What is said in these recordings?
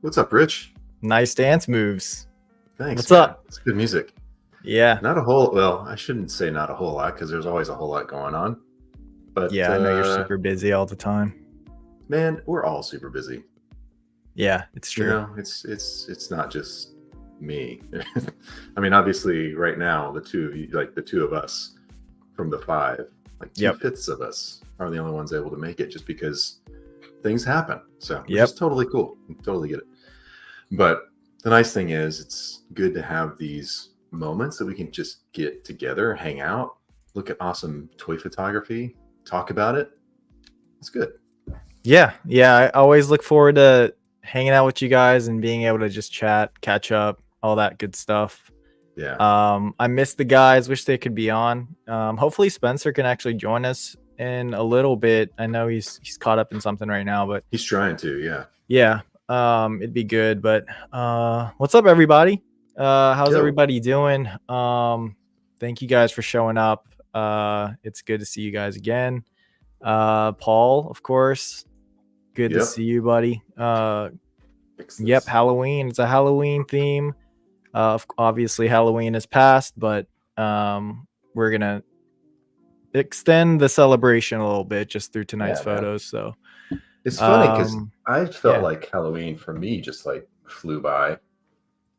What's up, Rich? Nice dance moves. Thanks, What's man. up? It's good music. Yeah. Well, I shouldn't say not a whole lot because there's always a whole lot going on. But Yeah, I know you're super busy all the time. man, we're all super busy. Yeah, it's true. You know, it's not just me. I mean, obviously, right now, the two of you, like the two of us from the five, like two-fifths of us are the only ones able to make it just because things happen. So which is totally cool. Totally get it. But the nice thing is it's good to have these moments that we can just get together, hang out, look at awesome toy photography, talk about it. It's good. Yeah. I always look forward to hanging out with you guys and being able to just chat, catch up, all that good stuff. Yeah. I miss the guys, wish they could be on. Hopefully Spencer can actually join us in a little bit. I know he's caught up in something right now, but he's trying to, yeah. Yeah. It'd be good. But what's up, everybody? How's everybody doing? Thank you guys for showing up. It's good to see you guys again. Paul, of course. Good to see you, buddy. Yep, Halloween. It's a Halloween theme. Obviously Halloween is past, but we're gonna extend the celebration a little bit just through tonight's photos. So it's funny because I felt like Halloween for me just like flew by.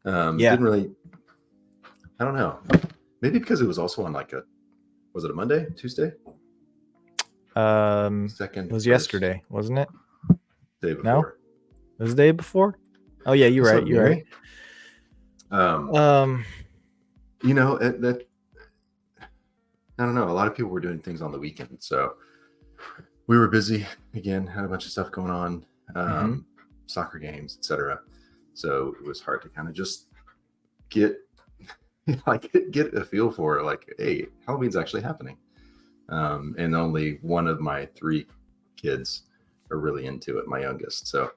Didn't really, I don't know. Maybe because it was also on was it a Monday, Tuesday? It was yesterday, wasn't it? Day before. No? It was the day before? Oh yeah, you're right. You're right. You know, that I don't know. A lot of people were doing things on the weekend, so we were busy again. Had a bunch of stuff going on, soccer games, etc. So it was hard to kind of just get a feel for like, hey, Halloween's actually happening. And only one of my three kids are really into it, my youngest. So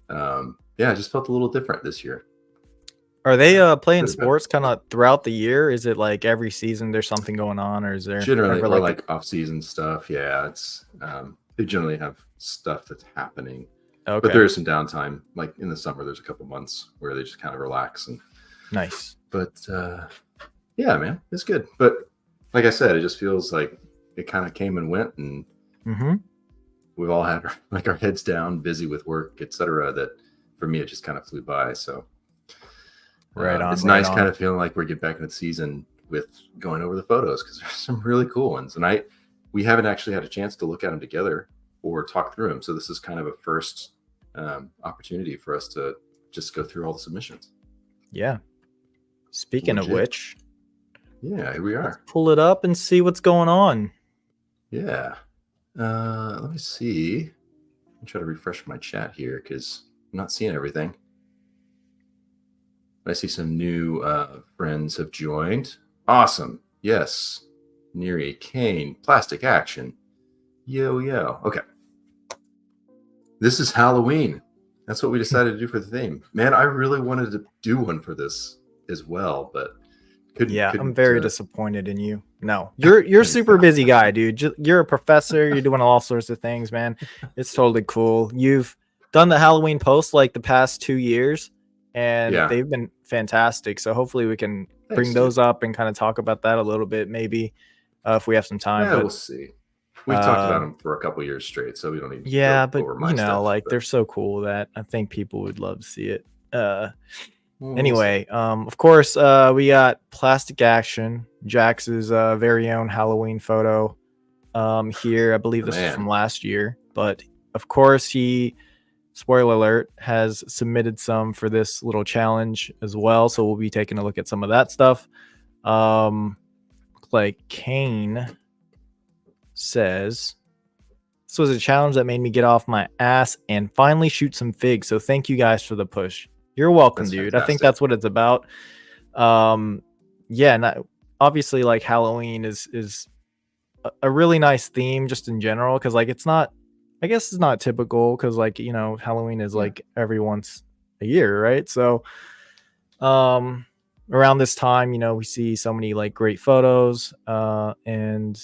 I just felt a little different this year. Are they playing sports kind of throughout the year? Is it like every season there's something going on, or is there generally ever like off-season stuff? Yeah, it's they generally have stuff that's happening. Okay. But there is some downtime. Like in the summer, there's a couple months where they just kind of relax and nice. But yeah, man, it's good. But like I said, it just feels like it kind of came and went, and we've all had like our heads down, busy with work, etc. That for me, it just kind of flew by. So it's nice kind of feeling like we're getting back into the season with going over the photos because there's some really cool ones, and we haven't actually had a chance to look at them together or talk through them. So this is kind of a first opportunity for us to just go through all the submissions. Yeah. Speaking of which, yeah, here we are. Let's pull it up and see what's going on. Yeah. Let me see. I'll try to refresh my chat here because I'm not seeing everything. I see some new friends have joined. Awesome. Yes. Neri, Kane, Plastic Action. Yo. Okay. This is Halloween. That's what we decided to do for the theme. Man, I really wanted to do one for this as well, but couldn't. I'm very disappointed in you. No, you're a super busy guy, dude. You're a professor. You're doing all sorts of things, man. It's totally cool. You've done the Halloween posts like the past 2 years, and they've been fantastic. So hopefully we can bring those up and kind of talk about that a little bit, maybe if we have some time. Yeah, we'll see. We've talked about them for a couple years straight, so we don't need to go over my stuff, like they're so cool that I think people would love to see it. Anyway, of course, we got Plastic Action, Jax's very own Halloween photo here. I believe this is from last year, but of course he, spoiler alert, has submitted some for this little challenge as well. So we'll be taking a look at some of that stuff. Like Kane says, this was a challenge that made me get off my ass and finally shoot some figs. So thank you guys for the push. You're welcome, dude. Fantastic. I think that's what it's about. And obviously like Halloween is a really nice theme just in general, because like it's not, I guess it's not typical, because like, you know, Halloween is like every once a year, right? So around this time, you know, we see so many like great photos, and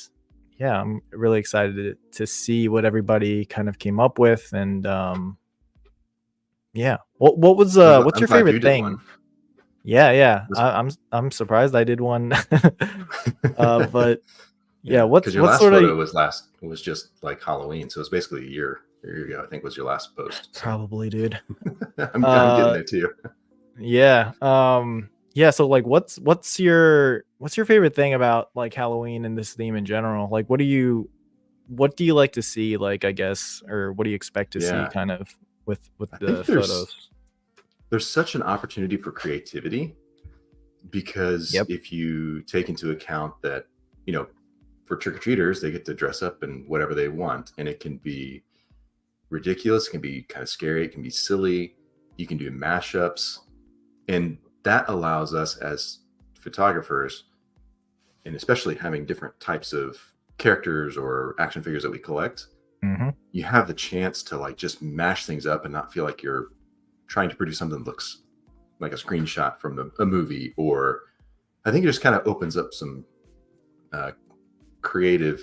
yeah, I'm really excited to see what everybody kind of came up with. And Yeah. What was what's I'm your glad you favorite did thing? one. Yeah. This- I'm surprised I did one. But yeah, Yeah, because your what's last sort of photo was just like Halloween, so it's basically a year ago. I think was your last post. So probably, dude. I'm getting there too. Yeah. Yeah, so like what's your favorite thing about like Halloween and this theme in general? Like what do you like to see, like, I guess, or what do you expect to see Yeah, kind of with I the think photos? there's such an opportunity for creativity because Yep. if you take into account that you know for trick-or-treaters they get to dress up in whatever they want, and it can be ridiculous, it can be kind of scary, it can be silly, you can do mashups, and that allows us as photographers, and especially having different types of characters or action figures that we collect, Mm-hmm. you have the chance to like just mash things up and not feel like you're trying to produce something that looks like a screenshot from a movie. Or I think it just kind of opens up some uh, creative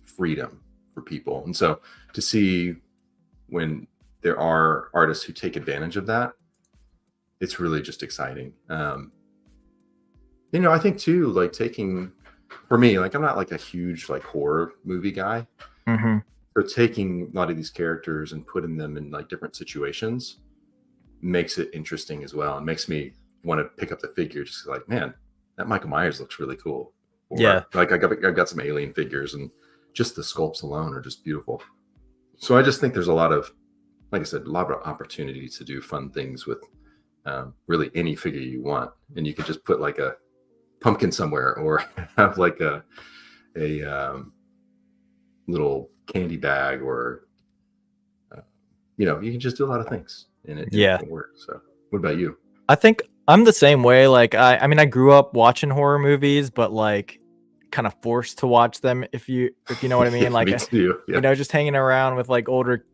freedom for people. And so to see when there are artists who take advantage of that, it's really just exciting. I think too, like taking, for me, like I'm not like a huge like horror movie guy. Mm-hmm. So taking a lot of these characters and putting them in like different situations makes it interesting as well, and makes me want to pick up the figure. Just like, man, that Michael Myers looks really cool. Yeah. Or like I got some alien figures, and just the sculpts alone are just beautiful. So I just think there's a lot of, like I said, a lot of opportunity to do fun things with really any figure you want, and you could just put like a pumpkin somewhere, or have like a little candy bag, or you can just do a lot of things, and it Yeah. can work. So, what about you? I think I'm the same way. Like I mean I grew up watching horror movies, but like kind of forced to watch them, if you know what I mean. Yeah, Like me too. Yeah, just hanging around with like older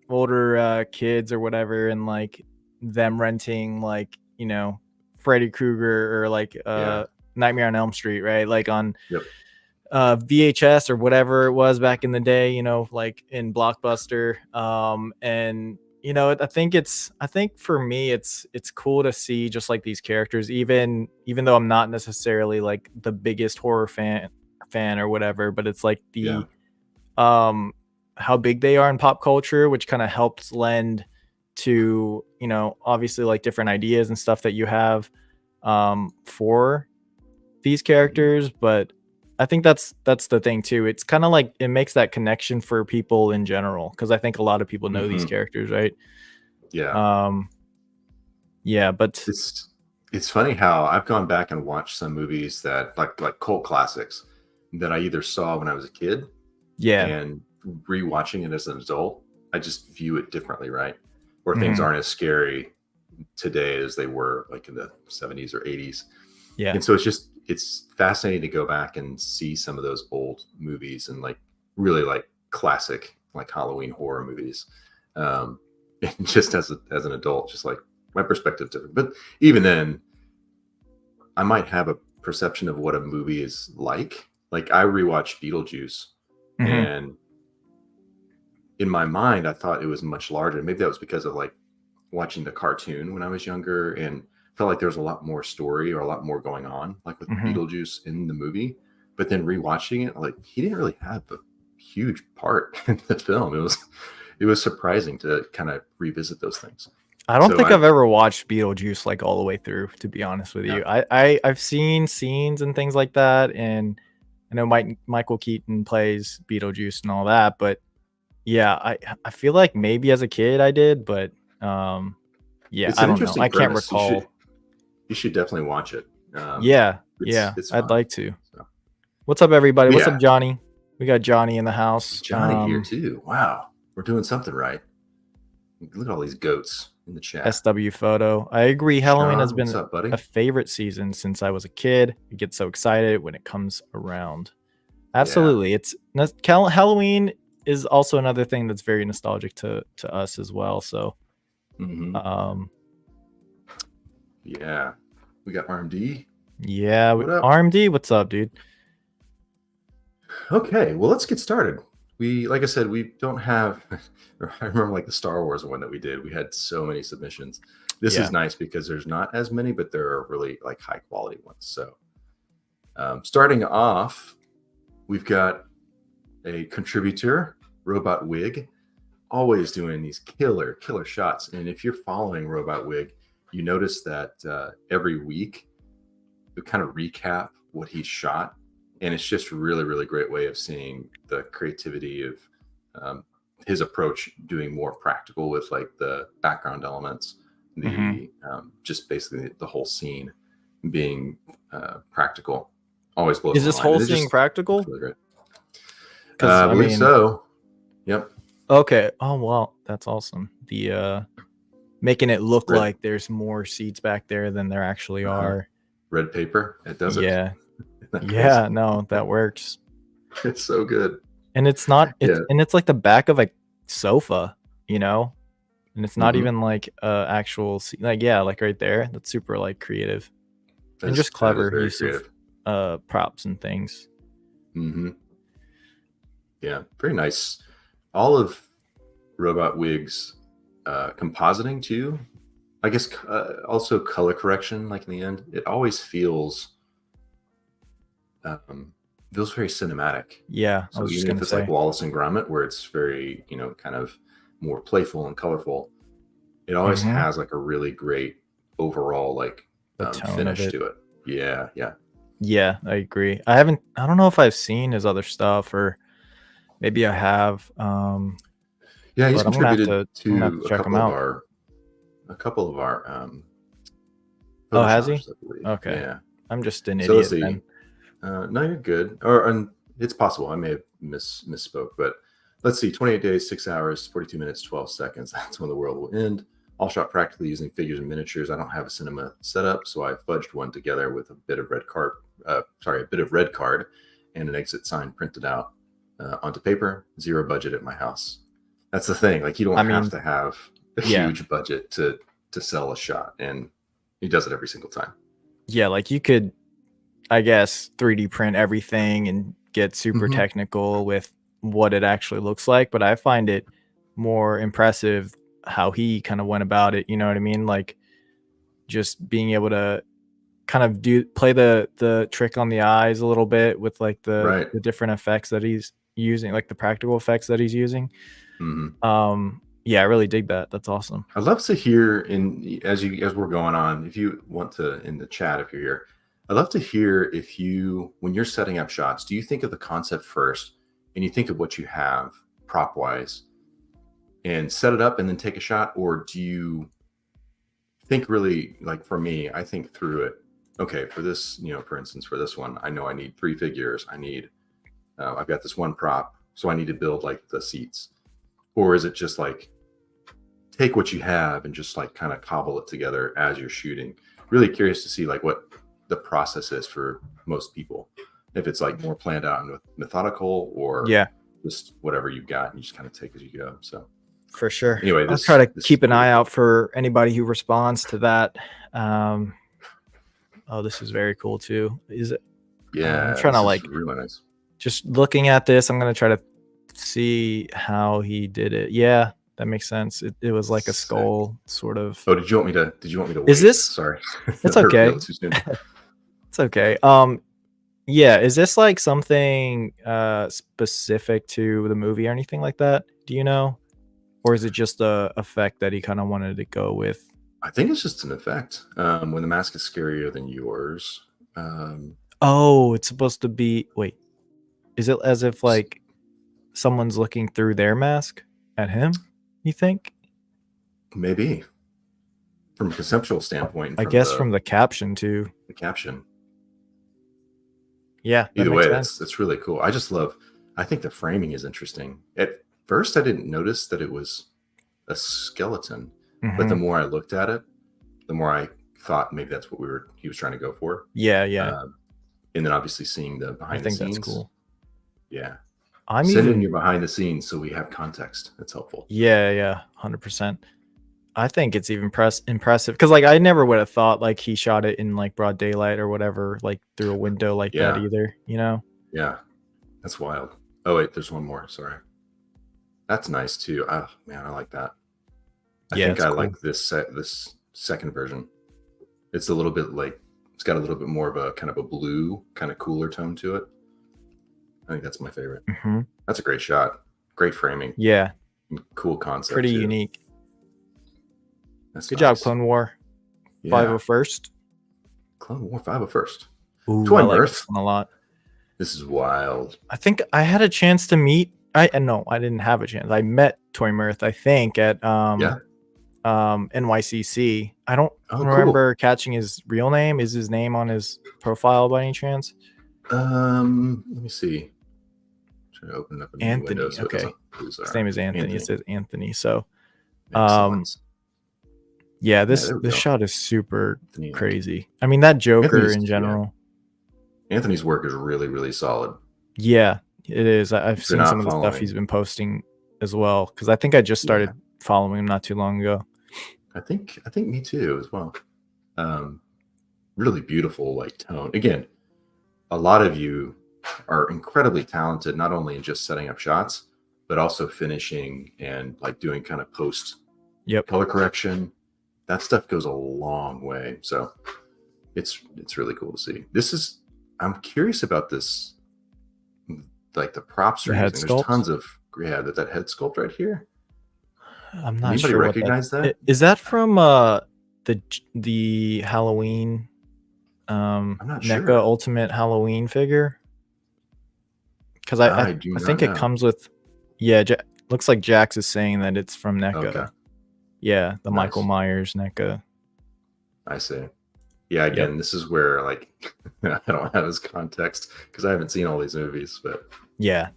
kids or whatever, and like them renting like, Freddy Krueger or like yeah, Nightmare on Elm Street, right? Like on yep, VHS or whatever it was back in the day, like in Blockbuster. And I think for me it's cool to see just like these characters, even though I'm not necessarily like the biggest horror fan or whatever, but it's like yeah, the how big they are in pop culture, which kind of helps lend to, obviously like different ideas and stuff that you have for these characters. But I think that's the thing too. It's kind of like it makes that connection for people in general, because I think a lot of people know these hmm characters, right? yeah. Um, yeah, but It's funny how I've gone back and watched some movies that like cult classics that I either saw when I was a kid, yeah, and rewatching it as an adult, I just view it differently, right? Or things mhm, aren't as scary today as they were like in the 70s or 80s. yeah, And so it's fascinating to go back and see some of those old movies, and like really like classic like Halloween horror movies. And just as an adult, just like my perspective different. But even then, I might have a perception of what a movie is like. Like I rewatched Beetlejuice, mhm, and in my mind, I thought it was much larger. Maybe that was because of like watching the cartoon when I was younger, and felt like there was a lot more story or a lot more going on, like with mhm. Beetlejuice in the movie. But then rewatching it, like he didn't really have a huge part in the film. It was surprising to kind of revisit those things. I don't So think I I've ever watched Beetlejuice like all the way through, to be honest with yeah, you. I've seen scenes and things like that, and I know Michael Keaton plays Beetlejuice and all that, but yeah, I feel like maybe as a kid I did, but um, yeah, it's I an don't know. interesting I can't premise. recall. You should definitely watch it. Yeah, It's yeah, it's I'd fun. like to. So, What's up, everybody? but What's up, yeah, Johnny? We got Johnny in the house. Johnny here too. Wow, we're doing something right. Look at all these goats in the chat. SW photo. I agree. Halloween has Sean, what's been up, buddy? a favorite season since I was a kid. I get so excited when it comes around. Yeah. Absolutely. Halloween is also another thing that's very nostalgic to us as well. So, hmm um, Yeah. We got RMD. yeah, What up? RMD, what's up, dude? Okay, well, let's get started. like I said, we don't have. I remember like the Star Wars one that we did. We had so many submissions. This is nice because there's not as many, but there are really like high quality ones. So starting off, we've got a contributor, Robot Wig, always doing these killer shots. And if you're following Robot Wig, you notice that every week we kind of recap what he's shot. And it's just really great way of seeing the creativity of his approach, doing more practical with like the background elements, just basically the whole scene being practical. Always blows. Is this whole scene practical? Really great. I believe so. Yep. Okay. Oh well, that's awesome. The making it look like there's more seats back there than there actually are. Red paper. It does it. Yeah. Yeah. No, that works. It's so good. And it's not. And it's like the back of a sofa, you know, and it's not even like actual seat. Like like right there. That's super like creative and just clever use of props and things. Yeah, very nice. All of Robot Wig's compositing too. I guess also color correction. Like in the end, it always feels very cinematic. Yeah, so even if it's like Wallace and Gromit, where it's very kind of more playful and colorful, it always has like a really great overall like finish to it. Yeah, I agree. I don't know if I've seen his other stuff, or maybe I have. He's contributed to a couple of our oh, has he? Okay. Yeah. I'm just an idiot then. No, you're good. Or it's possible I may have misspoke, but let's see. 28 days, 6 hours, 42 minutes, 12 seconds. That's when the world will end. All shot practically using figures and miniatures. I don't have a cinema setup, so I fudged one together with a bit of red card. A bit of red card and an exit sign printed out onto paper. Zero budget at my house. That's the thing. Like you don't have to have a huge budget to sell a shot, and he does it every single time. Yeah, like you could, I guess, 3D print everything and get super technical with what it actually looks like. But I find it more impressive how he kind of went about it. You know what I mean? Like just being able to kind of play the trick on the eyes a little bit with like the different effects that he's using, like the practical effects that he's using. I really dig that. That's awesome. I'd love to hear as we're going on, if you want to in the chat, if you're here, I'd love to hear when you're setting up shots, do you think of the concept first and you think of what you have prop wise and set it up and then take a shot? Or do you think really, like for me, I think through it, okay, for this, for instance, for this one, I know I need 3 figures. I've got this one prop, so I need to build like the seats. Or is it just like take what you have and just like kind of cobble it together as you're shooting? Really curious to see like what the process is for most people. If it's like more planned out and methodical, or just whatever you've got and you just kind of take as you go. So for sure. Anyway, I'll try to keep an eye out for anybody who responds to that. This is very cool too. Is it? Yeah, I'm trying to like really nice. Just looking at this, I'm gonna try to see how he did it. Yeah, that makes sense. It was like a skull sort of. Oh, did you want me to wait? Is this? Sorry. It's okay. It's okay. Yeah, is this like something specific to the movie or anything like that? Do you know? Or is it just the effect that he kind of wanted to go with? I think it's just an effect. When the mask is scarier than yours. It's supposed to be. Wait, is it as if like someone's looking through their mask at him? You think? Maybe. From a conceptual standpoint. I guess from the caption too. The caption. Yeah. Either way, that's really cool. I think the framing is interesting. At first, I didn't notice that it was a skeleton, but the more I looked at it, the more I thought maybe that's what he was trying to go for. Yeah. And then obviously seeing the behind the scenes. I think that's cool. Yeah. Sending you behind the scenes so we have context. That's helpful. Yeah. 100%. I think it's even impressive because like I never would have thought like he shot it in like broad daylight or whatever, like through a window like that either, you know? Yeah. That's wild. Oh wait, there's one more. Sorry. That's nice too. Oh man, I like that. I Yeah, think it's I cool. like this second version. It's a little bit like it's got a little bit more of a kind of a blue, kind of cooler tone to it. I think that's my favorite. That's a great shot. Great framing. Yeah, Cool concept pretty too. unique. That's Good nice. job, Clone War. Yeah. 501st. Clone War 501st. Ooh, I Twin like Mirth. this one a lot. This is wild. I think I had a chance to meet. I didn't have a chance. I met Toy Mirth, I think, at NYCC. I don't remember catching his real name. Is his name on his profile by any chance? Let me see. Try to open up a new window so okay. it doesn't lose our His name is Anthony. It says Anthony. So excellent. yeah, this shot is super crazy. I mean, that Joker in general. Yeah. Anthony's work is really, really solid. Yeah, it is. I've seen some of the stuff he's been posting as well, because I think I just started following him not too long ago. I think me too as well. Really beautiful like tone. Again, a lot of you are incredibly talented, not only in just setting up shots, but also finishing and like doing kind of post color correction. That stuff goes a long way. So it's really cool to see. I'm curious about this, like the props are using. There's tons of that head sculpt right here. I'm not sure. Recognize that? Is that from the Halloween I'm not NECA sure. Ultimate Halloween figure? Because I think it comes with looks like Jax is saying that it's from NECA. Okay. Yeah, the Michael Myers NECA. I see. Yeah, again, this is where like I don't have his context because I haven't seen all these movies, but yeah,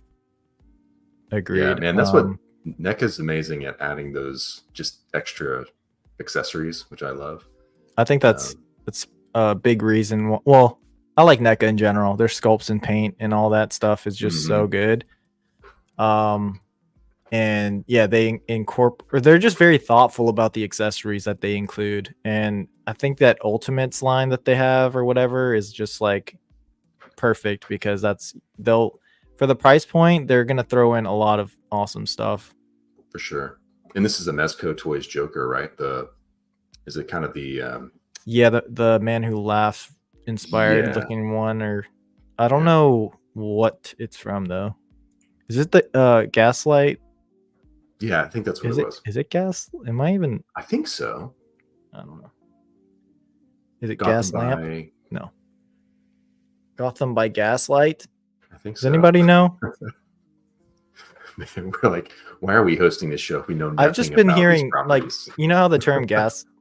agreed. Yeah, man, that's what NECA's amazing at, adding those just extra accessories, which I love. I think that's a big reason. Well, I like NECA in general. Their sculpts and paint and all that stuff is just so good. And yeah, they they're just very thoughtful about the accessories that they include. And I think that Altermitts line that they have or whatever is just like perfect, because for the price point, they're going to throw in a lot of awesome stuff. For sure. And this is a Mezco Toys Joker, right? Is it kind of the the Man Who Laughs inspired looking one, or I don't know what it's from though. Is it the Gaslight? Yeah, I think that's what it was. Is it Gas? I think so. I don't know. Is it Gaslamp? No. Gotham by Gaslight? I think so. Does anybody know? Man, we're like, why are we hosting this show if we know nothing? I've just been hearing, like, you know how the term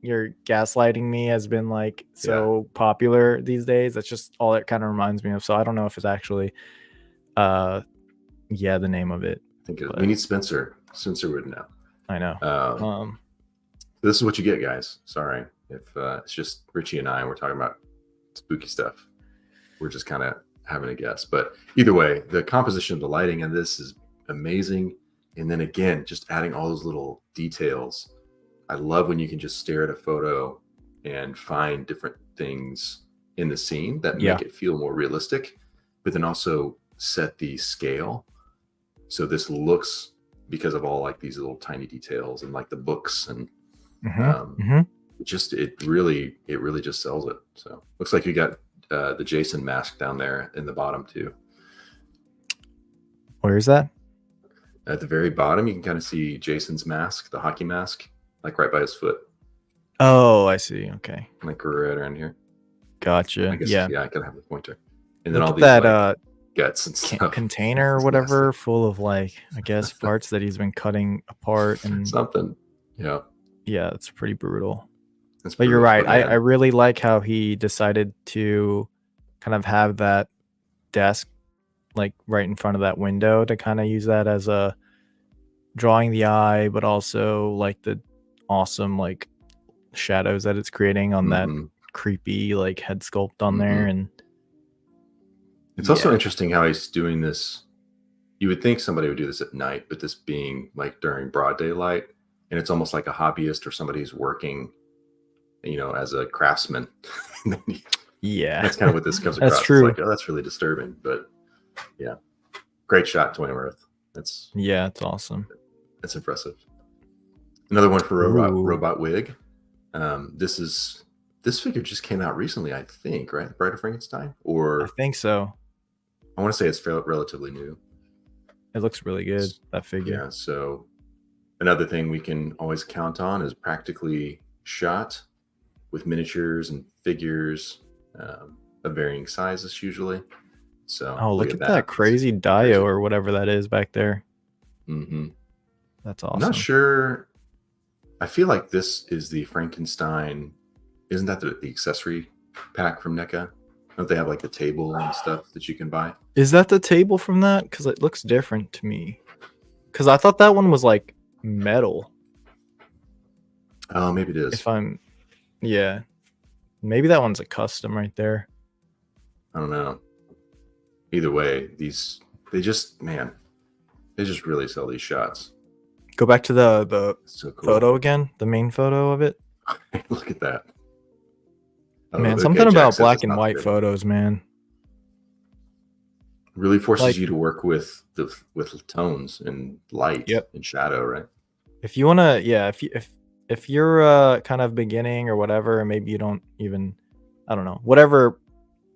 you're gaslighting me has been like so popular these days? That's just all it kind of reminds me of. So I don't know if it's actually the name of it. I think we need Spencer. Spencer would know. I know. This is what you get, guys. Sorry if it's just Richie and I, we're talking about spooky stuff. We're just kind of having a guess. But either way, the composition of the lighting in this is amazing. And then again, just adding all those little details. I love when you can just stare at a photo and find different things in the scene that make it feel more realistic, but then also set the scale. So this looks, because of all like these little tiny details and like the books and it really just sells it. So looks like you got the Jason mask down there in the bottom too. Where is that? At the very bottom, you can kind of see Jason's mask, the hockey mask, like right by his foot. Oh, I see. Okay. Like right around here. Gotcha. I guess, I gotta have the pointer. And then all these that guts and stuff. Container or whatever, full of like, I guess, parts that he's been cutting apart and something. Yeah. Yeah, it's pretty brutal. But you're right. I really like how he decided to kind of have that desk like right in front of that window to kind of use that as a drawing the eye, but also like the awesome like shadows that it's creating on that creepy like head sculpt on there. And it's also interesting how he's doing this. You would think somebody would do this at night, but this being like during broad daylight, and it's almost like a hobbyist or somebody who's working, as a craftsman. That's kind of what this comes across. That's true. It's like, oh, that's really disturbing, but yeah, great shot, Twin Earth. It's awesome. That's impressive. Another one for Ooh. robot wig. This figure just came out recently, I think, right? The Bride of Frankenstein, I or think so. I want to say it's relatively new. It looks really good, that figure. Yeah. So another thing we can always count on is practically shot with miniatures and figures of varying sizes usually. So Oh, look at that crazy Dio or whatever that is back there. Mm-hmm. That's awesome. I'm not sure. I feel like this is the Frankenstein. Isn't that the accessory pack from NECA? Don't they have like the table and stuff that you can buy? Is that the table from that? Because it looks different to me. Because I thought that one was like metal. Oh, maybe it is. Yeah. Maybe that one's a custom right there. I don't know. Either way, they just really sell these shots. Go back to the so cool. photo again, the main photo of it. Look at that. Man, something about black and white photos, man. Really forces you to work with tones and light and shadow, right? If you wanna, if you're kind of beginning or whatever, and maybe you don't even, I don't know, whatever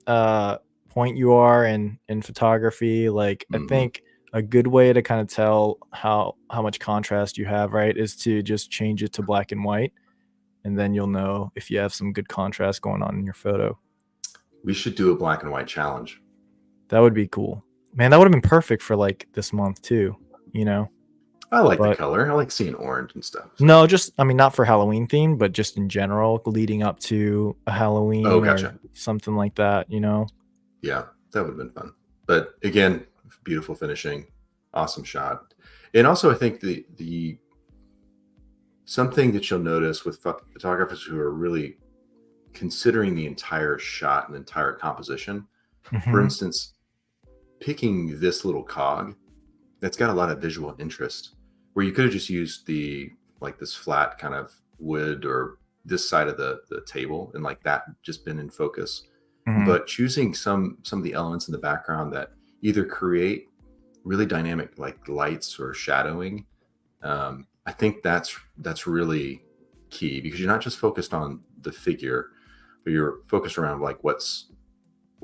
point you are in photography, like I think a good way to kind of tell how much contrast you have, right, is to just change it to black and white, and then you'll know if you have some good contrast going on in your photo. We should do a black and white challenge. That would be cool, man. That would have been perfect for like this month too, you know. I like the color. I like seeing orange and stuff. So. No, just, I mean, not for Halloween theme, but just in general, leading up to a Halloween or something like that, you know? Yeah, that would have been fun. But again, beautiful finishing, awesome shot. And also I think the something that you'll notice with photographers who are really considering the entire shot and entire composition, for instance, picking this little cog that's got a lot of visual interest, where you could have just used this flat kind of wood or this side of the table and like that just been in focus. But choosing some of the elements in the background that either create really dynamic like lights or shadowing, I think that's really key, because you're not just focused on the figure, but you're focused around like what's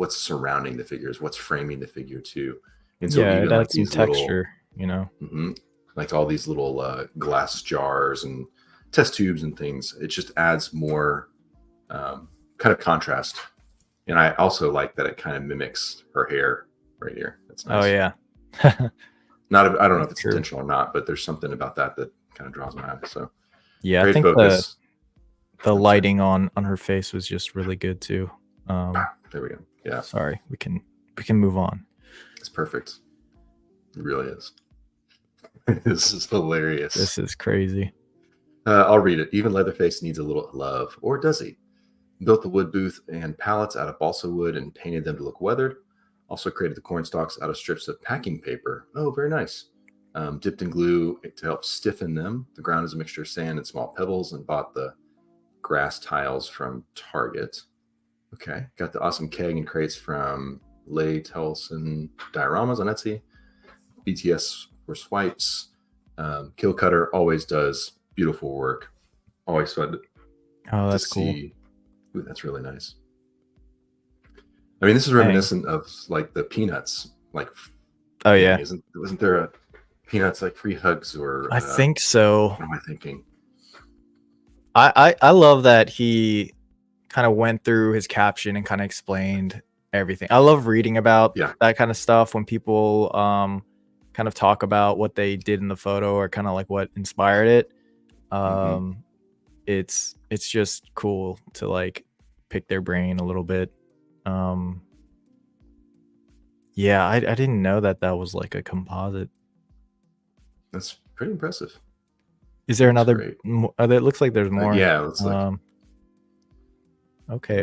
surrounding the figures, what's framing the figure too. And so even like these texture, you know, like all these little glass jars and test tubes and things, it just adds more kind of contrast. And I also like that it kind of mimics her hair right here. That's nice. Oh yeah. I don't know if it's intentional or not, but there's something about that kind of draws my eye. So yeah, I think focus. The lighting on her face was just really good too. There we go. Yeah. Sorry, we can move on. It's perfect. It really is. This is hilarious. This is crazy. I'll read it. Even Leatherface needs a little love, or does he? Built the wood booth and pallets out of balsa wood and painted them to look weathered. Also created the corn stalks out of strips of packing paper. Oh, very nice. Dipped in glue to help stiffen them. The ground is a mixture of sand and small pebbles, and bought the grass tiles from Target. Okay. Got the awesome keg and crates from Lay Telson Dioramas on Etsy. BTS for swipes. Kill Cutter always does beautiful work. Always fun to cool. See. Ooh, that's really nice. I mean, this is reminiscent of like the Peanuts, like. Oh yeah. Wasn't there a Peanuts like free hugs or? I think so. What am I thinking? I love that he kind of went through his caption and kind of explained everything. I love reading about that kind of stuff when people kind of talk about what they did in the photo or kind of like what inspired it. It's just cool to like pick their brain a little bit. Yeah, I didn't know that was like a composite. That's pretty impressive. Is there another? It looks like there's more. Yeah, let's look. Okay.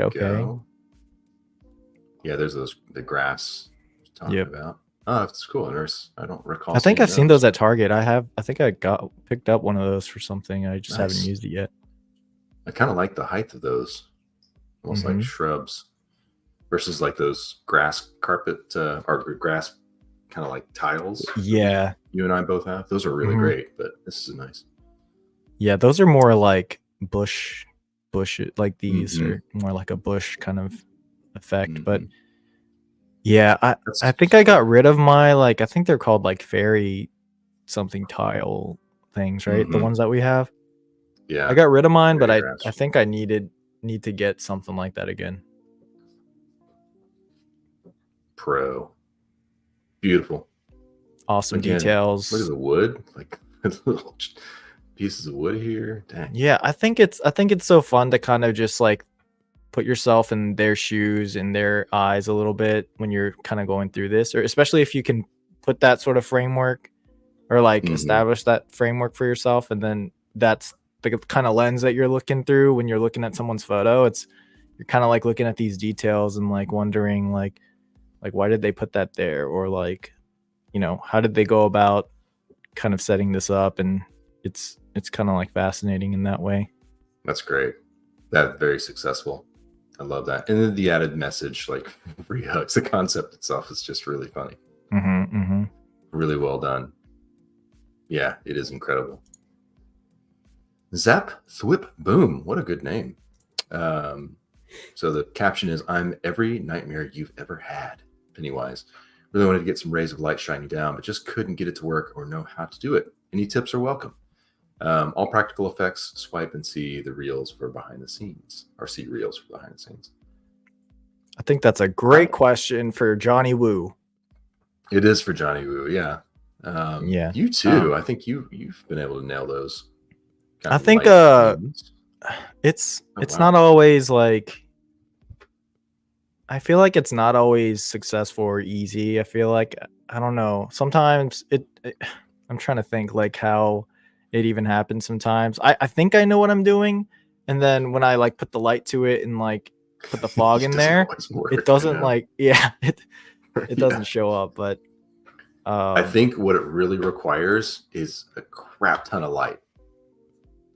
Yeah, there's the grass talking about. Oh, that's cool. I don't recall. I think I've seen those at Target. I think I picked up one of those for something. I just haven't used it yet. I kind of like the height of those, almost like shrubs, versus like those grass carpet or grass kind of like tiles. Yeah. You and I both have. Those are really great, but this is nice. Yeah, those are more like bush, like these are more like a bush kind of effect. But yeah, I think I got rid of my, like, I think they're called like fairy something tile things, right? The ones that we have. Yeah. I got rid of mine, but I think I need to get something like that again. Pro. Beautiful. Awesome details. Look at the wood. Like little pieces of wood here. Dang. Yeah, I think it's so fun to kind of just like put yourself in their shoes, in their eyes a little bit when you're kind of going through this, or especially if you can put that sort of framework or like establish that framework for yourself, and then that's the kind of lens that you're looking through when you're looking at someone's photo. You're kind of like looking at these details and like wondering like why did they put that there, or like, you know, how did they go about kind of setting this up, and it's kind of like fascinating in that way. That's great. That's very successful. I love that. And then the added message, like free hugs, the concept itself is just really funny. Really well done. Yeah, it is incredible. Zap Thwip Boom. What a good name. So the caption is, I'm every nightmare you've ever had, Pennywise. Really wanted to get some rays of light shining down, but just couldn't get it to work or know how to do it. Any tips are welcome. All practical effects, swipe and see the reels for behind the scenes, or see reels for behind the scenes. I think that's a great question for Johnny Woo. It is for Johnny Woo, yeah. Yeah. You too. I think you've been able to nail those. I think it's not always like, I feel like it's not always successful or easy. I feel like, I don't know. Sometimes I'm trying to think like how it even happens sometimes. I think I know what I'm doing. And then when I like put the light to it and like put the fog in there, it doesn't like, it doesn't show up. But I think what it really requires is a crap ton of light.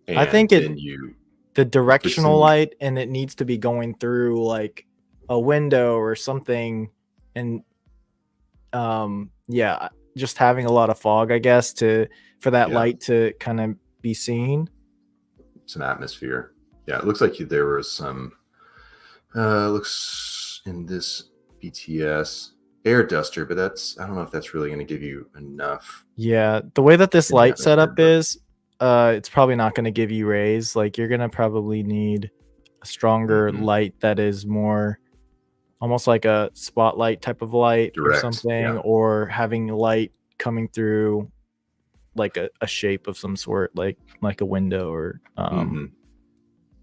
And I think the directional light, and it needs to be going through like a window or something. And yeah, just having a lot of fog, I guess, for that light to kind of be seen. Some atmosphere. Yeah, it looks like there was some looks in this BTS air duster, but I don't know if that's really going to give you enough. Yeah, the way that this light setup is, it's probably not going to give you rays. Like, you're going to probably need a stronger light that is more almost like a spotlight type of light, direct, or something, or having light coming through like a shape of some sort, like a window, or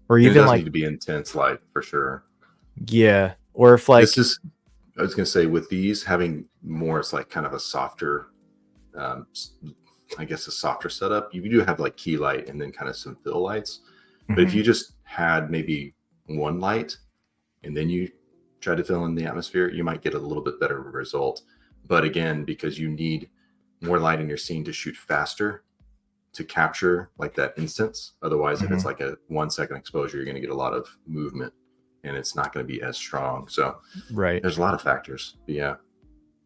or even, it does like need to be intense light for sure. Yeah, or if like I was gonna say, with these having more, it's like kind of a softer, I guess a softer setup. You do have like key light and then kind of some fill lights. But if you just had maybe one light and then you try to fill in the atmosphere, you might get a little bit better result. But again, because you need more light in your scene to shoot faster to capture like that instance. Otherwise, if it's like a 1 second exposure, you're going to get a lot of movement and it's not going to be as strong. So there's a lot of factors. But yeah.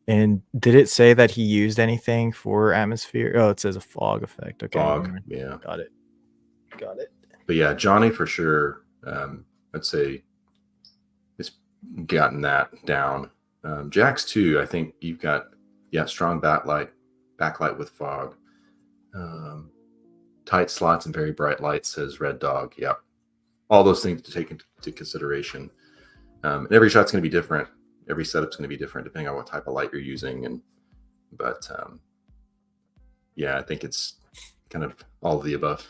And did it say that he used anything for atmosphere? Oh, it says a fog effect. Okay. Fog. Yeah. Got it. But yeah, Johnny for sure. I'd say it's gotten that down. Jax too. I think you've got strong backlight with fog. Tight slots and very bright lights, says Red Dog. Yep. All those things to take into consideration. And every shot's going to be different. Every setup's going to be different depending on what type of light you're using. But I think it's kind of all of the above,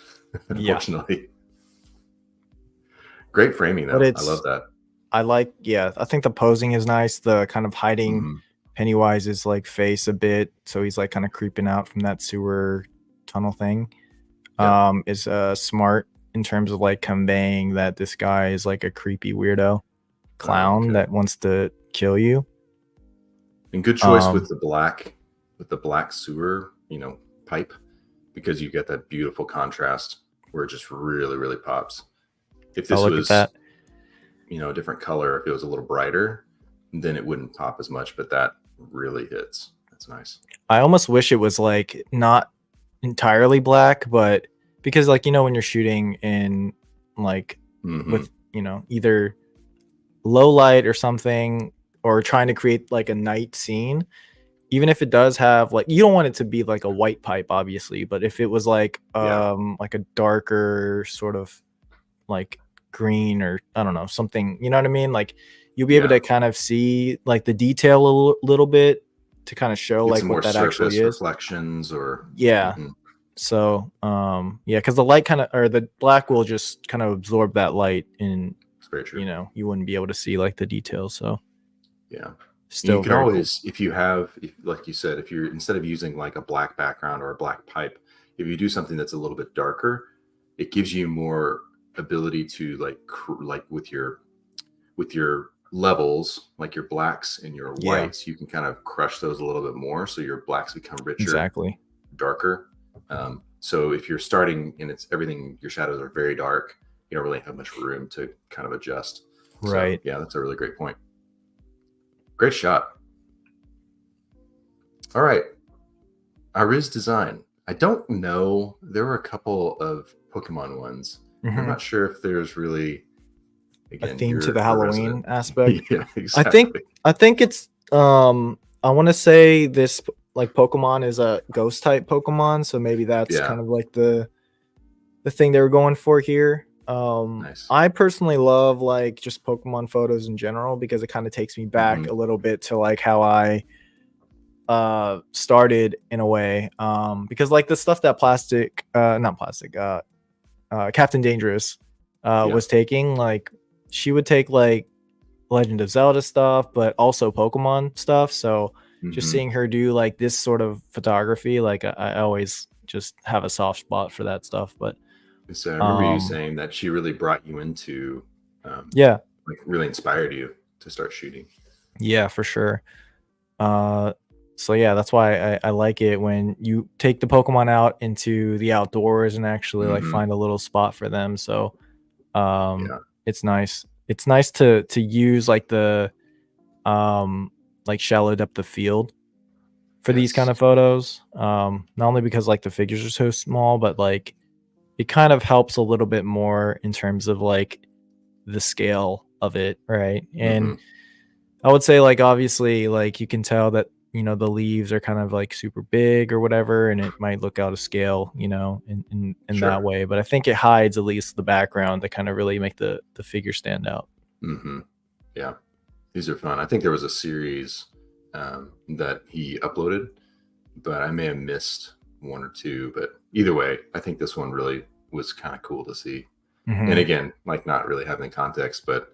unfortunately. Great framing though. I love that. I think the posing is nice. The kind of hiding Pennywise's like face a bit, so he's like kind of creeping out from that sewer tunnel thing. Is smart in terms of like conveying that this guy is like a creepy weirdo clown that wants to kill you. And good choice with the black sewer, pipe, because you get that beautiful contrast where it just really, really pops. If this was a different color, if it was a little brighter, then it wouldn't pop as much, but that really hits. That's nice. I almost wish it was like not entirely black, but because like, when you're shooting in like with, either low light or something, or trying to create like a night scene, even if it does have like, you don't want it to be like a white pipe, obviously, but if it was like a darker sort of like green, or I don't know, something, you know what I mean? Like you'll be able to kind of see like the detail a little bit to kind of show like what that actually is. Reflections or So because the light kind of, or the black will just kind of absorb that light, and it's very true. You wouldn't be able to see like the details. So still, you can always cool. If you have, like you said, if you're, instead of using like a black background or a black pipe, if you do something that's a little bit darker, it gives you more ability to like with your levels, like your blacks and your whites, you can kind of crush those a little bit more, so your blacks become richer, darker. So if you're starting and it's everything, your shadows are very dark, you don't really have much room to kind of adjust. Right. So, that's a really great point. Great shot. All right. Ariz design. I don't know. There were a couple of Pokemon ones. I'm not sure if there's really a theme to the Halloween aspect. Yeah, exactly. I think it's I want to say this like Pokemon is a ghost type Pokemon, so maybe that's kind of like the thing they were going for here. Nice. I personally love like just Pokemon photos in general, because it kind of takes me back a little bit to like how I started in a way, because like the stuff that Captain Dangerous was taking, like she would take like Legend of Zelda stuff, but also Pokemon stuff. So just seeing her do like this sort of photography, like I always just have a soft spot for that stuff. But so I remember you saying that she really brought you into, like really inspired you to start shooting. Yeah, for sure. So that's why I like it when you take the Pokemon out into the outdoors and actually like find a little spot for them. So it's nice. It's nice to use like the like shallow depth of field for these kind of photos. Not only because like the figures are so small, but like it kind of helps a little bit more in terms of like the scale of it, right? And I would say like obviously like you can tell that the leaves are kind of like super big or whatever, and it might look out of scale, in that way. But I think it hides at least the background to kind of really make the figure stand out. Yeah, these are fun. I think there was a series that he uploaded, but I may have missed one or two. But either way, I think this one really was kind of cool to see. And again, like not really having context, but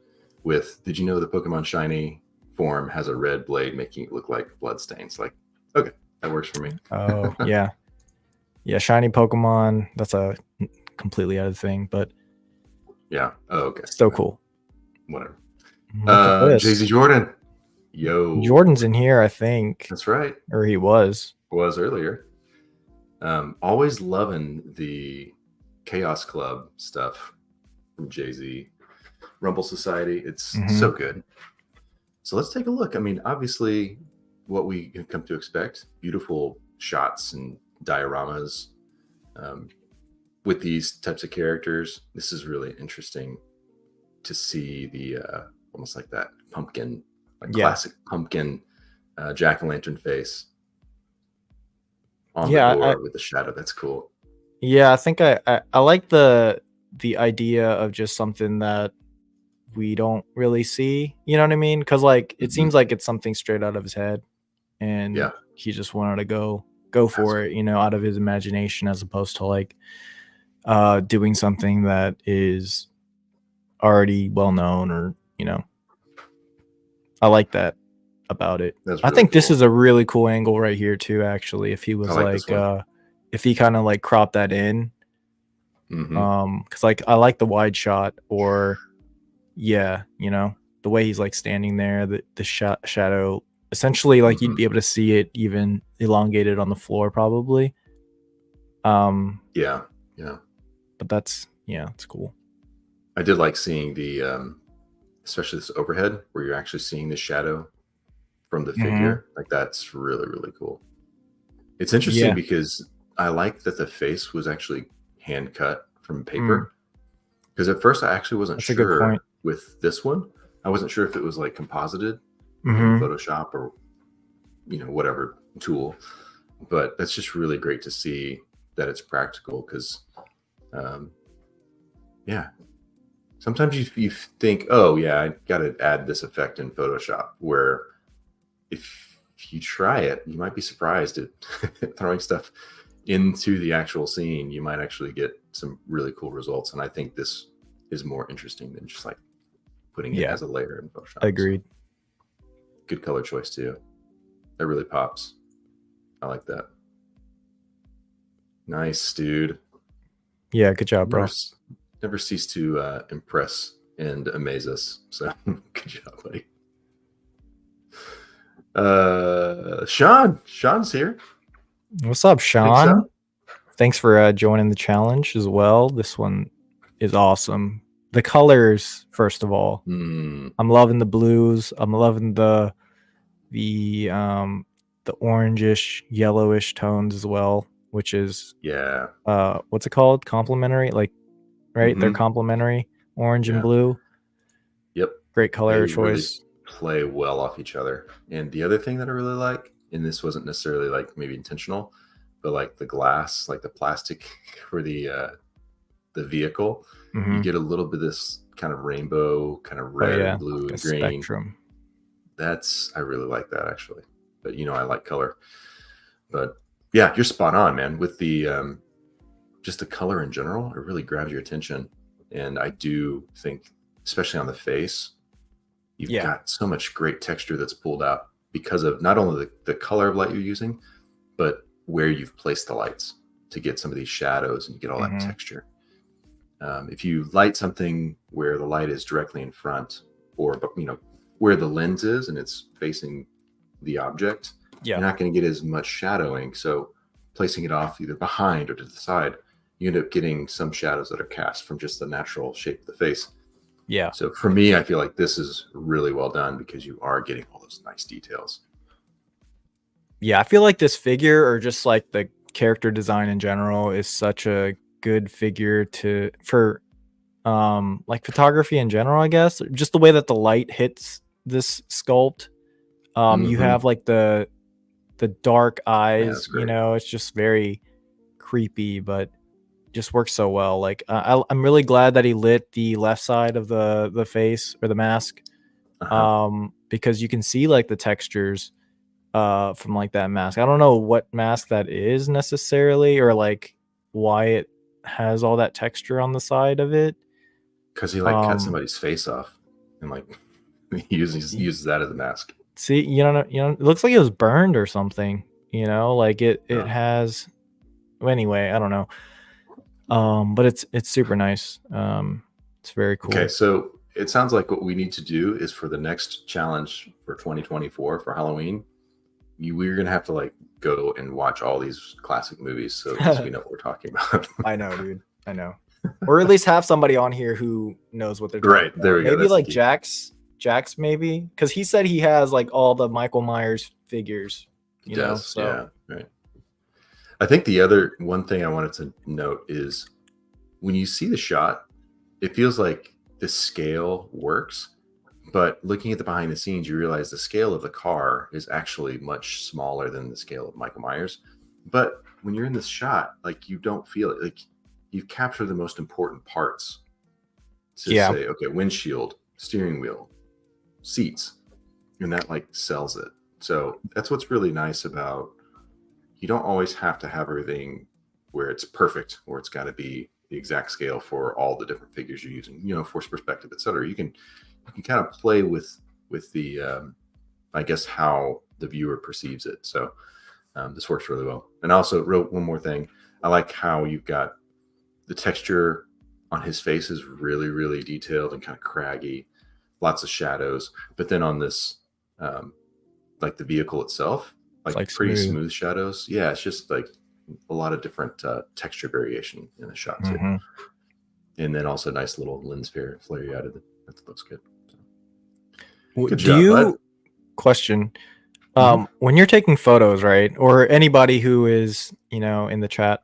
did you know the Pokemon Shiny form has a red blade making it look like blood stains? Like, okay, that works for me. Oh yeah, shiny Pokemon, that's a completely other thing, but okay, still cool. Whatever. Jay-Z Jordan, Jordan's in here, I think. That's right, or he was earlier. Always loving the Chaos Club stuff from Jay-Z. Rumble Society, it's so good. So let's take a look. I mean, obviously, what we have come to expect: beautiful shots and dioramas with these types of characters. This is really interesting to see the almost like that pumpkin, like classic pumpkin jack-o'-lantern face on the door with the shadow. That's cool. Yeah, I think I like the idea of just something that we don't really see, you know what I mean? Because like it seems like it's something straight out of his head, and he just wanted to go for it, out of his imagination, as opposed to like doing something that is already well known, or I like that about it. I think this is a really cool angle right here too, actually. If he was like if he kind of like cropped that in, because like I like the wide shot, or the way he's like standing there, the shadow essentially, like you'd be able to see it even elongated on the floor probably. But that's it's cool. I did like seeing the especially this overhead where you're actually seeing the shadow from the figure. Like that's really, really cool. It's interesting because I like that the face was actually hand cut from paper. Because at first I actually wasn't sure with this one. I wasn't sure if it was like composited in Photoshop or, you know, whatever tool. But that's just really great to see that it's practical because, yeah. Sometimes you think, oh, yeah, I got to add this effect in Photoshop, where if you try it, you might be surprised at throwing stuff into the actual scene. You might actually get some really cool results. And I think this is more interesting than just like putting it as a layer in Photoshop. Agreed. So, good color choice too. That really pops. I like that. Nice, dude. Yeah, good job, bro. Never cease to impress and amaze us. So good job, buddy. Sean's here. What's up, Sean? Thanks for joining the challenge as well. This one is awesome. The colors, first of all, I'm loving the blues. I'm loving the orangish, yellowish tones as well, which is what's it called? Complementary, like, right? They're complementary, orange and blue. Yep, great color choice. Really play well off each other. And the other thing that I really like, and this wasn't necessarily like maybe intentional, but like the glass, like the plastic for the vehicle, you get a little bit of this kind of rainbow, kind of red, blue, and green spectrum. I really like that actually. But you know, I like color. But yeah, you're spot on, man. With the just the color in general, it really grabs your attention. And I do think, especially on the face, you've got so much great texture that's pulled out because of not only the color of light you're using, but where you've placed the lights to get some of these shadows and you get all that texture. If you light something where the light is directly in front, or you know where the lens is and it's facing the object, you're not going to get as much shadowing. So placing it off either behind or to the side, you end up getting some shadows that are cast from just the natural shape of the face. Yeah. So for me, I feel like this is really well done because you are getting all those nice details. Yeah, I feel like this figure, or just like the character design in general, is such a good figure for like photography in general, I guess. Just the way that the light hits this sculpt. You have like the dark eyes, you know, it's just very creepy, but just works so well. Like I'm really glad that he lit the left side of the face or the mask, because you can see like the textures from like that mask. I don't know what mask that is necessarily, or like why it has all that texture on the side of it. Because he like cut somebody's face off and like he uses that as a mask. See, you know, it looks like it was burned or something. You know, like it has. Anyway, I don't know. But it's super nice. It's very cool. Okay, so it sounds like what we need to do is for the next challenge for 2024 for Halloween, we're gonna have to like go and watch all these classic movies so we know what we're talking about. I know, dude. I know. Or at least have somebody on here who knows what they're doing. Right, there we go. Maybe like Jax, maybe, because he said he has like all the Michael Myers figures. You know, so yeah, right. I think the other one thing I wanted to note is when you see the shot, it feels like the scale works, but looking at the behind the scenes, you realize the scale of the car is actually much smaller than the scale of Michael Myers. But when you're in this shot, like you don't feel it. Like you capture the most important parts to say, okay, windshield, steering wheel, seats, and that like sells it. So that's what's really nice about, you don't always have to have everything where it's perfect, or it's got to be the exact scale for all the different figures you're using, you know, force perspective, etc. You can kind of play with the, I guess, how the viewer perceives it. So this works really well. And I also wrote one more thing. I like how you've got the texture on his face is really, really detailed and kind of craggy, lots of shadows. But then on this, like the vehicle itself, like pretty smooth shadows. Yeah, it's just like a lot of different texture variation in the shot too. And then also nice little lens flare out of it. That looks good. So. Good job, bud. Question, When you're taking photos, right, or anybody who is, in the chat,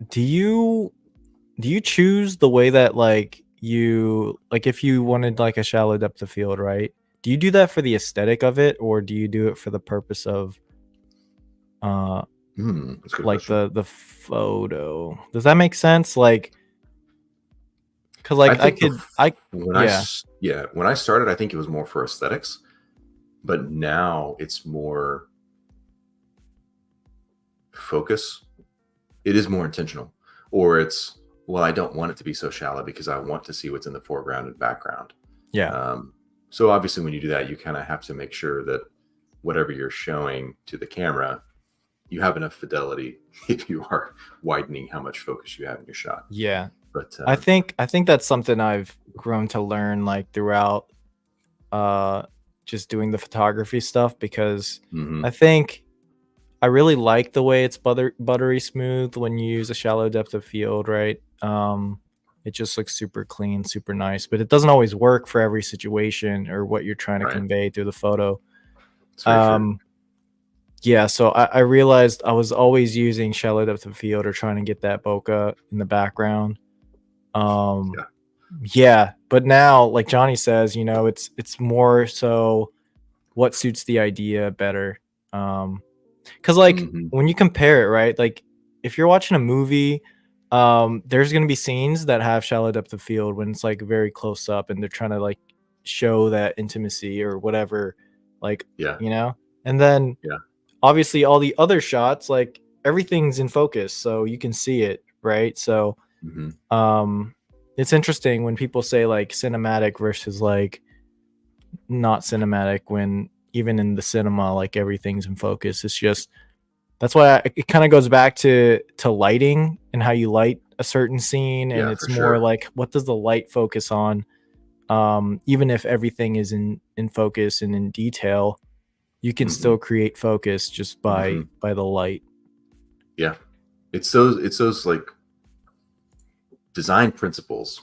do you choose the way that if you wanted like a shallow depth of field, right? Do you do that for the aesthetic of it, or do you do it for the purpose of That's a good like question. the photo? Does that make sense? Like, because like when I started, I think it was more for aesthetics, but now it's more focus. It is more intentional, or it's, well, I don't want it to be so shallow because I want to see what's in the foreground and background. Yeah. So obviously when you do that, you kind of have to make sure that whatever you're showing to the camera, you have enough fidelity if you are widening how much focus you have in your shot. Yeah. But I think that's something I've grown to learn like throughout just doing the photography stuff, because I think I really like the way it's buttery smooth when you use a shallow depth of field, right? It just looks super clean, super nice, but it doesn't always work for every situation or what you're trying to convey through the photo. It's very true. Yeah, so I realized I was always using shallow depth of field or trying to get that bokeh in the background. Yeah, but now, like Johnny says, it's more so what suits the idea better. Because when you compare it, right, like if you're watching a movie, there's gonna be scenes that have shallow depth of field when it's like very close up and they're trying to like show that intimacy or whatever, like, and then obviously all the other shots, like everything's in focus so you can see it, right? So it's interesting when people say like cinematic versus like not cinematic, when even in the cinema like everything's in focus. It's just, that's why it kind of goes back to lighting and how you light a certain scene, and it's more like, what does the light focus on? Even if everything is in focus and in detail, you can still create focus just by the light. Yeah, it's those like design principles.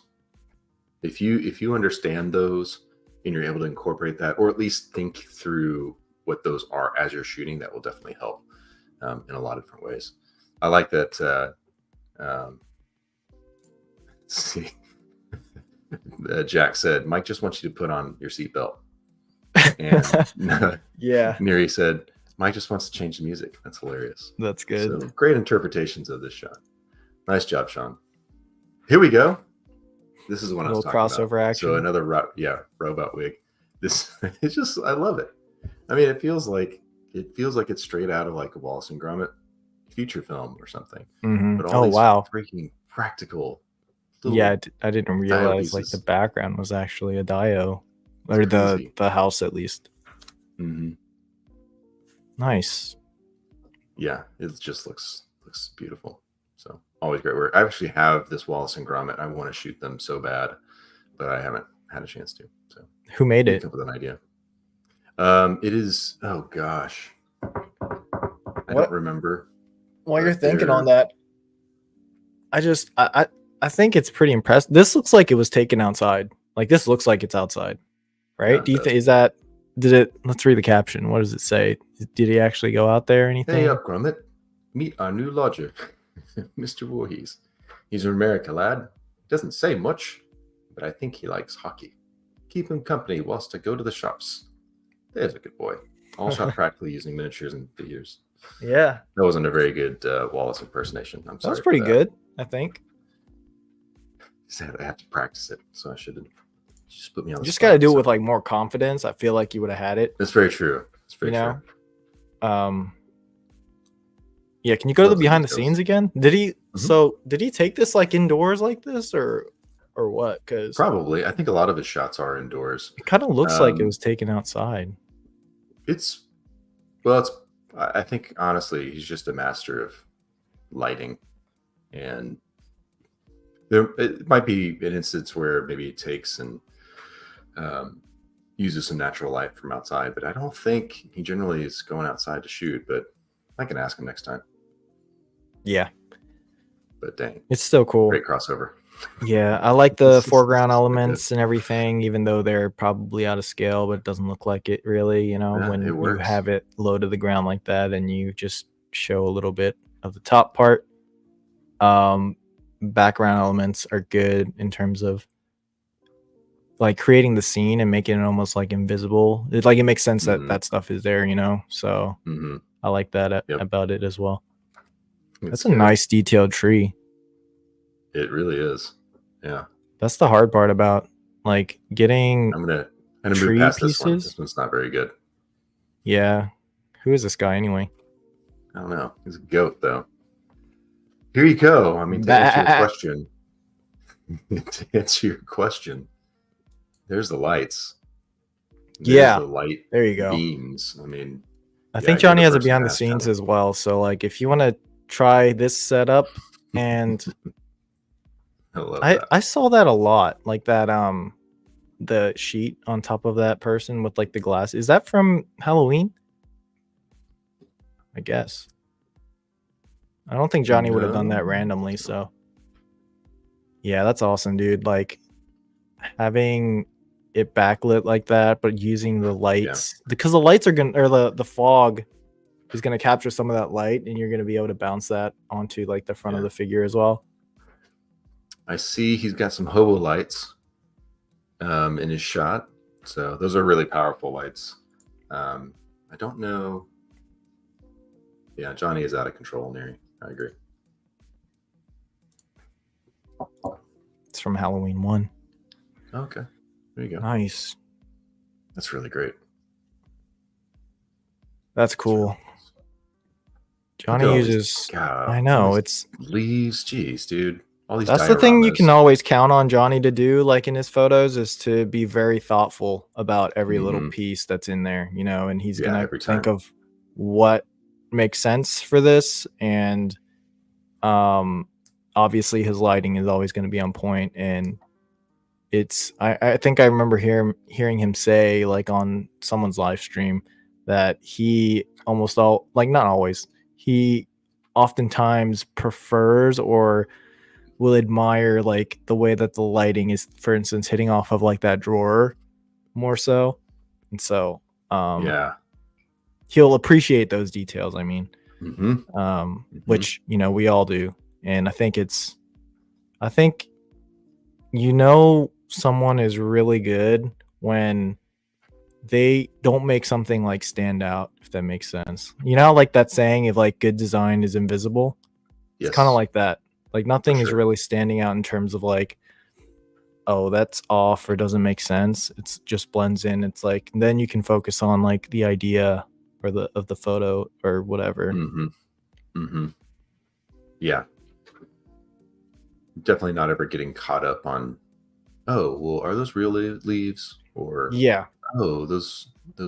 If you understand those and you're able to incorporate that, or at least think through what those are as you're shooting, that will definitely help in a lot of different ways. I like that. See, Jack said, Mike just wants you to put on your seatbelt. And yeah, Neri said, Mike just wants to change the music. That's hilarious. That's good. So great interpretations of this shot. Nice job, Sean. Here we go. This is one I was talking crossover about. action. So another robot wig. This it's just, I love it. I mean, it feels like it's straight out of like a Wallace and Gromit feature film or something. But all these freaking practical. Yeah, I didn't realize like the background was actually a Dio, or the house at least. Nice. Yeah, it just looks beautiful. So always great work. I actually have this Wallace and Gromit. I want to shoot them so bad, but I haven't had a chance to. So who made it? Come up with an idea. It is, oh gosh, I don't remember. While you're thinking on that, I think it's pretty impressive. This looks like it was taken outside. Like, this looks like it's outside, right? Do you think let's read the caption. What does it say? Did he actually go out there or anything? Hey up, Gromit. Meet our new lodger, Mr. Voorhees. He's from America, lad. Doesn't say much, but I think he likes hockey. Keep him company whilst I go to the shops. There's a good boy. All shot practically using miniatures and figures. Yeah. That wasn't a very good Wallace impersonation. I'm sorry. That was pretty good, I think. I have to practice it, so I should just put me on the spot. You just got to do it with like more confidence. I feel like you would have had it. That's very true. It's very true. Yeah, can you go to the behind the scenes again? Did he did he take this like indoors like this or what? Because probably, I think a lot of his shots are indoors. It kind of looks like it was taken outside. I think honestly he's just a master of lighting, and it might be an instance where maybe he takes and uses some natural light from outside, but I don't think he generally is going outside to shoot. But I can ask him next time. Yeah, but dang, it's still cool. Great crossover. Yeah, I like the foreground elements and everything, even though they're probably out of scale, but it doesn't look like it really, you know, Yeah, it when you works. have it low to the ground like that and you just show a little bit of the top part. Background elements are good in terms of like creating the scene and making it almost like invisible. It makes sense that Mm-hmm. that stuff is there, you know. So Mm-hmm. I like that Yep, about it as well. it's That's a good. nice detailed tree. It really is. Yeah, That's the hard part about like getting I'm gonna move tree past this one. pieces. This one's not very good. Yeah. Who is this guy anyway? I don't know. He's a goat though. Here you go. I mean, to answer your Bah. question, there's the lights. There's Yeah. the light There you go. beams. I mean, I yeah, think you're Johnny the has a person to behind the ask, scenes Johnny. as well. So like if you want to try this setup and I love I that. I saw that a lot. Like that the sheet on top of that person with like the glass. Is that from Halloween? I guess. I don't think Johnny would have done that randomly, No. so yeah, that's awesome, dude. Like having it backlit like that, but using the lights because the lights are gonna or the fog is gonna capture some of that light, and you're gonna be able to bounce that onto like the front of Yeah. the figure as well. I see he's got some hobo lights in his shot. So those are really powerful lights. I don't know. Yeah, Johnny is out of control, Neri. I agree. It's from Halloween 1. Okay. There you go. Nice. That's really great. That's cool. Johnny uses I know it's leaves. Jeez, dude. All these that's the thing you dioramas. can always count on Johnny to do, like in his photos, is to be very thoughtful about every little piece that's in there, you know, and he's gonna every think time. of what makes sense for this. And obviously his lighting is always going to be on point. And it's I think I remember hearing him say like on someone's live stream that he almost all like not always, he oftentimes prefers or will admire like the way that the lighting is, for instance, hitting off of like that drawer more so. And so he'll appreciate those details, I mean. Which, you know, we all do. And I think you know someone is really good when they don't make something like stand out, if that makes sense. You know, like that saying if like good design is invisible. It's kind of like that. Like nothing is really standing out in terms of like, oh, that's off or doesn't make sense. It's just blends in. It's like then you can focus on like the idea or the photo or whatever. Yeah. Definitely not ever getting caught up on, oh, well, are those real leaves? Or oh, those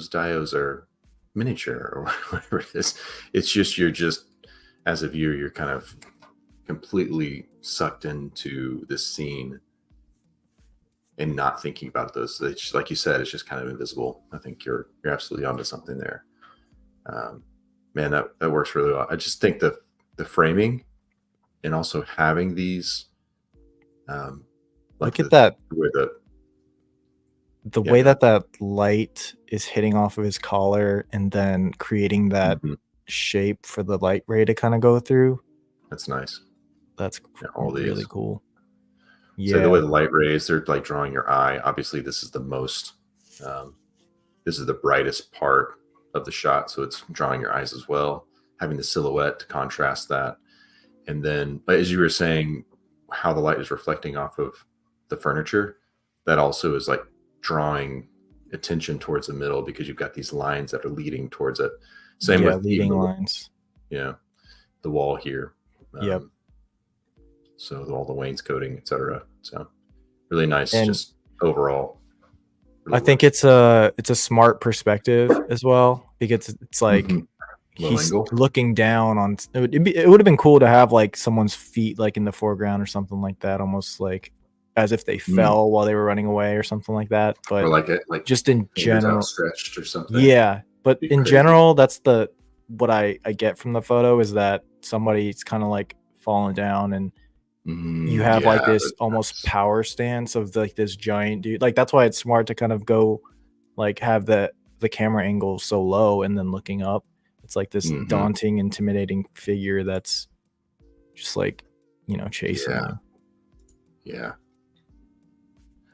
dios are miniature or whatever it is. It's just you're just as a viewer, you're kind of completely sucked into this scene and not thinking about those. It's, like you said, it's just kind of invisible. I think you're absolutely onto something there. Man, that works really well. I just think the framing and also having these look at that with the way that light is hitting off of his collar and then creating that shape for the light ray to kind of go through. That's nice. That's really cool. So the way the light rays, they're like drawing your eye. Obviously, this is the most this is the brightest part of the shot, so it's drawing your eyes as well, having the silhouette to contrast that. And then, as you were saying, how the light is reflecting off of the furniture, that also is like drawing attention towards the middle because you've got these lines that are leading towards it. Same with leading lines. Yeah, the wall here. Yep. So all the wainscoting, etc. So really nice, and just overall. Really I think it's a smart perspective as well because it's like he's looking down on. It would have been cool to have like someone's feet like in the foreground or something like that, almost like as if they fell while they were running away or something like that. But or like just in general, stretched or something. Yeah, but in general, that's what I get from the photo is that somebody's kind of like falling down and you have like this almost power stance of like this giant dude. Like that's why it's smart to kind of go like have the camera angle so low and then looking up. It's like this daunting, intimidating figure that's just like, chasing you. Yeah.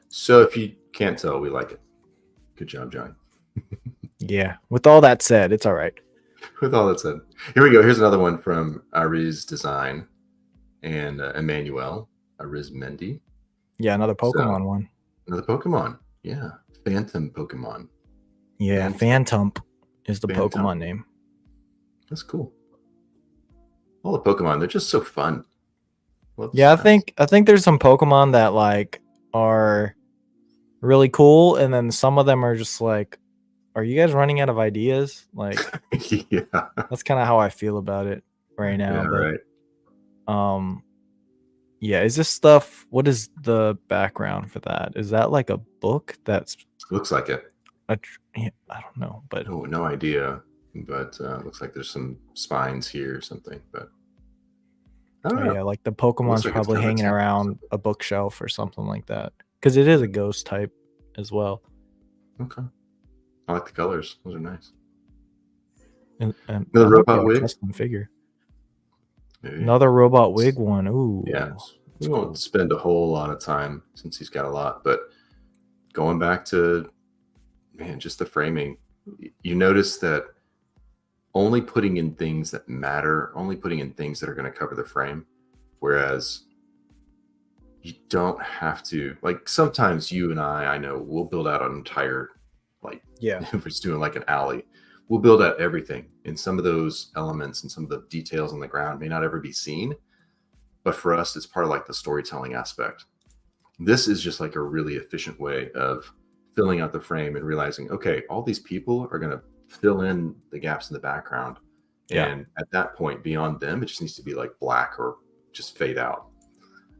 So if you can't tell, we like it. Good job, John. Yeah. With all that said, it's all right. With all that said, here we go. Here's another one from Ariz Design and Emmanuel Arizmendi. Yeah, another Pokemon one. Another Pokemon. Yeah. Phantom Pokemon. Yeah, Phantom is the Pokemon name. That's cool. All the Pokemon, they're just so fun. Yeah, I think there's some Pokemon that like are really cool, and then some of them are just like, are you guys running out of ideas? Like, yeah, that's kind of how I feel about it right now. Yeah, but, yeah, is this stuff? What is the background for that? Is that like a book? That's looks like it. I don't know, but no idea. But looks like there's some spines here or something. But I don't know. Yeah, like the Pokemon's like probably hanging around a bookshelf or something like that, because it is a ghost type as well. Okay, I like the colors; those are nice. And another robot wig custom figure. Maybe. Another robot wig one. Ooh, yeah. We won't spend a whole lot of time since he's got a lot, but going back to just the framing, you notice that only putting in things that matter, only putting in things that are going to cover the frame, whereas you don't have to, like, sometimes you and I know we'll build out an entire, like, if it's doing like an alley, we'll build out everything, and some of those elements and some of the details on the ground may not ever be seen, but for us it's part of like the storytelling aspect. This is just like a really efficient way of filling out the frame and realizing, okay, all these people are going to fill in the gaps in the background, and at that point beyond them it just needs to be like black or just fade out.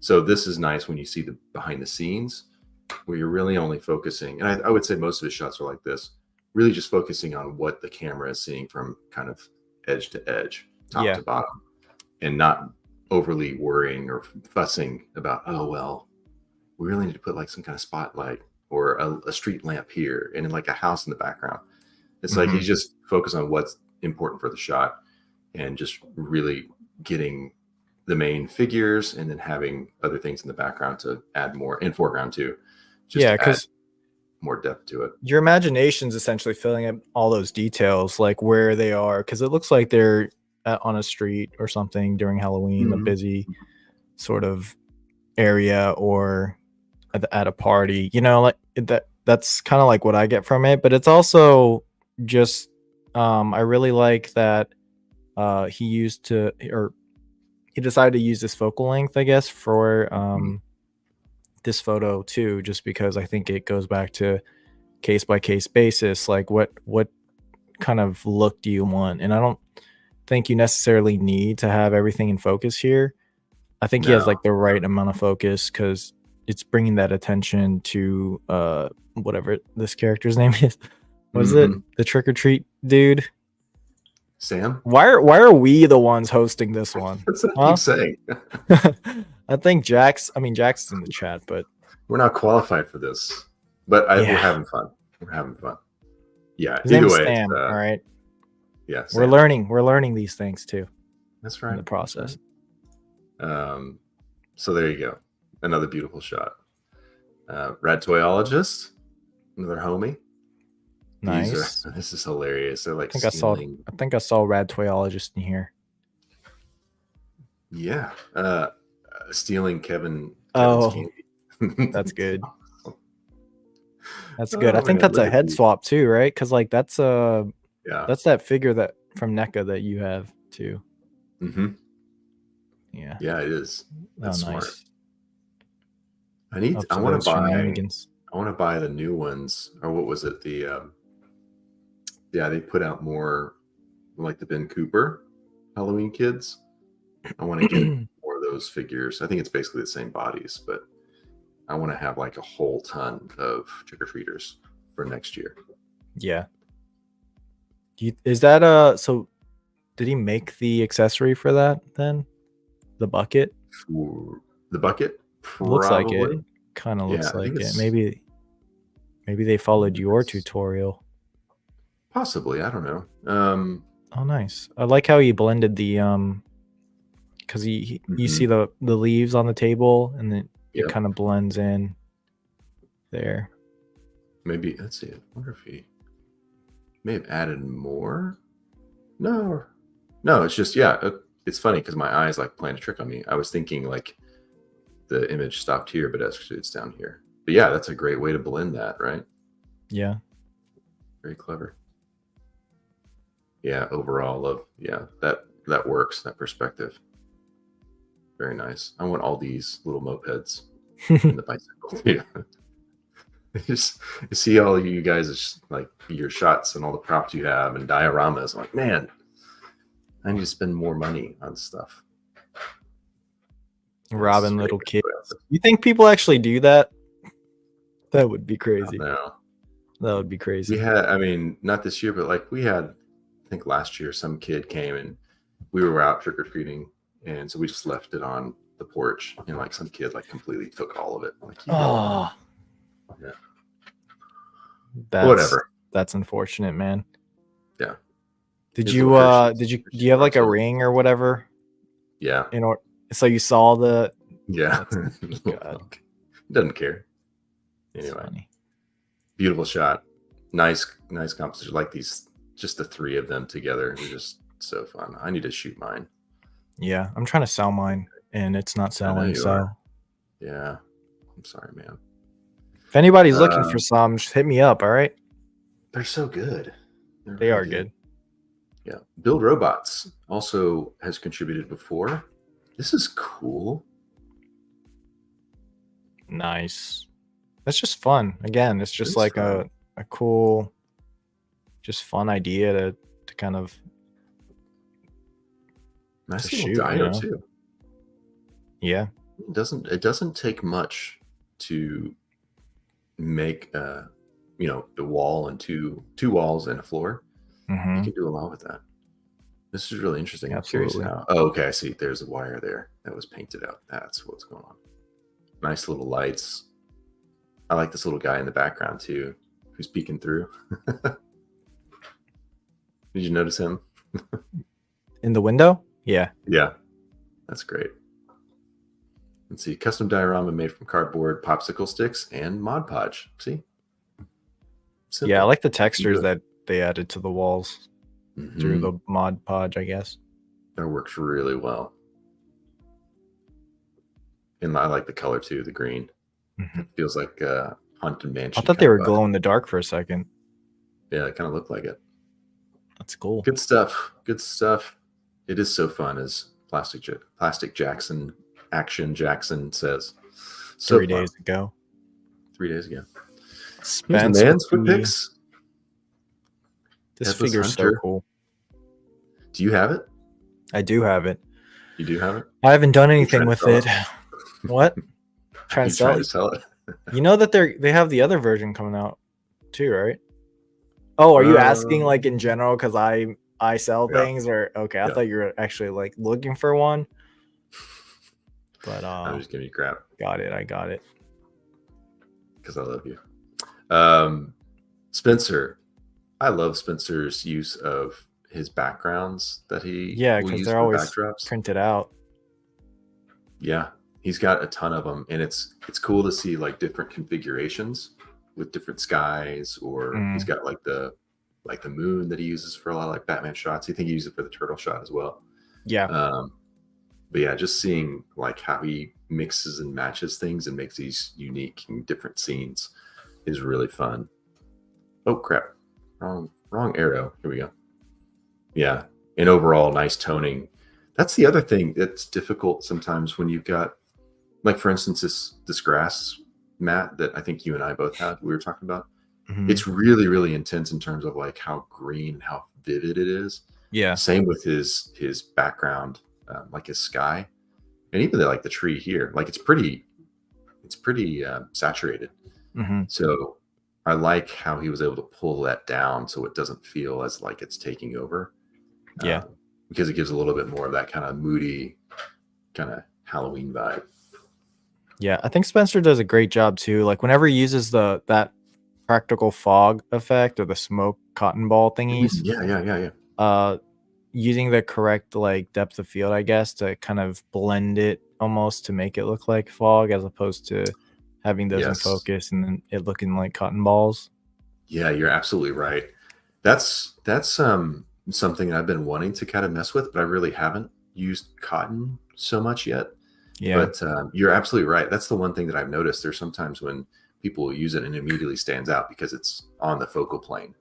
So this is nice when you see the behind the scenes where you're really only focusing, and I would say most of his shots are like this, really just focusing on what the camera is seeing from kind of edge to edge, top to bottom, and not overly worrying or fussing about, oh well, we really need to put like some kind of spotlight or a street lamp here and then like a house in the background. It's like he's just focused on what's important for the shot and just really getting the main figures and then having other things in the background to add more, in foreground too. Just because more depth to it. Your imagination's essentially filling up all those details, like where they are, because it looks like they're on a street or something during Halloween, a busy sort of area, or at a party, like that's kind of like what I get from it. But it's also just I really like that he decided to use this focal length, I guess, for this photo too, just because I think it goes back to case by case basis, like what kind of look do you want? And I don't think you necessarily need to have everything in focus here. I think he has like the right amount of focus because it's bringing that attention to whatever this character's name is. Was it the trick or treat dude? Sam? Why are we the ones hosting this one? That's what I keep saying. I think Jax is in the chat, but we're not qualified for this. But we're having fun. We're having fun. Yeah. Either way, Sam, all right. Yeah. We're learning these things too. That's right. In the process. So there you go. Another beautiful shot. Rad Toyologist, another homie. Nice. This is hilarious. They're like I think I saw Rad Toyologist in here. Yeah. Stealing Kevin's candy. That's good. That's good. I think that's a head swap too, right? Because like that's that figure that from NECA that you have too. Yeah. Yeah, it is. That's smart. Nice. I want to buy the new ones, or what was it? They put out more like the Ben Cooper Halloween Kids. I want to get more of those figures. I think it's basically the same bodies, but I want to have like a whole ton of trick-or-treaters for next year. Yeah. Is that so did he make the accessory for that then? The bucket? The bucket? Looks like it. Probably. Kind of looks I think like it. it's Maybe they followed your tutorial. possibly. I don't know. Oh, nice. I like how he blended the because you see the leaves on the table, and then it kind of blends in there. Maybe let's see. I wonder if he may have added more. No, it's just it's funny because my eyes like playing a trick on me. I was thinking like the image stopped here, but actually it's down here. But yeah, that's a great way to blend that, right? Yeah. Very clever. Yeah, overall love. Yeah, that works. That perspective. Very nice. I want all these little mopeds in the bicycle too. Just you see all you guys like your shots and all the props you have and dioramas. I'm like, man, I need to spend more money on stuff. Robbing little kids. You think people actually do that? That would be crazy. No, that would be crazy. We had, I mean, not this year, but like we had, I think last year, some kid came and we were out trick or treating, and so we just left it on the porch, and like some kid like completely took all of it. Like, oh, yeah. Whatever. That's unfortunate, man. Yeah. Did you do you have like a ring or whatever? Yeah. So you saw the God. Doesn't care. Anyway. Beautiful shot. Nice composition. Like these, just the three of them together. They're just so fun. I need to shoot mine. Yeah, I'm trying to sell mine and it's not selling. So yeah. I'm sorry, man. If anybody's looking for some, just hit me up, all right? They're so good. They are good. Yeah. Build Robots also has contributed before. This is cool. Nice. That's just fun. Again, it's just like a cool, just fun idea to kind of nice little dyno too. Yeah. It doesn't take much to make the wall and two walls and a floor. You can do a lot with that. This is really interesting. Absolutely. I'm curious now. Oh, okay. I see. There's a wire there that was painted out. That's what's going on. Nice little lights. I like this little guy in the background too, who's peeking through. Did you notice him? In the window? Yeah. Yeah. That's great. Let's see. Custom diorama made from cardboard, popsicle sticks, and Mod Podge. See? Simple. Yeah, I like the textures that they added to the walls through the Mod Podge, I guess. That works really well. And I like the color too, the green. It feels like Haunted Mansion. I thought they were glow in the dark for a second. Yeah, it kind of looked like it. That's cool. Good stuff. Good stuff. It is so fun, as Plastic Jackson says. So 3 days ago. 3 days ago. Spence man's foot picks. This figure's so cool. Do you have it? I do have it. You do have it? I haven't done anything with it. What? Trying to sell it? You know that they have the other version coming out too, right? Oh, are you asking like in general because I sell things, or okay? I thought you were actually like looking for one. But I'm just giving you crap. Got it. I got it. Because I love you. Spencer. I love Spencer's use of his backgrounds that he because they're always backdrops. Printed out. Yeah, he's got a ton of them, and it's cool to see like different configurations with different skies, or he's got like the moon that he uses for a lot of like Batman shots. I think he uses it for the turtle shot as well. Yeah. But yeah, just seeing like how he mixes and matches things and makes these unique and different scenes is really fun. Oh crap. Wrong arrow. Here we go. Yeah. And overall nice toning. That's the other thing that's difficult sometimes when you've got, like for instance, this grass mat that I think you and I both had, we were talking about. It's really, really intense in terms of like how green, how vivid it is. Yeah. Same with his background, like his sky, and even like the tree here. Like it's pretty saturated. So I like how he was able to pull that down so it doesn't feel as like it's taking over. Yeah. Because it gives a little bit more of that kind of moody, kind of Halloween vibe. Yeah, I think Spencer does a great job too. Like whenever he uses that practical fog effect or the smoke cotton ball thingies, Yeah. uh, using the correct like depth of field, I guess, to kind of blend it almost to make it look like fog as opposed to having those in Yes. focus and then it looking like cotton balls. Yeah, you're absolutely right. That's something I've been wanting to kind of mess with, but I really haven't used cotton so much yet. Yeah. But you're absolutely right. That's the one thing that I've noticed. There's sometimes when people will use it and it immediately stands out because it's on the focal plane.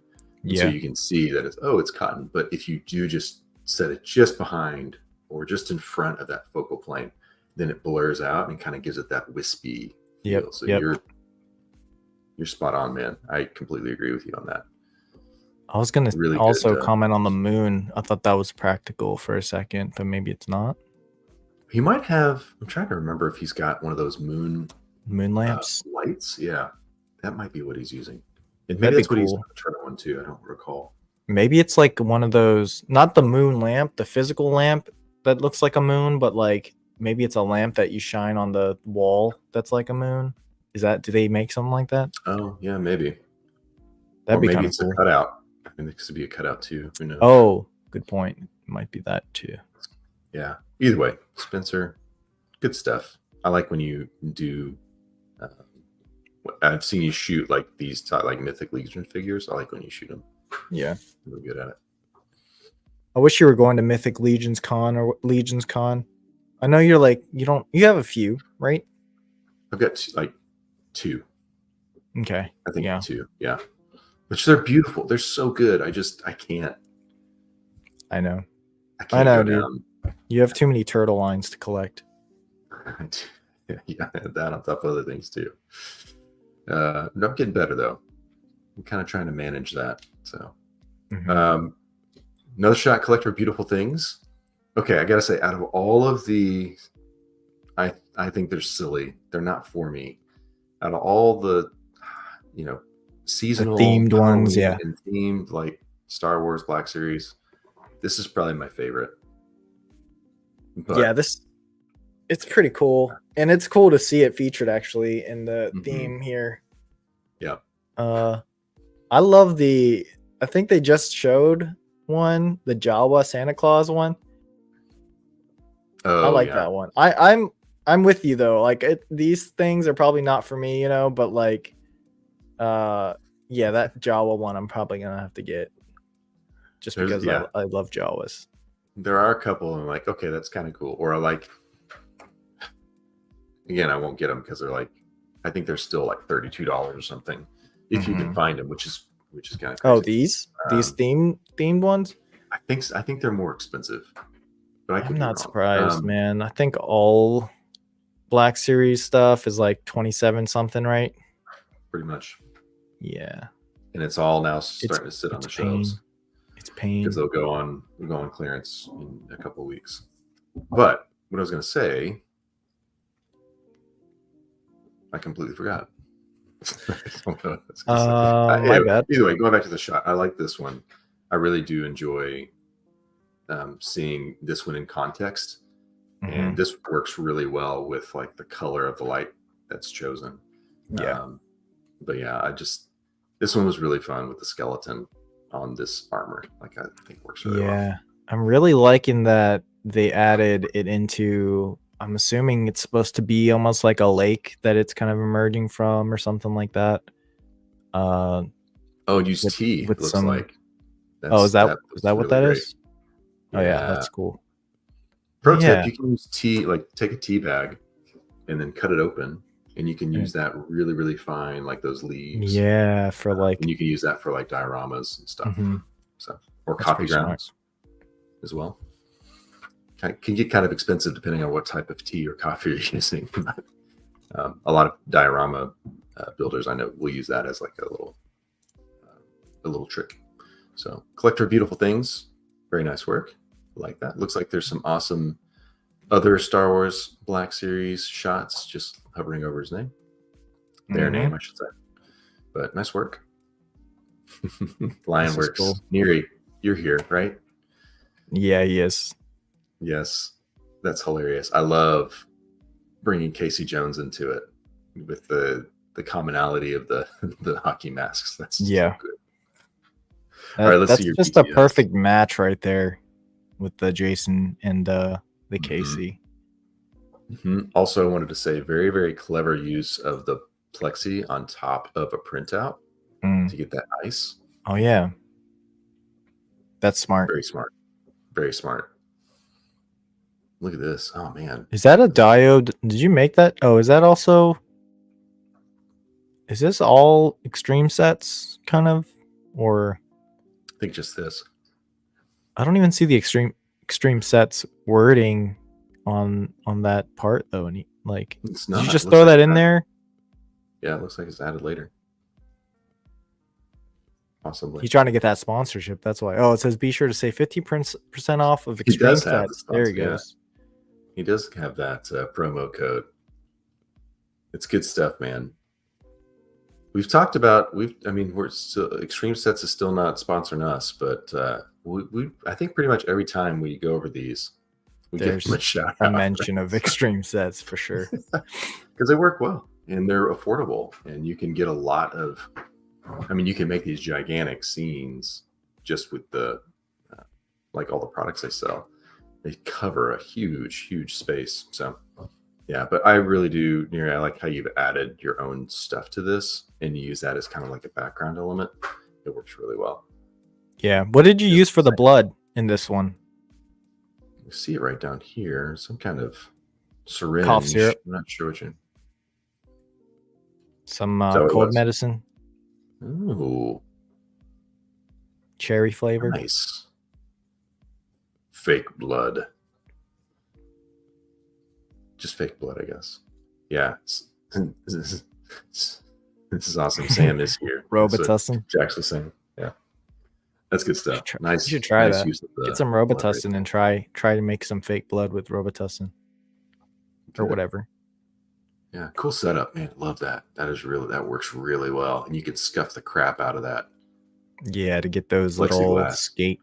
And so Yeah. you can see that it's cotton. But if you do just set it just behind or just in front of that focal plane, then it blurs out and kind of gives it that wispy Yep. feel. So Yep. you're spot on, man. I completely agree with you on that. I was gonna Really good. also comment on the moon. I thought that was practical for a second, but maybe it's not. He might have. I'm trying to remember if he's got one of those moon Moon lamps. lights. Yeah, that might be what he's using. And maybe That'd be that's what he's cool. on the turtle one too. I don't recall. Maybe it's like one of those, not the moon lamp, the physical lamp that looks like a moon, but like maybe it's a lamp that you shine on the wall that's like a moon. Do they make something like that? Oh, yeah, maybe. That'd Or be maybe kind of it's a cool. cutout. I mean, this could be a cutout too. Who knows? Oh, good point. It might be that too. Yeah. Either way, Spencer, good stuff. I like when you do. Uh, I've seen you shoot like these like Mythic Legion figures. I like when you shoot them. Yeah. You're good at it. I wish you were going to Mythic Legions Con or Legions Con. I know you're like, you have a few, right? I've got like two. Okay. I think Yeah. two. Yeah. Which they're beautiful. They're so good. I can't. I know. I I can't know, go dude. down. You have too many turtle lines to collect. Yeah, that on top of other things too. I'm getting better though. I'm kind of trying to manage that. So, another shot collector of beautiful things. Okay, I gotta say, out of all of the, I think they're silly. They're not for me. Out of all the, seasonal The themed ones, yeah. and themed like Star Wars Black Series, this is probably my favorite. But, yeah, it's pretty cool, and it's cool to see it featured actually in the theme here. Yeah. I love I think they just showed one, the Jawa Santa Claus one. Oh, I like that one. I'm with you though. Like these things are probably not for me, but like yeah, that Jawa one I'm probably gonna have to get just because I love Jawas. There are a couple I'm like, okay, that's kind of cool. Or I like, again, I won't get them because they're like, I think they're still like $32 or something if you can find them, which is kind of crazy. Oh, these themed ones? I think they're more expensive. But I'm not surprised, man. I think all Black Series stuff is like 27 something, right? Pretty much. Yeah. And it's all now starting to sit on the shelves. It's pain. Because they'll go on clearance in a couple of weeks. But what I was going to say, I completely forgot. My bad. Either way, going back to the shot, I like this one. I really do enjoy seeing this one in context, and this works really well with like the color of the light that's chosen. Yeah. But yeah, this one was really fun with the skeleton on this armor. Like I think it works really well. Yeah, I'm really liking that they added it into. I'm assuming it's supposed to be almost like a lake that it's kind of emerging from, or something like that. Use tea. It looks like. Is that what that is? Oh yeah, that's cool. Pro tip: you can use tea. Like take a tea bag, and then cut it open, and you can use that really, really fine, like those leaves. Yeah, for like. And you can use that for like dioramas and stuff. So or coffee grounds as well. Can get kind of expensive depending on what type of tea or coffee you're using. A lot of diorama builders I know will use that as like a little trick. So collector of beautiful things, very nice work. I like that. Looks like there's some awesome other Star Wars Black Series shots just hovering over his name. Their name, I should say. But nice work. Lionworks. Cool. Neri, you're here, right? Yeah, he is. Yes, that's hilarious. I love bringing Casey Jones into it with the commonality of the the hockey masks. That's so good. All right, let's that's see your just a BTS. perfect match right there with the Jason and the Casey. Also, I wanted to say very, very clever use of the plexi on top of a printout to get that ice. Oh yeah, that's smart. Very smart. Very smart. Look at this. Oh man, is that a diode? Did you make that? Oh, is that also? Is this all extreme sets kind of, or? I think just this. I don't even see the extreme sets wording on that part though. And like, It's not. Did you just throw that in there? Yeah, it looks like it's added later. Possibly. He's trying to get that sponsorship. That's why. Oh, it says be sure to say 50% off of extreme sets. There he goes. He does have that promo code. It's good stuff, man. We've talked about we're still Extreme Sets is still not sponsoring us, but we I think pretty much every time we go over these, we give them a shout out. A mention of Extreme Sets for sure. Because they work well and they're affordable, and you can get a lot of. You can make these gigantic scenes just with the like all the products they sell. They cover a huge space. So yeah, but I really do, Neri, I like how you've added your own stuff to this and you use that as kind of like a background element. It works really well. Yeah. What did you use for the blood in this one? You see it right down here. Some kind of syringe. Cough syrup. I'm not sure what you. Some cold medicine. Ooh. Cherry flavor. Nice. Fake blood. Just fake blood, I guess. Yeah. This is awesome. Sam is here. Robitussin. Jax was saying. Yeah. That's good stuff. Nice. You should try nice that. Get some Robitussin and try to make some fake blood with Robitussin. Or whatever. Yeah, cool setup, man. Love that. That works really well. And you can scuff the crap out of that. Yeah, to get those little skate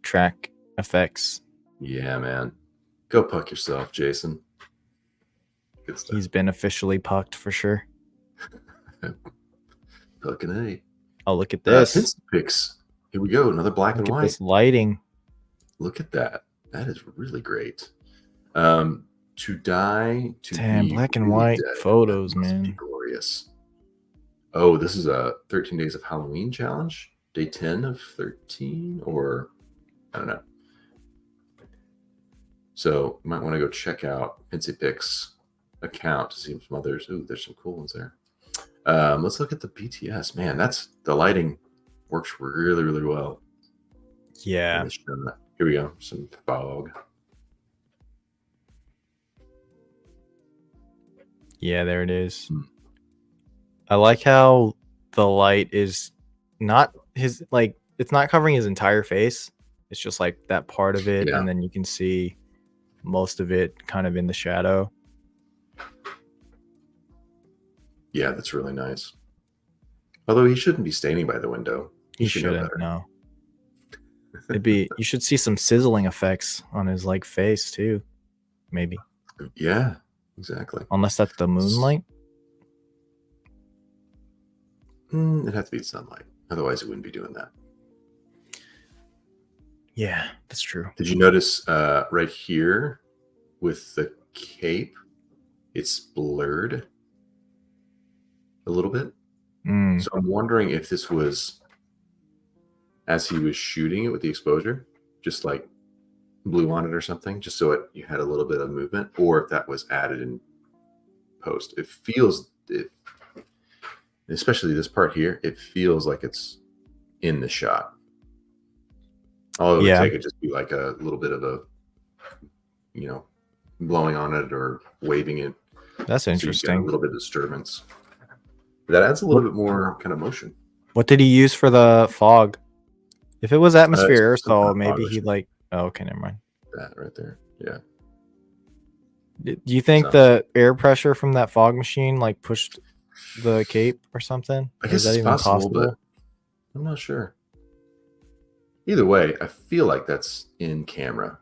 track effects. Yeah, man. Go puck yourself, Jason. Good stuff. He's been officially pucked for sure. Puck and A. Oh, look at this. Pencil picks. Here we go. Another black and white. This lighting. Look at that. That is really great. To die to Damn, be black and really white dead. photos, That must man. be glorious. Oh, this is a 13 Days of Halloween challenge. Day 10 of 13, or I don't know. So you might want to go check out Pincy Picks account to see some others. Ooh, there's some cool ones there. Let's look at the BTS. Man, the lighting works really, really well. Yeah. Here we go. Some fog. Yeah, there it is. I like how the light is not his, like, it's not covering his entire face. It's just like that part of it, and then you can see most of it kind of in the shadow. Yeah, that's really nice. Although he shouldn't be standing by the window. He shouldn't, no. You should see some sizzling effects on his like face too. Maybe. Yeah, exactly. Unless that's the moonlight. It'd have to be sunlight. Otherwise, it wouldn't be doing that. Yeah, that's true. Did you notice right here with the cape, it's blurred a little bit? So I'm wondering if this was as he was shooting it with the exposure, just like blew on it or something, just so you had a little bit of movement, or if that was added in post. It feels, especially this part here, it feels like it's in the shot. All it would take would just be like a little bit of a, blowing on it or waving it. That's interesting. So you get a little bit of disturbance. That adds a little bit more kind of motion. What did he use for the fog? If it was atmosphere aerosol, maybe he like. Oh, okay, never mind. That right there. Yeah. Do you think the air pressure from that fog machine like pushed the cape or something? I guess it's possible, but I'm not sure. Either way, I feel like that's in camera,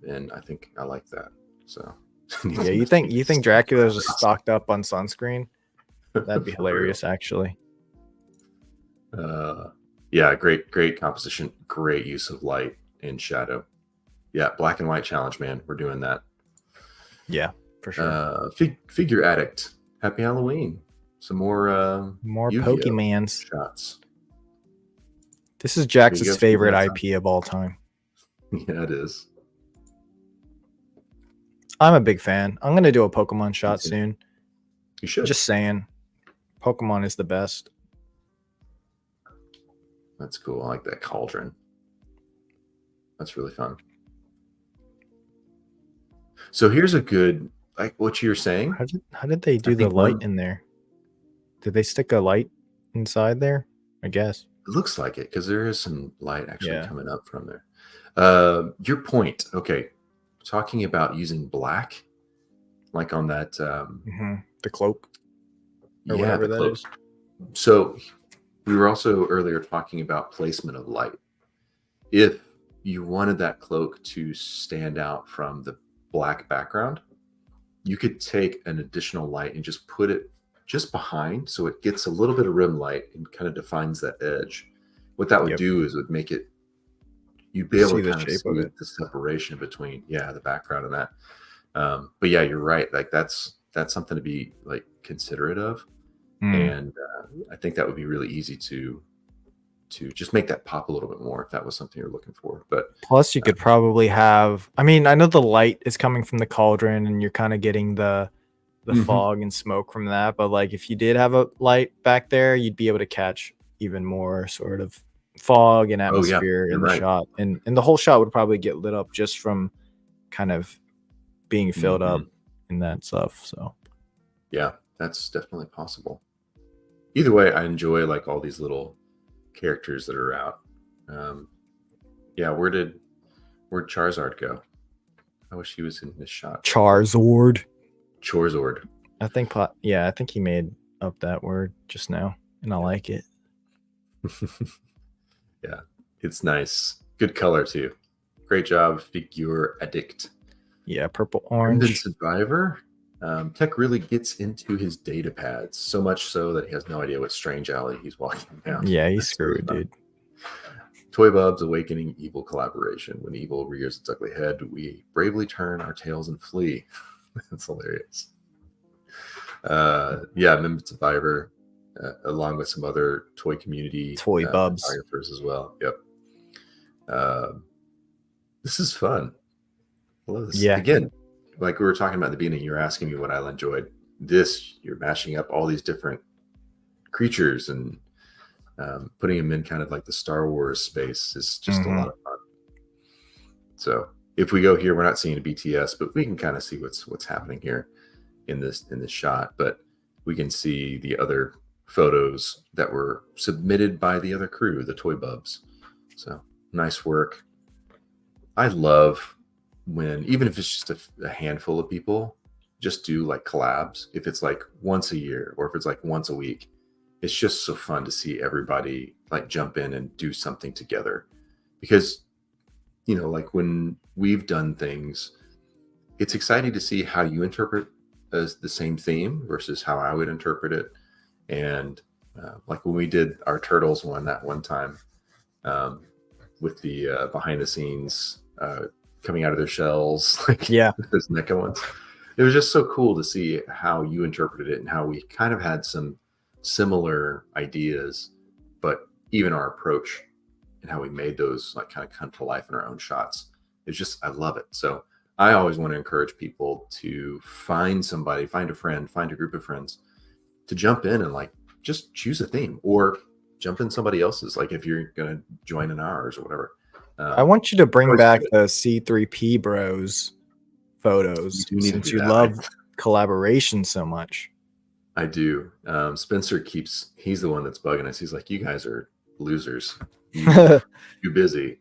and I think I like that. So Yeah, you think Dracula's just stocked up on sunscreen? That'd be hilarious, actually. Yeah, great composition, great use of light and shadow. Yeah, black and white challenge, man. We're doing that. Yeah, for sure. Figure Addict. Happy Halloween. Some more Yu-Gi-Oh Pokemans shots. This is Jax's favorite IP of all time. Yeah, it is. I'm a big fan. I'm gonna do a Pokemon shot soon. You should. Just saying, Pokemon is the best. That's cool. I like that cauldron. That's really fun. So here's a good, like what you're saying. How did they do the light in there? Did they stick a light inside there? I guess. It looks like it because there is some light actually coming up from there. Your point. Okay. Talking about using black, like on that. The cloak. Or whatever that is. So we were also earlier talking about placement of light. If you wanted that cloak to stand out from the black background, you could take an additional light and just put it just behind, so it gets a little bit of rim light and kind of defines that edge. What that would do is would make it, you'd be able to kind of see the separation between the background and that. But yeah, you're right. Like that's something to be like considerate of, and I think that would be really easy to just make that pop a little bit more if that was something you're looking for. But plus you could probably have, I mean, I know the light is coming from the cauldron and you're kind of getting the fog and smoke from that, but like if you did have a light back there, you'd be able to catch even more sort of fog and atmosphere in the shot, and the whole shot would probably get lit up just from kind of being filled up in that stuff. So yeah, that's definitely possible. Either way, I enjoy like all these little characters that are out. Where'd Charizard go? I wish he was in this shot. Charizard. I think he made up that word just now, and I like it. Yeah, it's nice. Good color too. Great job, Figure Addict. Yeah, purple orange. Survivor. Tech really gets into his data pads, so much so that he has no idea what strange alley he's walking down. Yeah, he's screwed, dude. Toy Bub's Awakening Evil collaboration. When evil rears its ugly head, we bravely turn our tails and flee. That's hilarious. Mimic Survivor, along with some other toy community Bubs photographers as well. Yep. This is fun. I love this. Yeah. Again, like we were talking about at the beginning, you're asking me what I enjoyed. You're mashing up all these different creatures and putting them in kind of like the Star Wars space is just a lot of fun. So if we go here, we're not seeing a BTS, but we can kind of see what's happening here in this shot. But we can see the other photos that were submitted by the other crew, the Toy Bubs. So nice work. I love when, even if it's just a handful of people, just do like collabs. If it's like once a year or if it's like once a week, it's just so fun to see everybody like jump in and do something together. Because, like when we've done things, it's exciting to see how you interpret as the same theme versus how I would interpret it. And like when we did our Turtles one that one time with the behind the scenes coming out of their shells, like those NECA ones. It was just so cool to see how you interpreted it and how we kind of had some similar ideas, but even our approach and how we made those like kind of come to life in our own shots. It's just, I love it. So I always want to encourage people to find somebody, find a friend, find a group of friends to jump in and like just choose a theme or jump in somebody else's. Like if you're going to join in ours or whatever. I want you to bring back the C3P Bros photos since you love collaboration so much. I do. Spencer he's the one that's bugging us. He's like, you guys are losers. You're too busy.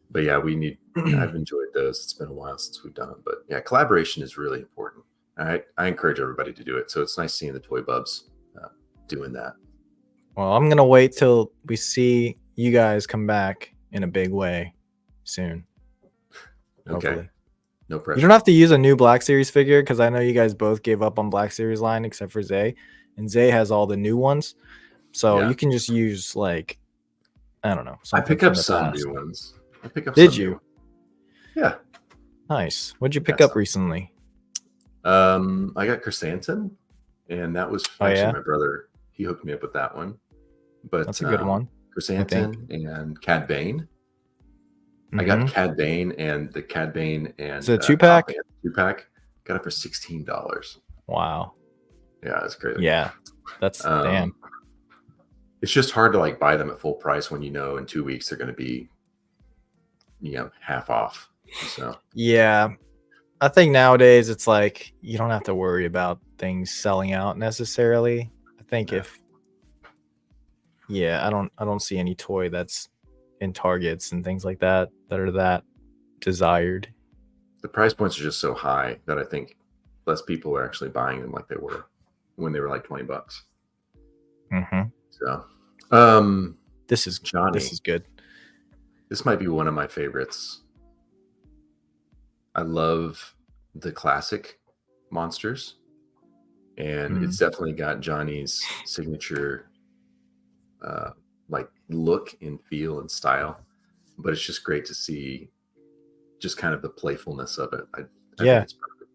But yeah, I've enjoyed those. It's been a while since we've done them. But yeah, collaboration is really important. All right. I encourage everybody to do it. So it's nice seeing the Toy Bubs doing that. Well, I'm going to wait till we see you guys come back in a big way soon. Okay. Hopefully. No pressure. You don't have to use a new Black Series figure because I know you guys both gave up on Black Series line except for Zay, and Zay has all the new ones. So you can just use like, I don't know. I pick up some past. new ones. I pick up. Did some you? New. Yeah. Nice. What'd you pick up recently? I got Chrysanthemum, and that was actually my brother. He hooked me up with that one. But that's a good one. Chrysanthemum and Cad Bane. I got Cad Bane and the Cad Bane and is it a 2-pack? 2-pack. Got it for $16. Wow. Yeah, that's crazy. Yeah, that's damn. It's just hard to like buy them at full price when you know in 2 weeks they're going to be, half off. So yeah, I think nowadays it's like you don't have to worry about things selling out necessarily. I think I don't see any toy that's in Targets and things like that are that desired. The price points are just so high that I think less people are actually buying them like they were when they were like $20. So this is Johnny. This is good. This might be one of my favorites. I love the classic monsters, and it's definitely got Johnny's signature like look and feel and style, but it's just great to see just kind of the playfulness of it. I think it's perfect.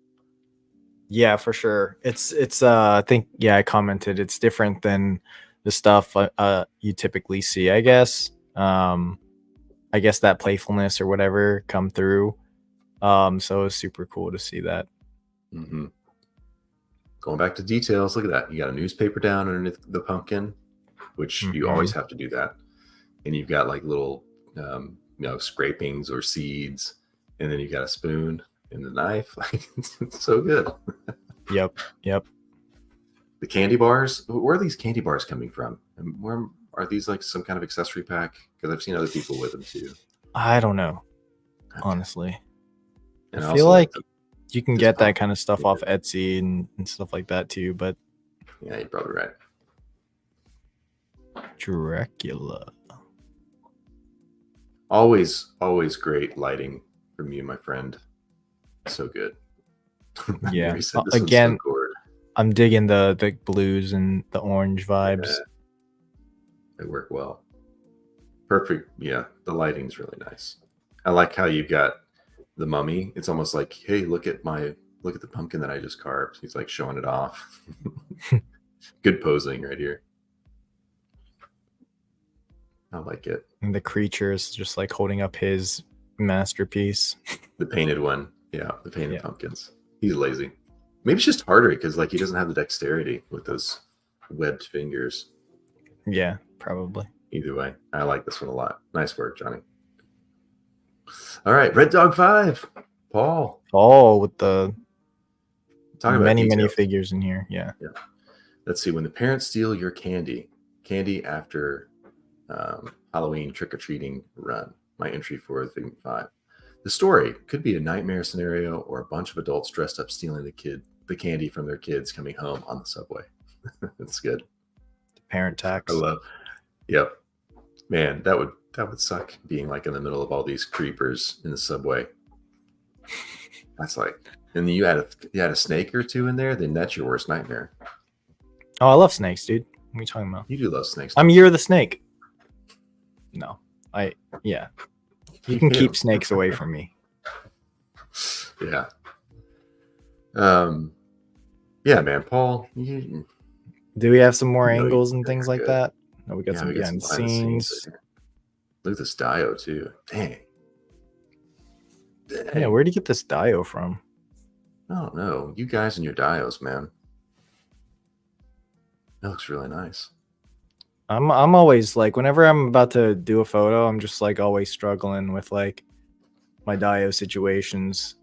Yeah, for sure. It's I think I commented it's different than the stuff you typically see, I guess. I guess that playfulness or whatever come through. So it's super cool to see that. Going back to details, look at that. You got a newspaper down underneath the pumpkin, which you always have to do that. And you've got like little, scrapings or seeds, and then you got a spoon and the knife. It's so good. Yep. The candy bars. Where are these candy bars coming from? And where are these like some kind of accessory pack? Because I've seen other people with them too. I don't know, honestly. And I feel like you can get that kind of stuff off Etsy and stuff like that too, but yeah, you're probably right. Dracula. Always great lighting from you, my friend. So good. Yeah. Again, I'm digging the blues and the orange vibes. Yeah. They work well. Perfect. Yeah, the lighting's really nice. I like how you've got the mummy. It's almost like, hey, look at the pumpkin that I just carved. He's like showing it off. Good posing right here. I like it. And the creature is just like holding up his masterpiece. The painted one. Yeah, the painted pumpkins. He's lazy. Maybe it's just harder because like he doesn't have the dexterity with those webbed fingers. Yeah, probably. Either way, I like this one a lot. Nice work, Johnny. All right, Red Dog 5. Paul. Oh, with the many figures in here. Yeah. Let's see. When the parents steal your candy after Halloween trick-or-treating run. My entry for the Figment 5. The story could be a nightmare scenario or a bunch of adults dressed up stealing the candy from their kids coming home on the subway. That's good. Parent tax. I love. Yep. Man, that would suck being like in the middle of all these creepers in the subway. That's like, and then you had a snake or two in there, then that's your worst nightmare. Oh, I love snakes, dude. What are you talking about? You do love snakes. You're the snake. No, you can keep snakes away from me. Yeah. Yeah, man, Paul. Do we have some more angles and things like that? No, we got some behind the scenes. Look at this Dio too. Dang. Yeah, where'd you get this Dio from? I don't know. You guys and your Dios, man. That looks really nice. I'm always like, whenever I'm about to do a photo, I'm just like always struggling with like my Dio situations.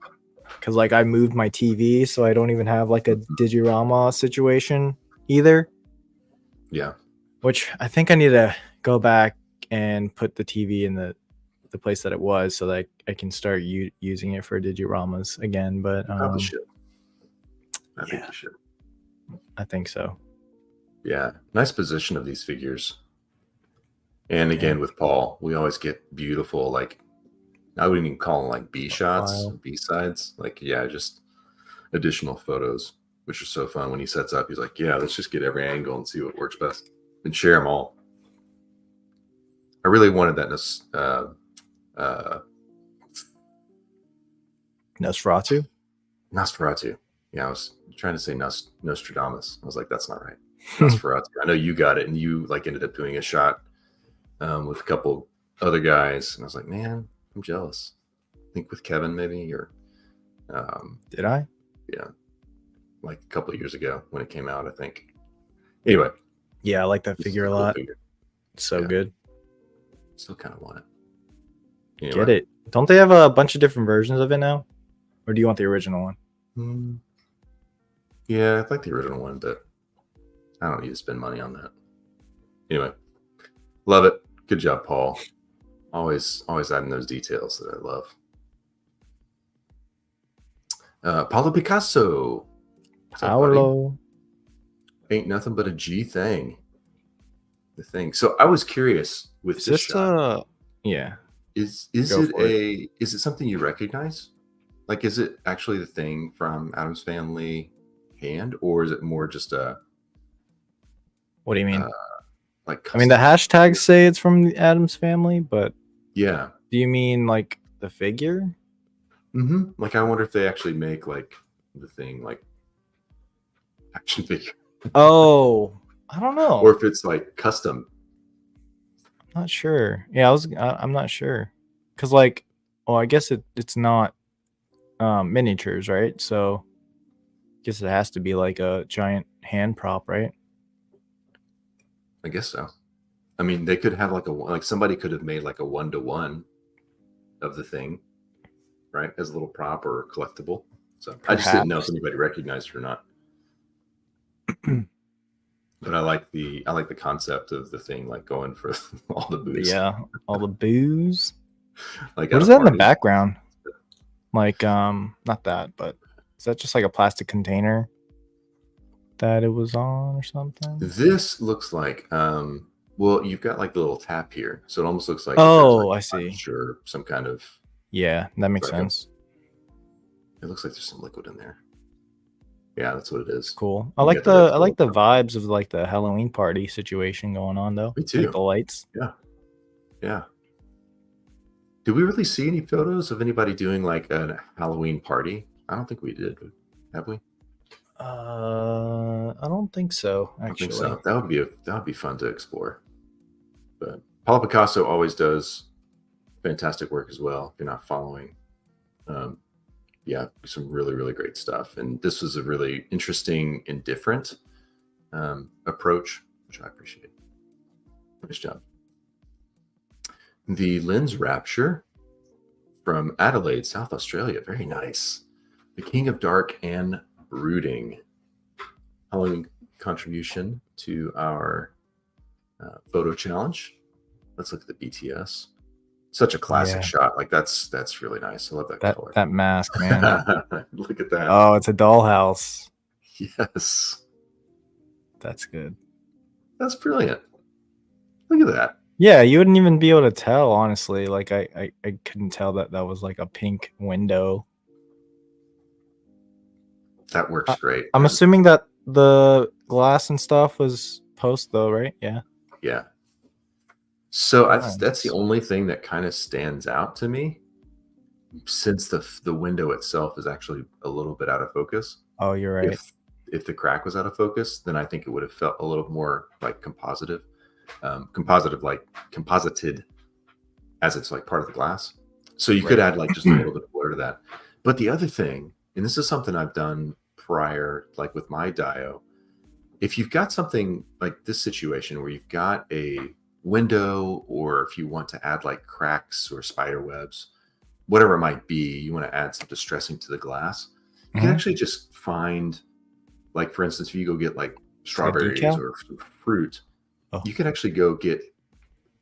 Cause like I moved my TV, so I don't even have like a Digirama situation either. Yeah. Which I think I need to go back and put the TV in the place that it was, so that I can start using it for Digiramas again. But probably should. I think you should. I think so. Yeah, nice position of these figures. And again, with Paul, we always get beautiful like I wouldn't even call them like B shots, file. B sides. Like, yeah, just additional photos, which are so fun. When he sets up, he's like, yeah, let's just get every angle and see what works best and share them all. I really wanted that Nosferatu. Nosferatu. Yeah, I was trying to say Nostradamus. I was like, that's not right. Nosferatu. I know you got it, and you like ended up doing a shot with a couple other guys, and I was like, man, I'm jealous. I think with Kevin maybe, or did I? Yeah, like a couple of years ago when it came out, I think. Anyway, yeah, I like that figure a lot. Figure. So good. Still kind of want it. Anyway. Get it? Don't they have a bunch of different versions of it now, or do you want the original one? Yeah, I like the original one, but I don't need to spend money on that. Anyway, love it. Good job, Paul. Always adding those details that I love. Pablo Picasso. Paolo. Ain't nothing but a G thing. The thing. So I was curious with this shot. Yeah. Is it something you recognize? Like, is it actually the thing from Addams Family hand, or is it more just a? What do you mean? Like, I mean, the hashtags say it's from the Addams Family, but yeah. Do you mean like the figure? Mm-hmm. Like, I wonder if they actually make like the thing, like action figure. Oh, I don't know. Or if it's like custom. I'm not sure. Yeah, I'm not sure. Cause like, well, I guess it's not miniatures, right? So I guess it has to be like a giant hand prop, right? I guess so. I mean, they could have like somebody could have made like a 1-to-1 of the thing, right? As a little prop or collectible. So perhaps. I just didn't know if anybody recognized it or not. But I like the concept of the thing, like going for all the booze. Yeah, all the booze. Like, what is that in the background? Like, not that, but is that just like a plastic container that it was on or something? This looks like, well, you've got like the little tap here, so it almost looks like, oh, I see. Sure, some kind of. Yeah, that makes sense. It looks like there's some liquid in there. Yeah, that's what it is. Cool. I like the vibes of like the Halloween party situation going on though. Me too. Like the lights. Yeah. Did we really see any photos of anybody doing like a Halloween party? I don't think we did. Have we? I don't think so. Actually, I think so. That would be fun to explore. But Pablo Picasso always does fantastic work as well. If you're not following, yeah, some really, really great stuff. And this was a really interesting and different approach, which I appreciate. Nice job. The Lens Rapture from Adelaide, South Australia. Very nice. The King of Dark and Brooding. Halloween contribution to our photo challenge. Let's look at the BTS. Such a classic shot. Like that's really nice. I love that color. That mask, man. Look at that. Oh, it's a dollhouse. Yes. That's good. That's brilliant. Look at that. Yeah, you wouldn't even be able to tell, honestly. Like I couldn't tell that was like a pink window. That works great. I'm assuming that the glass and stuff was post though, right? Yeah. Yeah. So that's the only thing that kind of stands out to me, since the window itself is actually a little bit out of focus. Oh, you're right. If the crack was out of focus, then I think it would have felt a little more like composited as it's like part of the glass. So you could add like just a little bit of blur to that. But the other thing, and this is something I've done prior, like with my Dio, if you've got something like this situation where you've got a window, or if you want to add like cracks or spider webs, whatever it might be, you want to add some distressing to the glass, you can actually just find, like, for instance, if you go get like strawberries or fruit, you can actually go get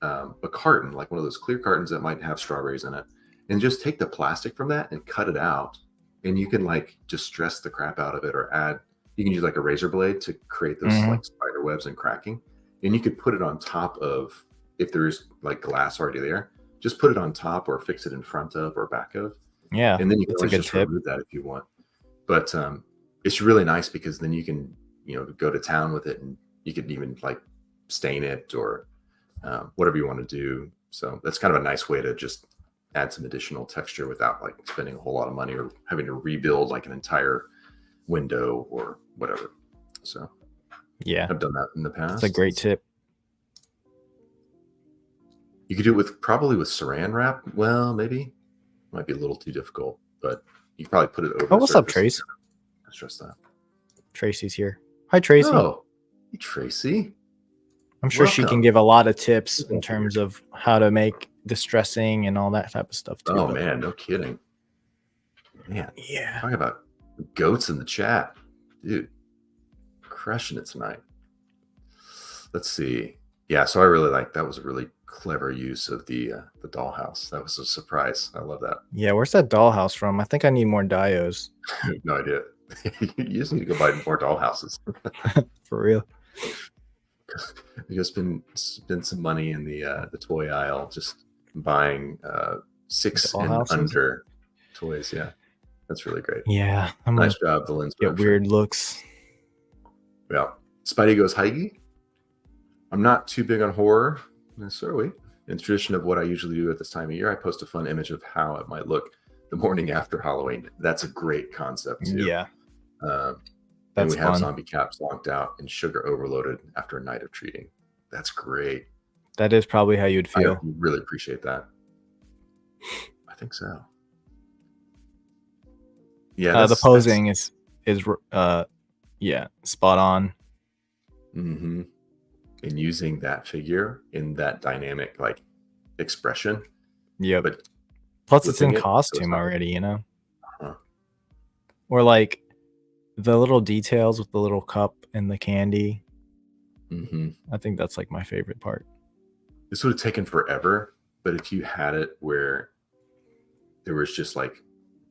a carton, like one of those clear cartons that might have strawberries in it, and just take the plastic from that and cut it out, and you can like distress the crap out of it, or you can use like a razor blade to create those like spider webs and cracking. And you could put it on top of, if there's like glass already there, just put it on top or fix it in front of or back of. Yeah, And then you can that's a always good just tip. remove that if you want. But it's really nice because then you can, go to town with it, and you could even like stain it or whatever you want to do. So that's kind of a nice way to just add some additional texture without like spending a whole lot of money or having to rebuild like an entire window or whatever. So Yeah, I've done that in the past. that's a great tip. You could do it probably with saran wrap. Well, maybe might be a little too difficult, but you could probably put it over. Oh, what's up, Trace? Stress that. Tracy's here. Hi, Tracy. Oh, hey, Tracy. I'm sure she can Welcome. give a lot of tips in terms of how to make distressing and all that type of stuff too. Oh man, no kidding. Man, yeah. talking about goats in the chat, dude, crushing it tonight. Let's see. Yeah, so I really like that. Was a really clever use of the dollhouse. That was a surprise. I love that. Yeah, where's that dollhouse from? I think I need more dios. No idea. You just need to go buy more dollhouses. For real. You spend some money in the toy aisle, just buying 6 and under toys. Yeah, that's really great. Yeah, Nice job, the lens. Get weird looks. Yeah, Spidey goes Heige. I'm not too big on horror necessarily. In tradition of what I usually do at this time of year, I post a fun image of how it might look the morning after Halloween. That's a great concept too. Yeah, and we have zombie caps locked out and sugar overloaded after a night of treating. That's great. That is probably how you'd feel. I really appreciate that. I think so. Yeah, the posing is spot on. Mm-hmm. And using that figure in that dynamic like expression. Yeah, but plus it's in costume already, you know. Uh-huh. Or like the little details with the little cup and the candy. Mm-hmm. I think that's like my favorite part. This would have taken forever, but if you had it where there was just like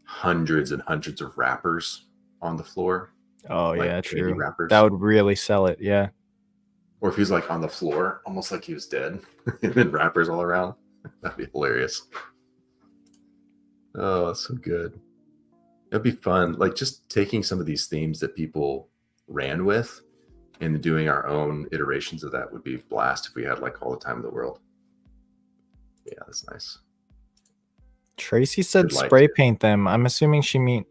hundreds and hundreds of wrappers on the floor. Oh like yeah, true. Wrappers. That would really sell it. Yeah. Or if he was like on the floor, almost like he was dead, and then wrappers all around. That'd be hilarious. Oh, that's so good. It'd be fun. Like just taking some of these themes that people ran with and doing our own iterations of that would be a blast if we had like all the time in the world. Yeah, that's nice. Tracy said spray paint them. I'm assuming she mean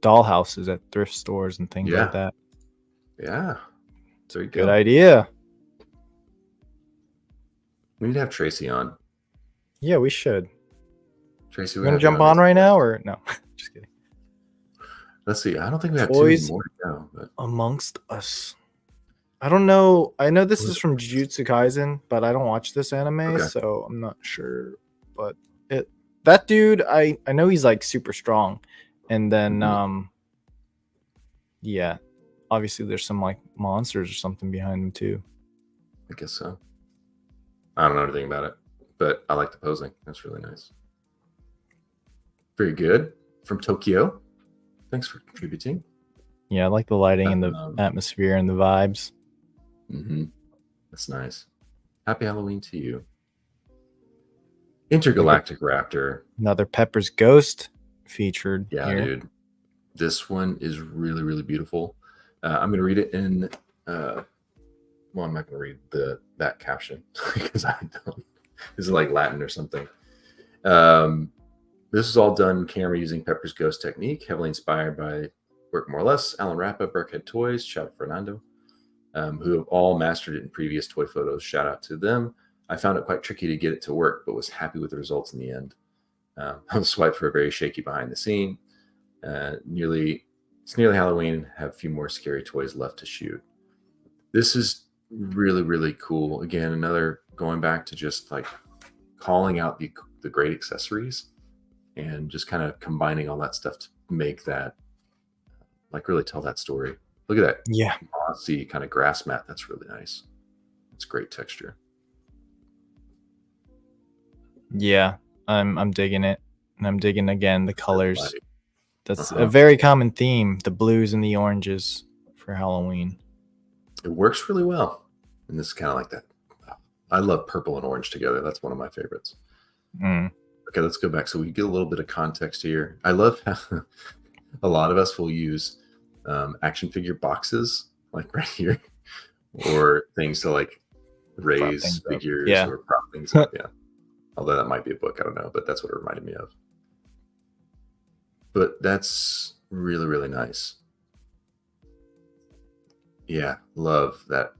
dollhouses at thrift stores and things like that. Yeah. There you go. Good idea. We need to have Tracy on. Yeah, we should. Tracy, we're gonna jump on right now, or no? Just kidding. Let's see. I don't think we have too many more to go. But Amongst Us. I don't know. I know this is from Jujutsu Kaisen, but I don't watch this anime, so I'm not sure. But that dude, I know he's like super strong, and then yeah, obviously there's some like monsters or something behind him too. I guess so. I don't know anything about it, but I like the posing. That's really nice. Very good. From Tokyo. Thanks for contributing. Yeah, I like the lighting and the atmosphere and the vibes. Mm-hmm. That's nice. Happy Halloween to you. Intergalactic Raptor. Another Pepper's Ghost featured. Yeah, here. Dude. This one is really, really beautiful. I'm going to read it in... well, I'm not going to read that caption because I don't. This is like Latin or something. This is all done camera using Pepper's Ghost technique, heavily inspired by work more or less. Alan Rappa, Burkhead Toys, shout out Fernando, who have all mastered it in previous toy photos. Shout out to them. I found it quite tricky to get it to work, but was happy with the results in the end. I was swiped for a very shaky behind the scene. It's nearly Halloween. Have a few more scary toys left to shoot. This is really, really cool. Again, another going back to just like calling out the great accessories and just kind of combining all that stuff to make that like really tell that story. Look at that. Yeah. Mossy kind of grass mat. That's really nice. It's great texture. Yeah, I'm digging it. And I'm digging again the colors. That's a very common theme, the blues and the oranges for Halloween. It works really well. And this is kind of like that. I love purple and orange together. That's one of my favorites. Okay, let's go back so we get a little bit of context here. I love how a lot of us will use action figure boxes like right here, or things to like raise figures or prop things up. Yeah. Although that might be a book, I don't know, but that's what it reminded me of. But that's really, really nice. Yeah, love that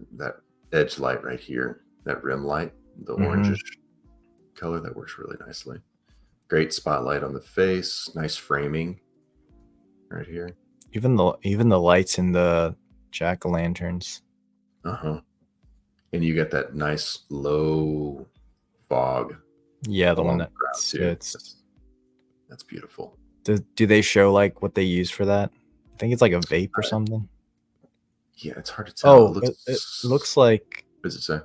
edge light right here, that rim light, the orangish color, that works really nicely. Great spotlight on the face, nice framing right here. Even the lights in the jack-o'-lanterns. And you get that nice low fog. Yeah, the one that sits. That's beautiful. Do they show like what they use for that? I think it's like a vape or something. Yeah, it's hard to tell. Oh, it looks like. What does it say?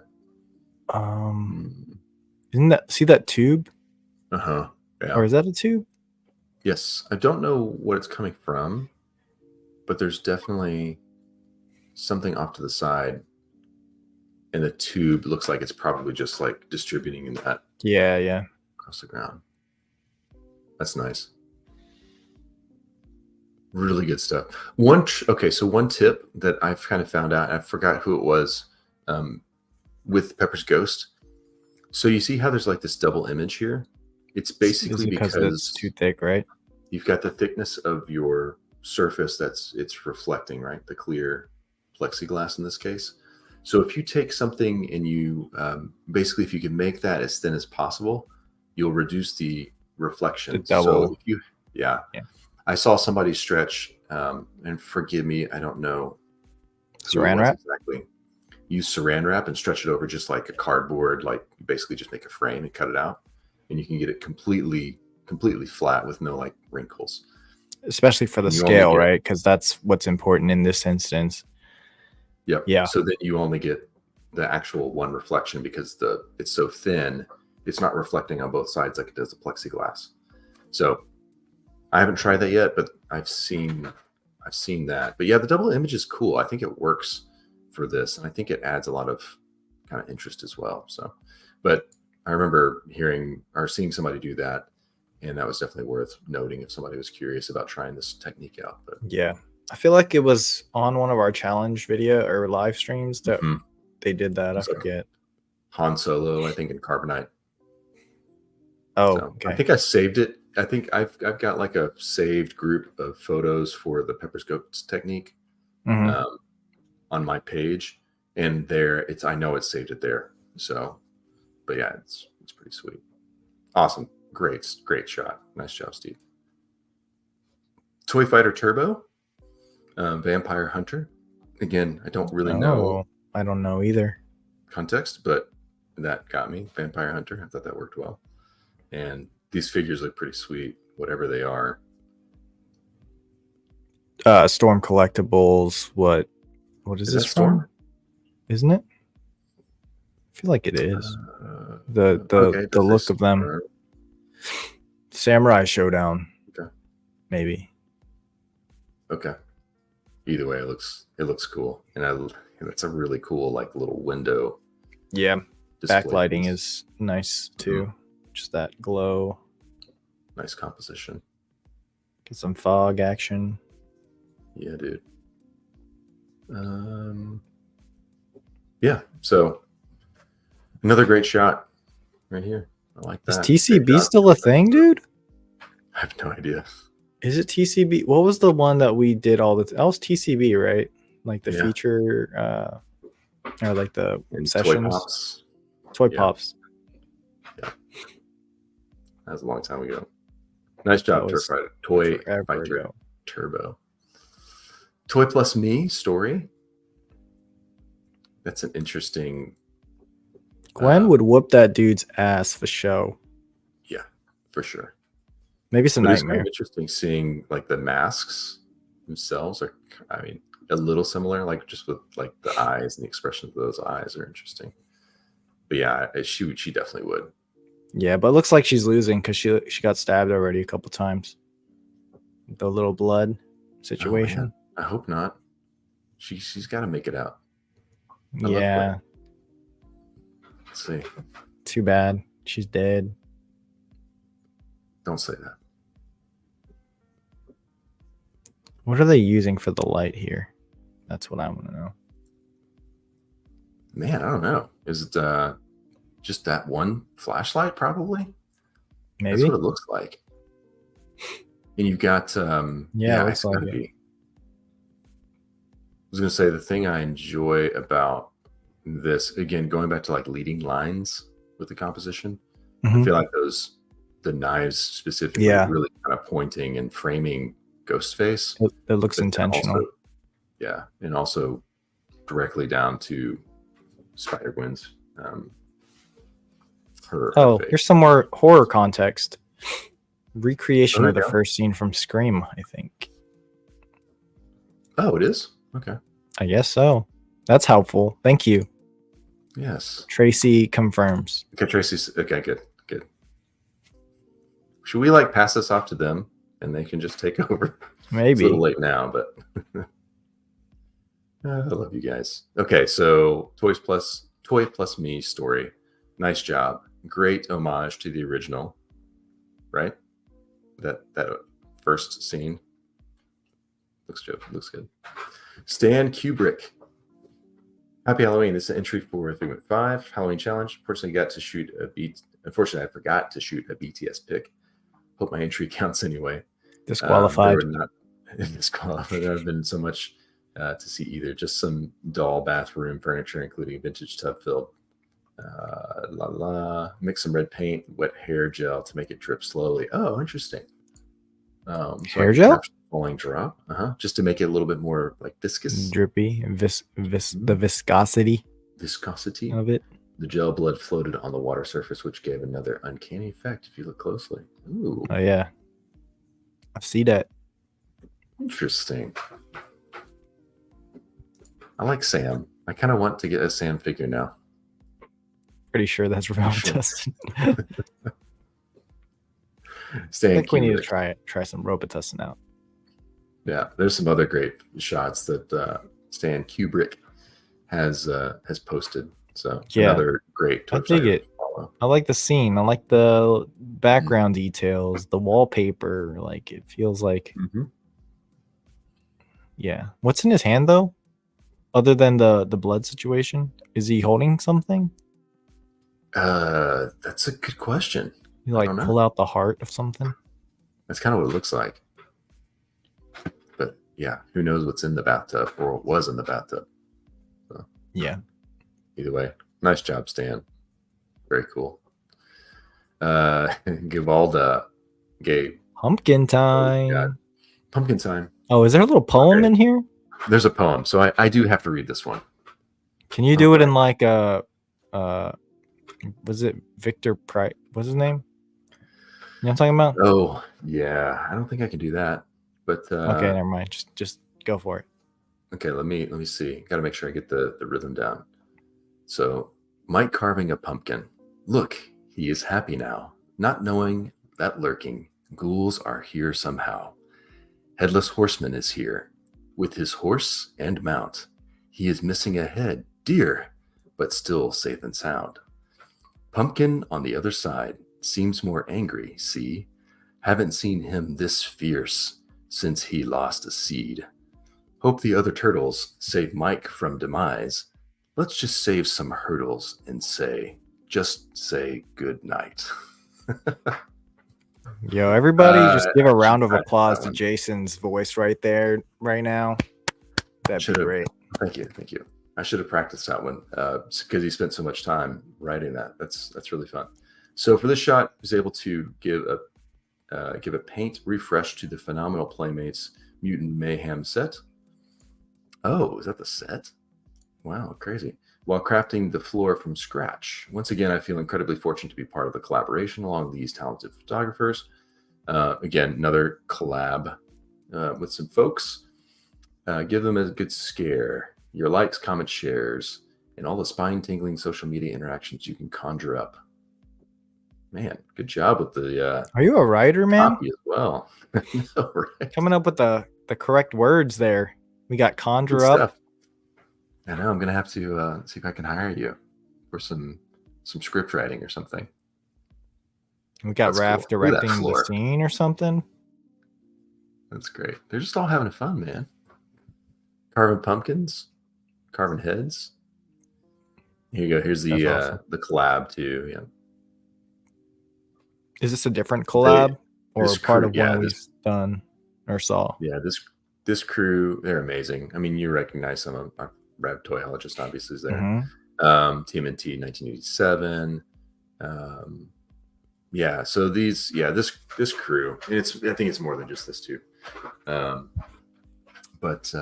Isn't that, see that tube? Yeah. Or is that a tube? Yes, I don't know what it's coming from, but there's definitely something off to the side, and the tube looks like it's probably just like distributing in that. Yeah. Across the ground. That's nice. Really good stuff. One tip that I've kind of found out, I forgot who it was, with Pepper's Ghost. So you see how there's like this double image here? It's basically because it's too thick, right? You've got the thickness of your surface it's reflecting, right? The clear plexiglass in this case. So if you take something and you basically, if you can make that as thin as possible, you'll reduce the reflection. The double. So if you, yeah. I saw somebody stretch, and forgive me, I don't know. Saran wrap? Exactly. Use saran wrap and stretch it over just like a cardboard, like you basically just make a frame and cut it out, and you can get it completely flat with no like wrinkles. Especially for the scale, right? Because that's what's important in this instance. Yep. Yeah. So then you only get the actual one reflection because it's so thin, it's not reflecting on both sides like it does the plexiglass. So I haven't tried that yet, but I've seen that. But yeah, the double image is cool. I think it works for this, and I think it adds a lot of kind of interest as well. So, but I remember hearing or seeing somebody do that, and that was definitely worth noting if somebody was curious about trying this technique out. But yeah, I feel like it was on one of our challenge video or live streams that they did that. I forget. Han Solo, I think, in Carbonite. Oh, so, okay. I think I saved it. I think I've got like a saved group of photos for the Pepper's Ghost technique on my page, and I know it's saved it there. So, but yeah, it's pretty sweet. Awesome. Great shot. Nice job, Steve. Toy Fighter Turbo, Vampire Hunter. Again, I don't really know. I don't know either. Context, but that got me. Vampire Hunter. I thought that worked well. And these figures look pretty sweet, whatever they are. Storm Collectibles. What is this Storm? From? Isn't it? I feel like it is. The look of them. Samurai Showdown. Okay. Maybe. Okay. Either way, it looks cool, and it's a really cool like little window. Yeah. Backlighting is nice too. Just that glow. Nice composition. Get some fog action. Yeah, dude. Yeah. So another great shot right here. I like that. Is TCB still a thing, dude? I have no idea. Is it TCB? What was the one that we did all the time? That was TCB, right? Like the feature, or like the sessions. Toy Pops. Yeah. That was a long time ago. Nice job, Toy Fighter Turbo. Toy Plus Me story. That's an interesting. Gwen would whoop that dude's ass for show. Yeah, for sure. Maybe it's a nightmare. It's kind of interesting seeing like the masks themselves are, a little similar, like just with like the eyes and the expression of those eyes are interesting. But yeah, she definitely would. Yeah, but it looks like she's losing because she got stabbed already a couple times. The little blood situation. I hope not. She's got to make it out. Yeah. Let's see. Too bad. She's dead. Don't say that. What are they using for the light here? That's what I want to know. Man, I don't know. Is it just that one flashlight? Probably. Maybe. That's what it looks like. And you've got yeah, it's gotta be. I was gonna say the thing I enjoy about this, again, going back to like leading lines with the composition, I feel like the knives specifically really kind of pointing and framing Ghostface. It looks intentional. Also, and also directly down to Spider-Gwen's her face. Here's some more horror context. Recreation of the first scene from Scream, I think. Oh, it is? Okay. I guess so. That's helpful. Thank you. Yes. Tracy confirms. Okay, Tracy's okay, good. Should we like pass this off to them and they can just take over? Maybe. It's a little late now, but I love you guys. Okay, so Toy Plus Me story. Nice job. Great homage to the original, right? That first scene looks good. Stan Kubrick. Happy Halloween. This is an entry for 3.5 Halloween challenge. Unfortunately, I forgot to shoot a BTS pic. Hope my entry counts anyway. Disqualified. Disqualified. There have been so much to see either. Just some doll bathroom furniture, including a vintage tub filled. Mix some red paint, wet hair gel to make it drip slowly. Oh, interesting. Hair gel? Falling drop. Just to make it a little bit more like viscous. Drippy. The viscosity of it. The gel blood floated on the water surface, which gave another uncanny effect if you look closely. Ooh. Oh, yeah. I see that. Interesting. I like Sam. I kind of want to get a Sam figure now. Pretty sure that's Robitussin. I think we need to try some Robitussin out. Yeah, there's some other great shots that Stan Kubrick has posted. So another great. I dig it. I like the scene. I like the background details, the wallpaper. Like it feels like. Yeah. What's in his hand though? Other than the blood situation, is he holding something? That's a good question. You like pull out the heart of something? That's kind of what it looks like. But yeah, who knows what's in the bathtub or what was in the bathtub. So, yeah. Either way, nice job, Stan. Very cool. Givalda Gabe. Pumpkin time. Oh, pumpkin time. Oh, is there a little poem in here? There's a poem, so I do have to read this one. Can you do it in like a was it Victor Price? What's his name? You know what I'm talking about? Oh, yeah. I don't think I can do that. But okay, never mind. Just go for it. Okay, let me see. Got to make sure I get the rhythm down. So, Mike carving a pumpkin. Look, he is happy now, not knowing that lurking ghouls are here somehow. Headless Horseman is here with his horse and mount. He is missing a head, dear, but still safe and sound. Pumpkin on the other side seems more angry, see? Haven't seen him this fierce since he lost a seed. Hope the other turtles save Mike from demise. Let's just save some hurdles and just say good night. Yo, everybody just give a round of applause to Jason's voice right there, right now. That'd be great. Thank you. I should have practiced that one because he spent so much time writing that. That's really fun. So for this shot, he was able to give a paint refresh to the phenomenal Playmates Mutant Mayhem set. Oh, is that the set? Wow, crazy. While crafting the floor from scratch. Once again, I feel incredibly fortunate to be part of the collaboration along these talented photographers. Again, another collab with some folks. Give them a good scare. Your likes, comments, shares, and all the spine-tingling social media interactions you can conjure up. Man, good job with the Are you a writer, man? copy as well. No, right? Coming up with the correct words there. We got conjure Good up. stuff. I know. I'm gonna have to see if I can hire you for some script writing or something. We got That's Raph cool. Look at that directing the floor. scene or something. That's great. They're just all having fun, man. Carving pumpkins, carving heads. Here you go. Here's That's awesome. the collab too. Yeah. Is this a different collab or part of one we've done or saw? Yeah, this crew, they're amazing. I mean, you recognize some of our Rev Toyologist obviously is there. TMNT 1987. Yeah, so this crew, and I think it's more than just this too. But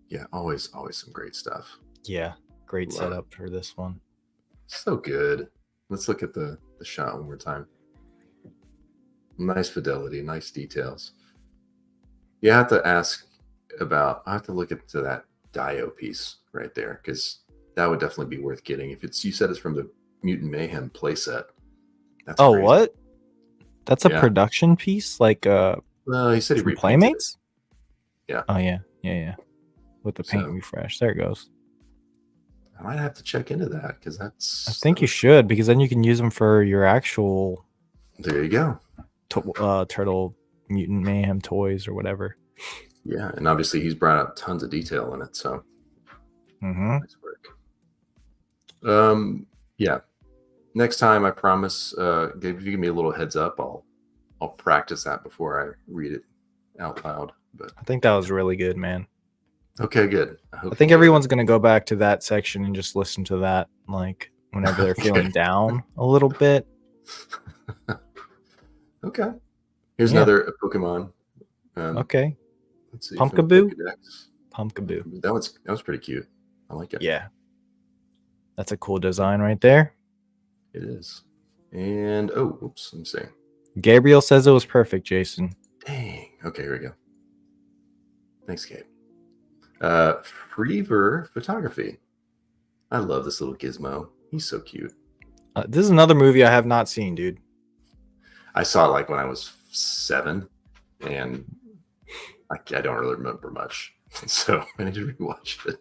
yeah, always some great stuff. Yeah, great setup for this one. So good. Let's look at the shot one more time. Nice fidelity, nice details. You have to ask about. I have to look into that Dio piece right there because that would definitely be worth getting. If you said it's from the Mutant Mayhem playset. That's crazy. What? That's a production piece, like well, he said he Playmates. Yeah. Oh yeah. With the paint refresh, there it goes. I might have to check into that because I think you should, because then you can use them for your actual. There you go. Turtle Mutant Mayhem toys or whatever. Yeah, and obviously he's brought out tons of detail in it, so nice work. Yeah. Next time, I promise. If you give me a little heads up, I'll practice that before I read it out loud. But I think that was really good, man. Okay, good. I think everyone's gonna go back to that section and just listen to that, like whenever they're feeling down a little bit. Okay. Here's another Pokemon. Okay. Let's see. Pumpkaboo. That was pretty cute. I like it. Yeah. That's a cool design right there. It is. And oops, let me see. Gabriel says it was perfect, Jason. Dang. Okay, here we go. Thanks, Gabe. Freever Photography. I love this little gizmo. He's so cute. This is another movie I have not seen, dude. I saw it like when I was 7, and I don't really remember much, so I need to rewatch it.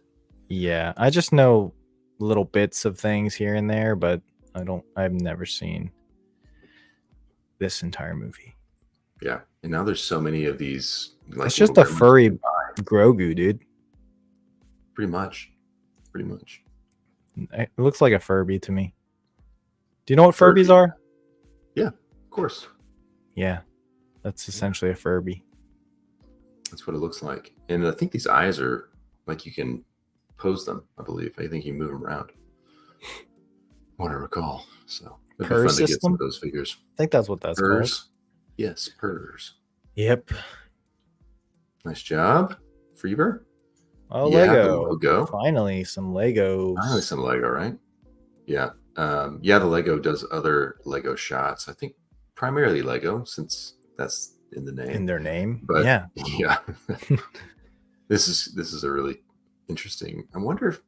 Yeah, I just know little bits of things here and there, but I've never seen this entire movie. Yeah, and now there's so many of these. Like, it's just a furry Grogu, dude. Pretty much. It looks like a Furby to me. Do you know what Furbies are? Yeah, of course. Yeah, that's essentially a Furby. That's what it looks like. And I think these eyes are like you can pose them, I believe. I think you move them around. What I recall. So it'd be fun to get some of those figures. I think that's what that's called. Yes, purrs. Yep. Nice job, Freever. Oh, yeah, Lego. Finally, some Legos. Finally, some Lego, right? Yeah. The Lego does other Lego shots. I think primarily Lego, since that's in the name. In their name. But yeah. This is a really interesting. I wonder if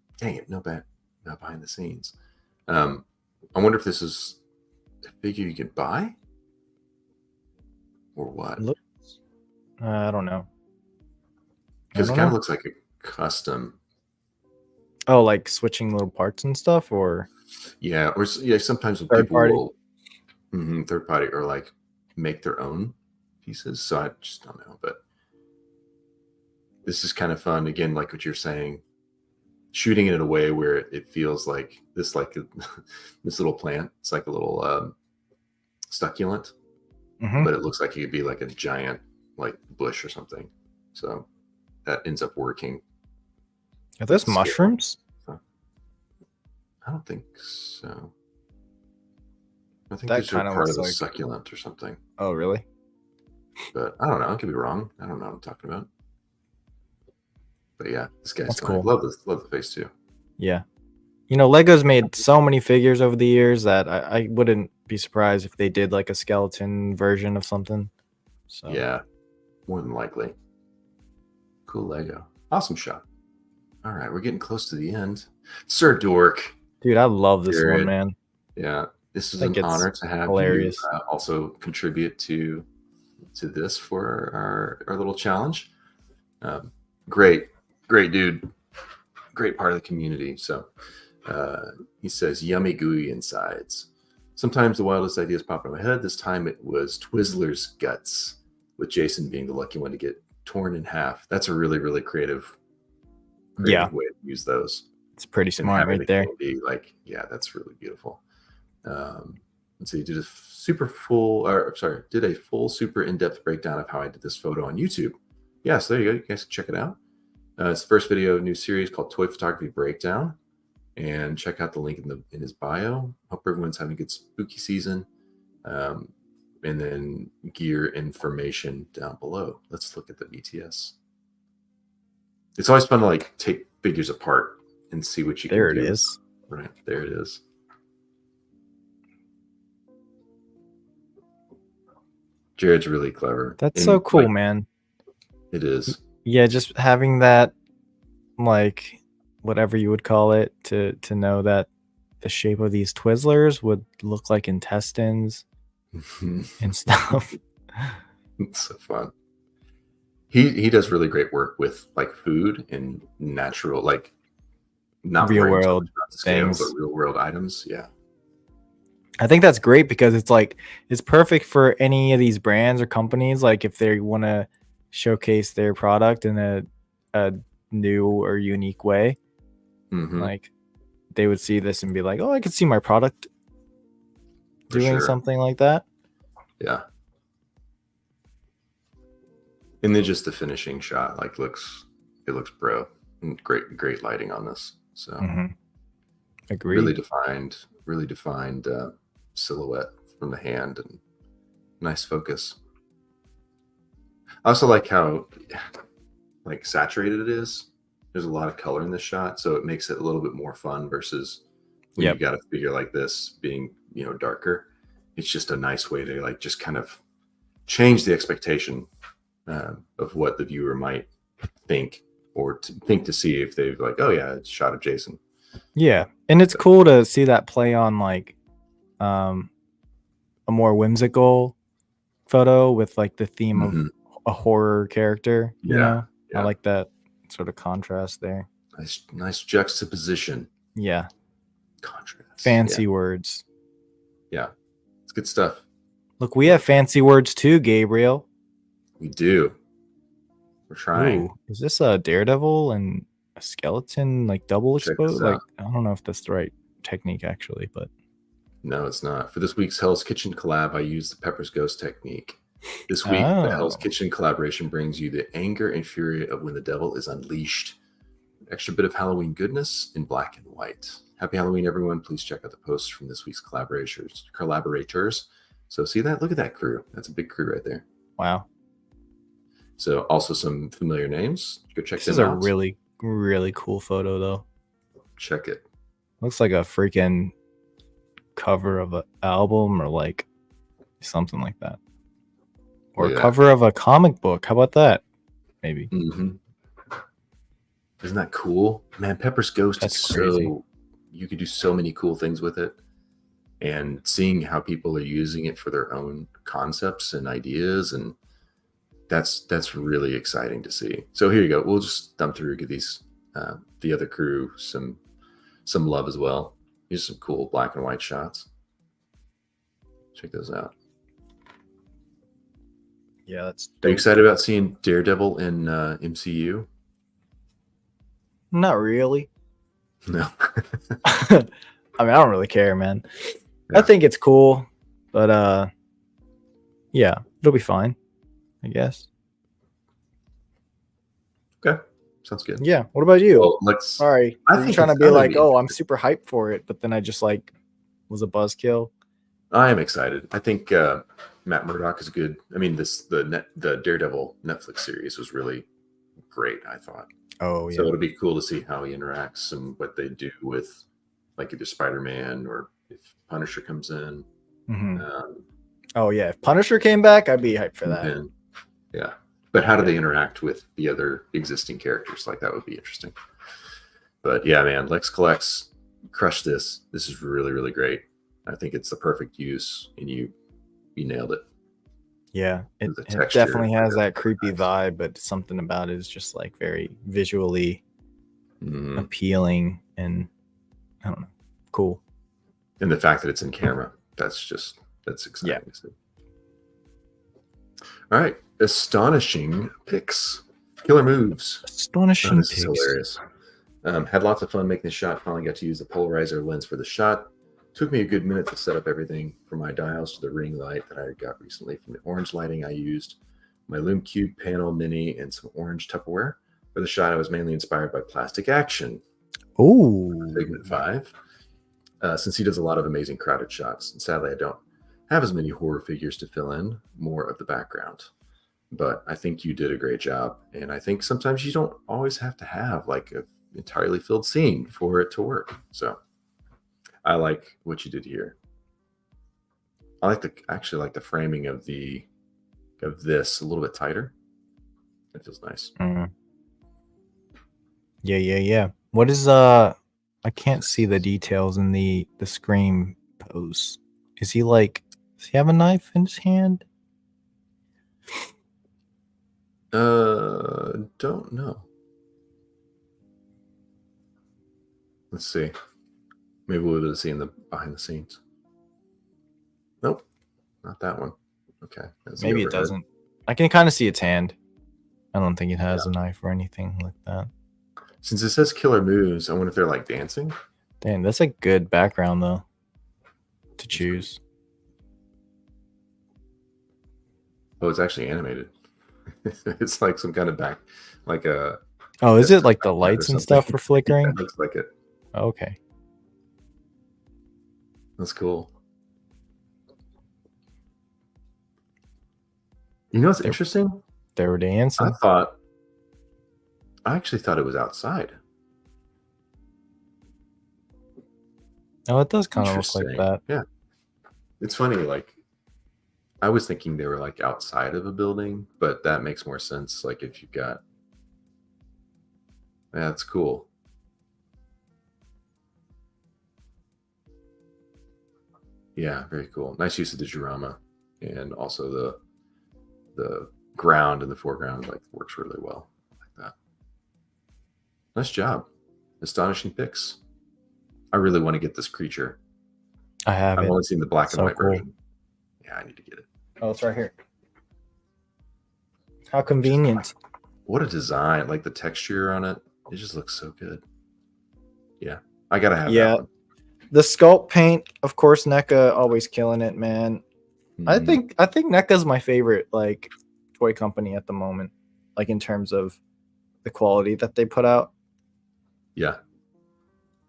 not behind the scenes. I wonder if this is a figure you could buy or what? I don't know. Because it kind of looks like a custom. Oh, like switching little parts and stuff, or sometimes when people will third party or like make their own pieces. So I just don't know, but this is kind of fun. Again, like what you're saying, shooting it in a way where it feels like this little plant. It's like a little succulent, but it looks like it could be like a giant like bush or something. So that ends up working. Are those mushrooms? I don't think so. I think these are part of the succulent or something. Oh, really? But I don't know. I could be wrong. I don't know what I'm talking about. But yeah, this guy's cool. Love the face too. Yeah. Lego's made so many figures over the years that I wouldn't be surprised if they did like a skeleton version of something. So yeah, more than likely. Cool Lego. Awesome shot. All right, we're getting close to the end. Sir Dork. Dude, I love this one, man. Yeah, this is an honor to have you also contribute to this for our little challenge. Great dude. Great part of the community. So he says, yummy gooey insides. Sometimes the wildest ideas pop in my head. This time it was Twizzler's guts, with Jason being the lucky one to get torn in half. That's a really, really creative way to use those. It's pretty smart right there. Like, yeah, that's really beautiful. Let's see, did a full super in-depth breakdown of how I did this photo on YouTube. Yeah, so there you go. You guys can check it out. It's the first video of a new series called Toy Photography Breakdown. And check out the link in his bio. Hope everyone's having a good spooky season. And then gear information down below. Let's look at the BTS. It's always fun to like take figures apart and see what you can do. There it is. Right, there it is. Jared's really clever. That's so cool, man. It is. Yeah, just having that, like, whatever you would call it, to know that the shape of these Twizzlers would look like intestines and stuff. It's so fun. He does really great work with like food and natural, like not real world things, but real world items. Yeah. I think that's great because it's like it's perfect for any of these brands or companies. Like if they want to showcase their product in a new or unique way, like they would see this and be like, "Oh, I could see my product doing something like that." Yeah. And then just the finishing shot, like it looks bro. And great lighting on this. So agreed. Really defined silhouette from the hand and nice focus. I also like how like saturated it is. There's a lot of color in this shot, so it makes it a little bit more fun versus when you got a figure like this being, you know, darker. It's just a nice way to like just kind of change the expectation of what the viewer might think or to see if they've like, oh yeah, it's a shot of Jason. Yeah, and it's cool to see that play on like a more whimsical photo with like the theme of a horror character. You know, I like that sort of contrast there. Nice juxtaposition. Yeah, contrast. Fancy words. Yeah, it's good stuff. Look, we have fancy words too, Gabriel. We do. We're trying. Ooh, is this a Daredevil and a skeleton like double exposed? Like I don't know if that's the right technique actually, but no, it's not. For this week's Hell's Kitchen collab, I used the Pepper's Ghost technique. This week, the Hell's Kitchen collaboration brings you the anger and fury of when the devil is unleashed. Extra bit of Halloween goodness in black and white. Happy Halloween, everyone. Please check out the posts from this week's collaborators. So see that? Look at that crew. That's a big crew right there. Wow. So also some familiar names. Go check them out. This is a really, really cool photo, though. Check it. Looks like a freaking cover of an album or like something like that. Or a cover of a comic book. How about that? Maybe. Isn't that cool? Man, Pepper's Ghost is crazy. You could do so many cool things with it. And seeing how people are using it for their own concepts and ideas, and that's really exciting to see. So here you go. We'll just thumb through, give these the other crew some love as well. Here's some cool black and white shots. Check those out. Yeah, that's dope. Are you excited about seeing Daredevil in MCU? Not really. No. I mean, I don't really care, man. Yeah. I think it's cool, but yeah, it'll be fine, I guess. Okay, sounds good. Yeah. What about you? Well, sorry, I'm trying to be like, oh, I'm super hyped for it, but then I just like was a buzzkill. I am excited. I think Matt Murdock is good. I mean, the Daredevil Netflix series was really great, I thought. Oh yeah. So it'll be cool to see how he interacts and what they do with like either Spider-Man or if Punisher comes in. Oh yeah, if Punisher came back, I'd be hyped for that. And, yeah, but how do they interact with the other existing characters? Like that would be interesting. But yeah, man, Lex Collects crushed this. This is really, really great. I think it's the perfect use, and you nailed it. Yeah, it definitely has that creepy vibe, but something about it is just like very visually appealing and I don't know, cool. And the fact that it's in camera, that's exciting. Yeah. All right, astonishing picks, killer moves. Astonishing this picks. Is hilarious. Had lots of fun making the shot. Finally got to use the polarizer lens for the shot. Took me a good minute to set up everything from my dials to the ring light that I got recently from the orange lighting I used, my Lume Cube panel mini, and some orange Tupperware. For the shot, I was mainly inspired by Plastic Action. Oh, Figment 5. Since he does a lot of amazing crowded shots. And sadly, I don't have as many horror figures to fill in more of the background. But I think you did a great job. And I think sometimes you don't always have to have like an entirely filled scene for it to work. So I like what you did here. I actually like the framing of this a little bit tighter. It feels nice. Yeah. What is I can't see the details in the Scream pose. Does he have a knife in his hand? Don't know. Let's see. Maybe we'll be able to see in the behind the scenes. Nope, not that one. Okay. Maybe it doesn't. I can kind of see its hand. I don't think it has a knife or anything like that. Since it says killer moves, I wonder if they're like dancing. Damn, that's a good background though to choose. Oh, it's actually animated. It's like some kind of back, like a. Oh, is it like the lights and stuff are flickering? It looks like it. Okay. That's cool. You know what's interesting? They were dancing. I actually thought it was outside. Oh, it does kind of look like that. Yeah. It's funny, like I was thinking they were like outside of a building, but that makes more sense. Like if you've got, yeah, that's cool. Yeah, very cool. Nice use of the diorama, and also the ground in the foreground like works really well like that. Nice job. Astonishing picks. I really want to get this creature. I've only seen the black and white version. Yeah, I need to get it. Oh, it's right here. How convenient. What a design. Like the texture on it. It just looks so good. Yeah. I gotta have that one. The sculpt paint, of course, NECA always killing it, man. I think NECA's my favorite like toy company at the moment, like in terms of the quality that they put out. Yeah.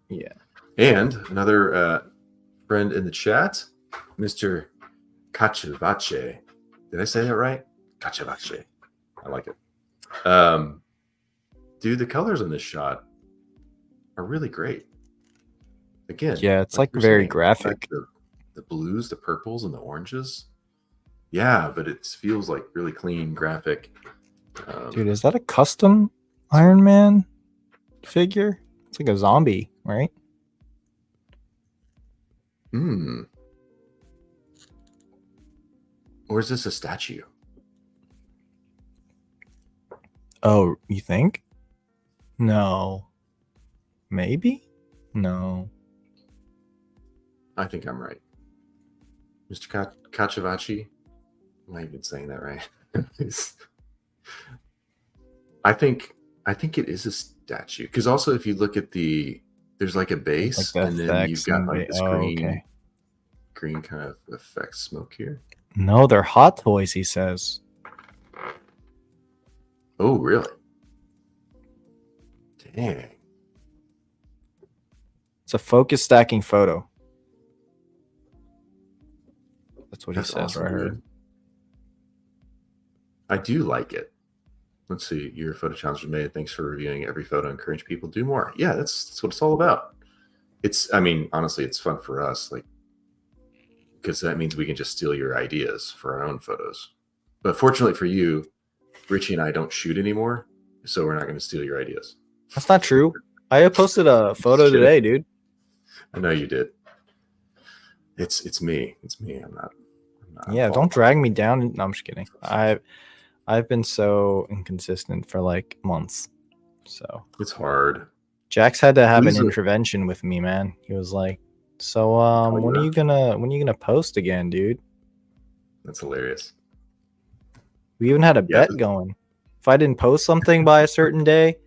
Yeah. And another friend in the chat, Mr. Cachivache. Did I say that right? Cachivache. I like it. Dude, the colors in this shot are really great. Again, yeah, it's like very graphic. Like the blues, the purples, and the oranges. Yeah, but it feels like really clean graphic. Dude, is that a custom Iron Man figure? It's like a zombie, right? Or is this a statue? Oh, you think? No. Maybe? No. I think I'm right. Mr. Cachivache? Am I even saying that right? I think it is a statue. Because also if you look at there's like a base, like and then you've got like this green kind of effect smoke here. No, they're Hot Toys, he says. Oh, really? Dang. It's a focus stacking photo. That's what he says awesome, right here. I do like it. Let's see. Your photo challenge was made. Thanks for reviewing every photo. Encourage people to do more. Yeah, that's what it's all about. Honestly, it's fun for us, like, because that means we can just steal your ideas for our own photos. But fortunately for you, Richie and I don't shoot anymore, so we're not going to steal your ideas. That's not true. I posted a photo today, dude. I know you did. It's me. It's me. I'm not. Yeah, don't drag me down. No, I'm just kidding. I've been so inconsistent for like months, so it's hard. Jax had to have an intervention with me, man. He was like, So when are you gonna post again, dude? That's hilarious. We even had a bet going. If I didn't post something by a certain day,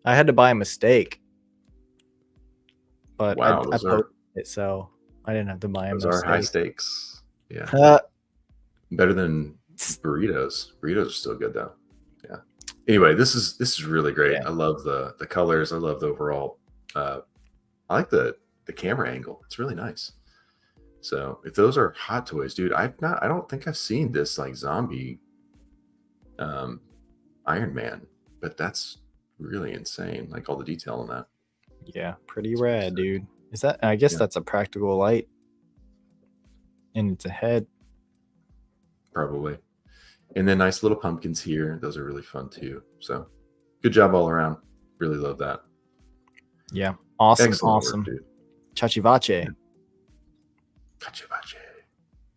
I had to buy a mistake. But I posted it, so I didn't have to buy a mistake. Those are high stakes. Yeah. Better than burritos. Burritos are still good though. Yeah. Anyway, this is really great. Yeah. I love the colors. I love the overall. I like the camera angle. It's really nice. So if those are Hot Toys, dude, I don't think I've seen this like zombie Iron Man, but that's really insane. Like all the detail on that. Yeah, pretty rad, dude. Is that? I guess that's a practical light, and it's a head. Probably. And then nice little pumpkins here. Those are really fun too. So good job all around. Really love that. Yeah. Awesome. Excellent awesome. Work, dude. Chachivache. Yeah. Chachivache.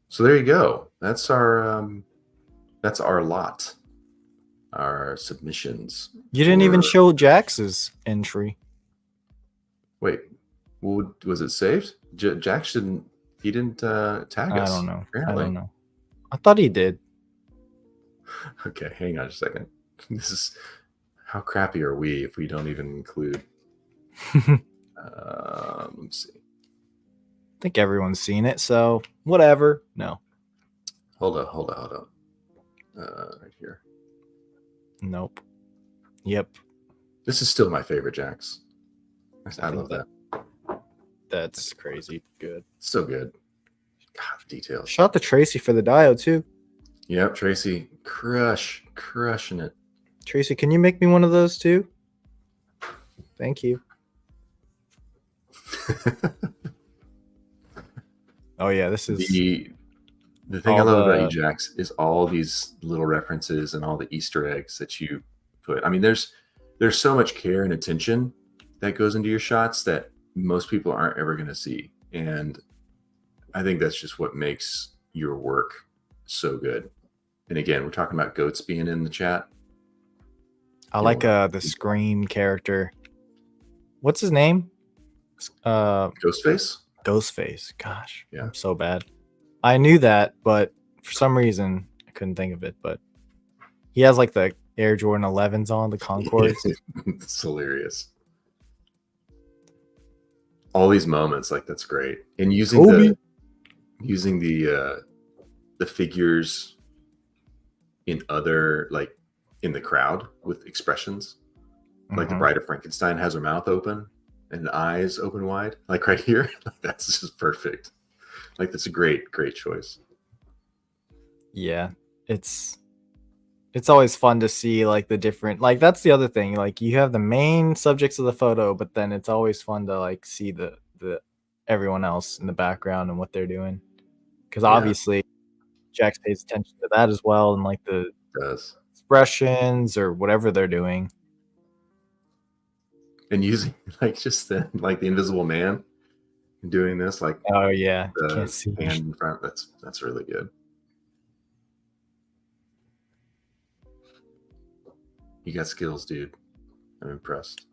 So there you go. That's our lot. Our submissions. You didn't even show Jax's entry. Wait, was it saved? Jax didn't. He didn't tag us. I don't know. Apparently. I don't know. I thought he did. Okay, hang on a second. This is how crappy are we if we don't even include? Let's see. I think everyone's seen it, so whatever. No. Hold up. Right here. Nope. Yep. This is still my favorite Jax. I love that. That's crazy good. So good. God, details. Shout out to Tracy for the dio too. Yep, Tracy, crushing it. Tracy, can you make me one of those too? Thank you. Oh yeah, this is the thing I love about you, Jax, is all these little references and all the Easter eggs that you put. I mean, there's so much care and attention that goes into your shots that most people aren't ever going to see, and I think that's just what makes your work so good. And again, we're talking about goats being in the chat. I like the Scream character. What's his name? Ghostface. Ghostface. Gosh, yeah, I'm so bad. I knew that, but for some reason I couldn't think of it. But he has like the Air Jordan 11s on, the Concords. It's hilarious. All these moments, like that's great. And using the figures in other, like in the crowd with expressions. Like the Bride of Frankenstein has her mouth open and the eyes open wide, like right here. That's just perfect. Like that's a great choice. Yeah, it's always fun to see like the different, like that's the other thing. Like you have the main subjects of the photo, but then it's always fun to like see the everyone else in the background and what they're doing. Because obviously Jax pays attention to that as well, and like the expressions or whatever they're doing. And using like just the Invisible Man doing this, like the can't see hand in front. That's really good. You got skills, dude. I'm impressed.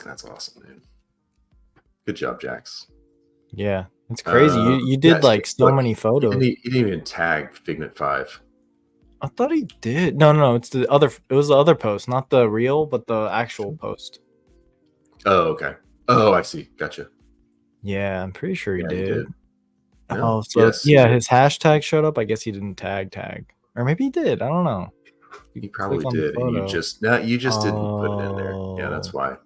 That's awesome, dude. Good job, Jax. Yeah, it's crazy. You did so many photos. He didn't even tag Figment 5. I thought he did. No, it's the other. It was the other post, not the reel, but the actual post. Oh, okay. Oh, I see. Gotcha. Yeah, I'm pretty sure he did. No. Oh, so his hashtag showed up. I guess he didn't tag, or maybe he did. I don't know. He probably did, and you just didn't put it in there. Yeah, that's why.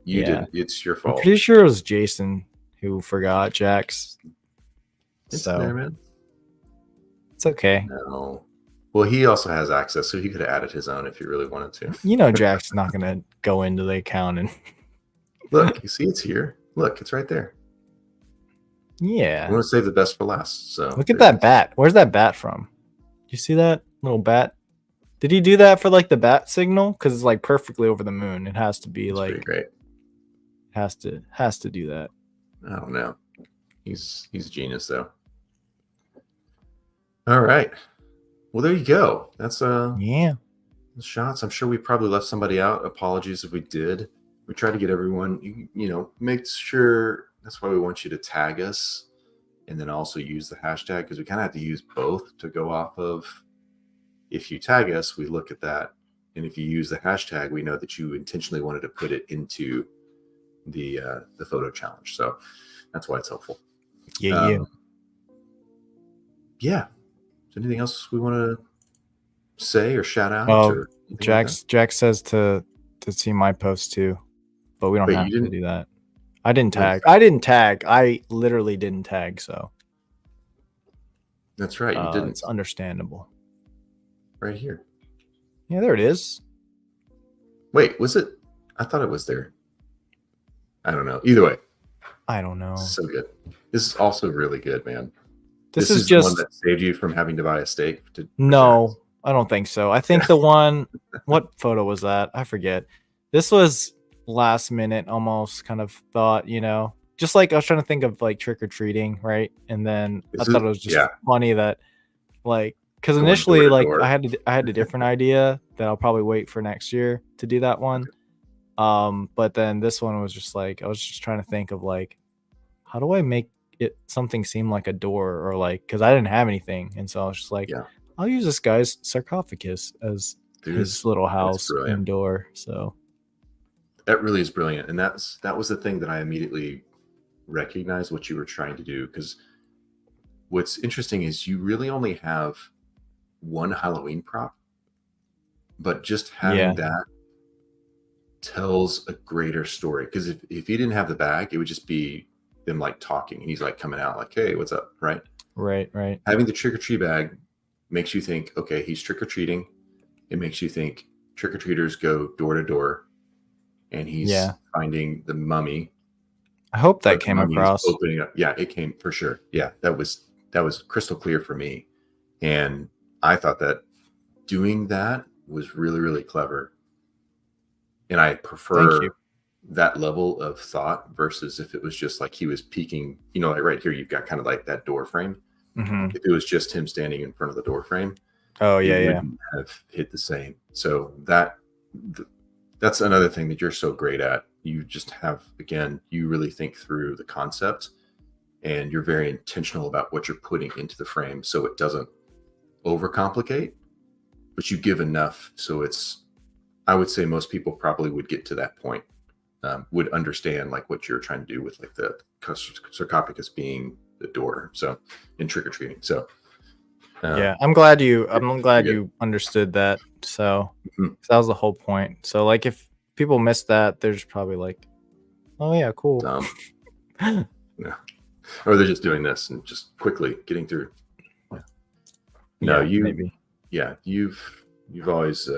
You didn't. It's your fault. I'm pretty sure it was Jason who forgot Jax. It's there, man. It's okay. No. Well, he also has access, so he could have added his own if he really wanted to. You know, Jax is not gonna go into the account and look. You see, it's here. Look, it's right there. Yeah. I want to save the best for last. So look at that bat. Where's that bat from? You see that little bat? Did he do that for like the bat signal? Because it's like perfectly over the moon. It has to be like great. Has to do that. I don't know. He's a genius though. All right. Well, there you go. That's the shots. I'm sure we probably left somebody out. Apologies if we did. we try to get everyone, make sure, that's why we want you to tag us and then also use the hashtag, because we kind of have to use both to go off of. If you tag us, we look at that. And if you use the hashtag, we know that you intentionally wanted to put it into the photo challenge. So that's why it's helpful. Yeah. Yeah. Is there anything else we want to say or shout out? Or Jax says to see my post too, but we don't have to do that. I didn't tag. I literally didn't tag. So that's right. You didn't. It's understandable. Right here. Yeah, there it is. Wait, was it? I thought it was there. I don't know. Either way. I don't know. So good. This is also really good, man. This is just the one that saved you from having to buy a steak. No, I don't think so. I think the one, what photo was that? I forget. This was last minute, almost kind of thought, just like I was trying to think of like trick-or-treating, right? And then I thought it was just funny that like, because initially like I had a different idea that I'll probably wait for next year to do that one. But then this one was just like, I was just trying to think of like, how do I make it something seem like a door, or like, because I didn't have anything, and so I was just like, I'll use this guy's sarcophagus as his little house and door. So that really is brilliant, and that was the thing that I immediately recognized what you were trying to do. Because what's interesting is you really only have one Halloween prop, but just having that tells a greater story. Because if he didn't have the bag, it would just be them like talking, and he's like coming out like, hey, what's up? Right. Having the trick-or-treat bag makes you think, okay, he's trick-or-treating. It makes you think trick-or-treaters go door to door, and he's finding the mummy. I hope that came across. Opening up. Yeah, it came for sure. Yeah, that was crystal clear for me. And I thought that doing that was really, really clever. And I prefer that level of thought versus if it was just like he was peeking, like right here, you've got kind of like that door frame. Mm-hmm. If it was just him standing in front of the door frame, wouldn't have hit the same. So that's another thing that you're so great at. You just have, again, you really think through the concept, and you're very intentional about what you're putting into the frame, so it doesn't overcomplicate, but you give enough. So I would say most people probably would get to that point, would understand like what you're trying to do with like the sarcophagus being the door. So in trick-or-treating. So I'm glad you understood that. So that was the whole point. So like if people miss that, they're just probably like, oh yeah, cool. Or they're just doing this and just quickly getting through. Maybe. Yeah, you've always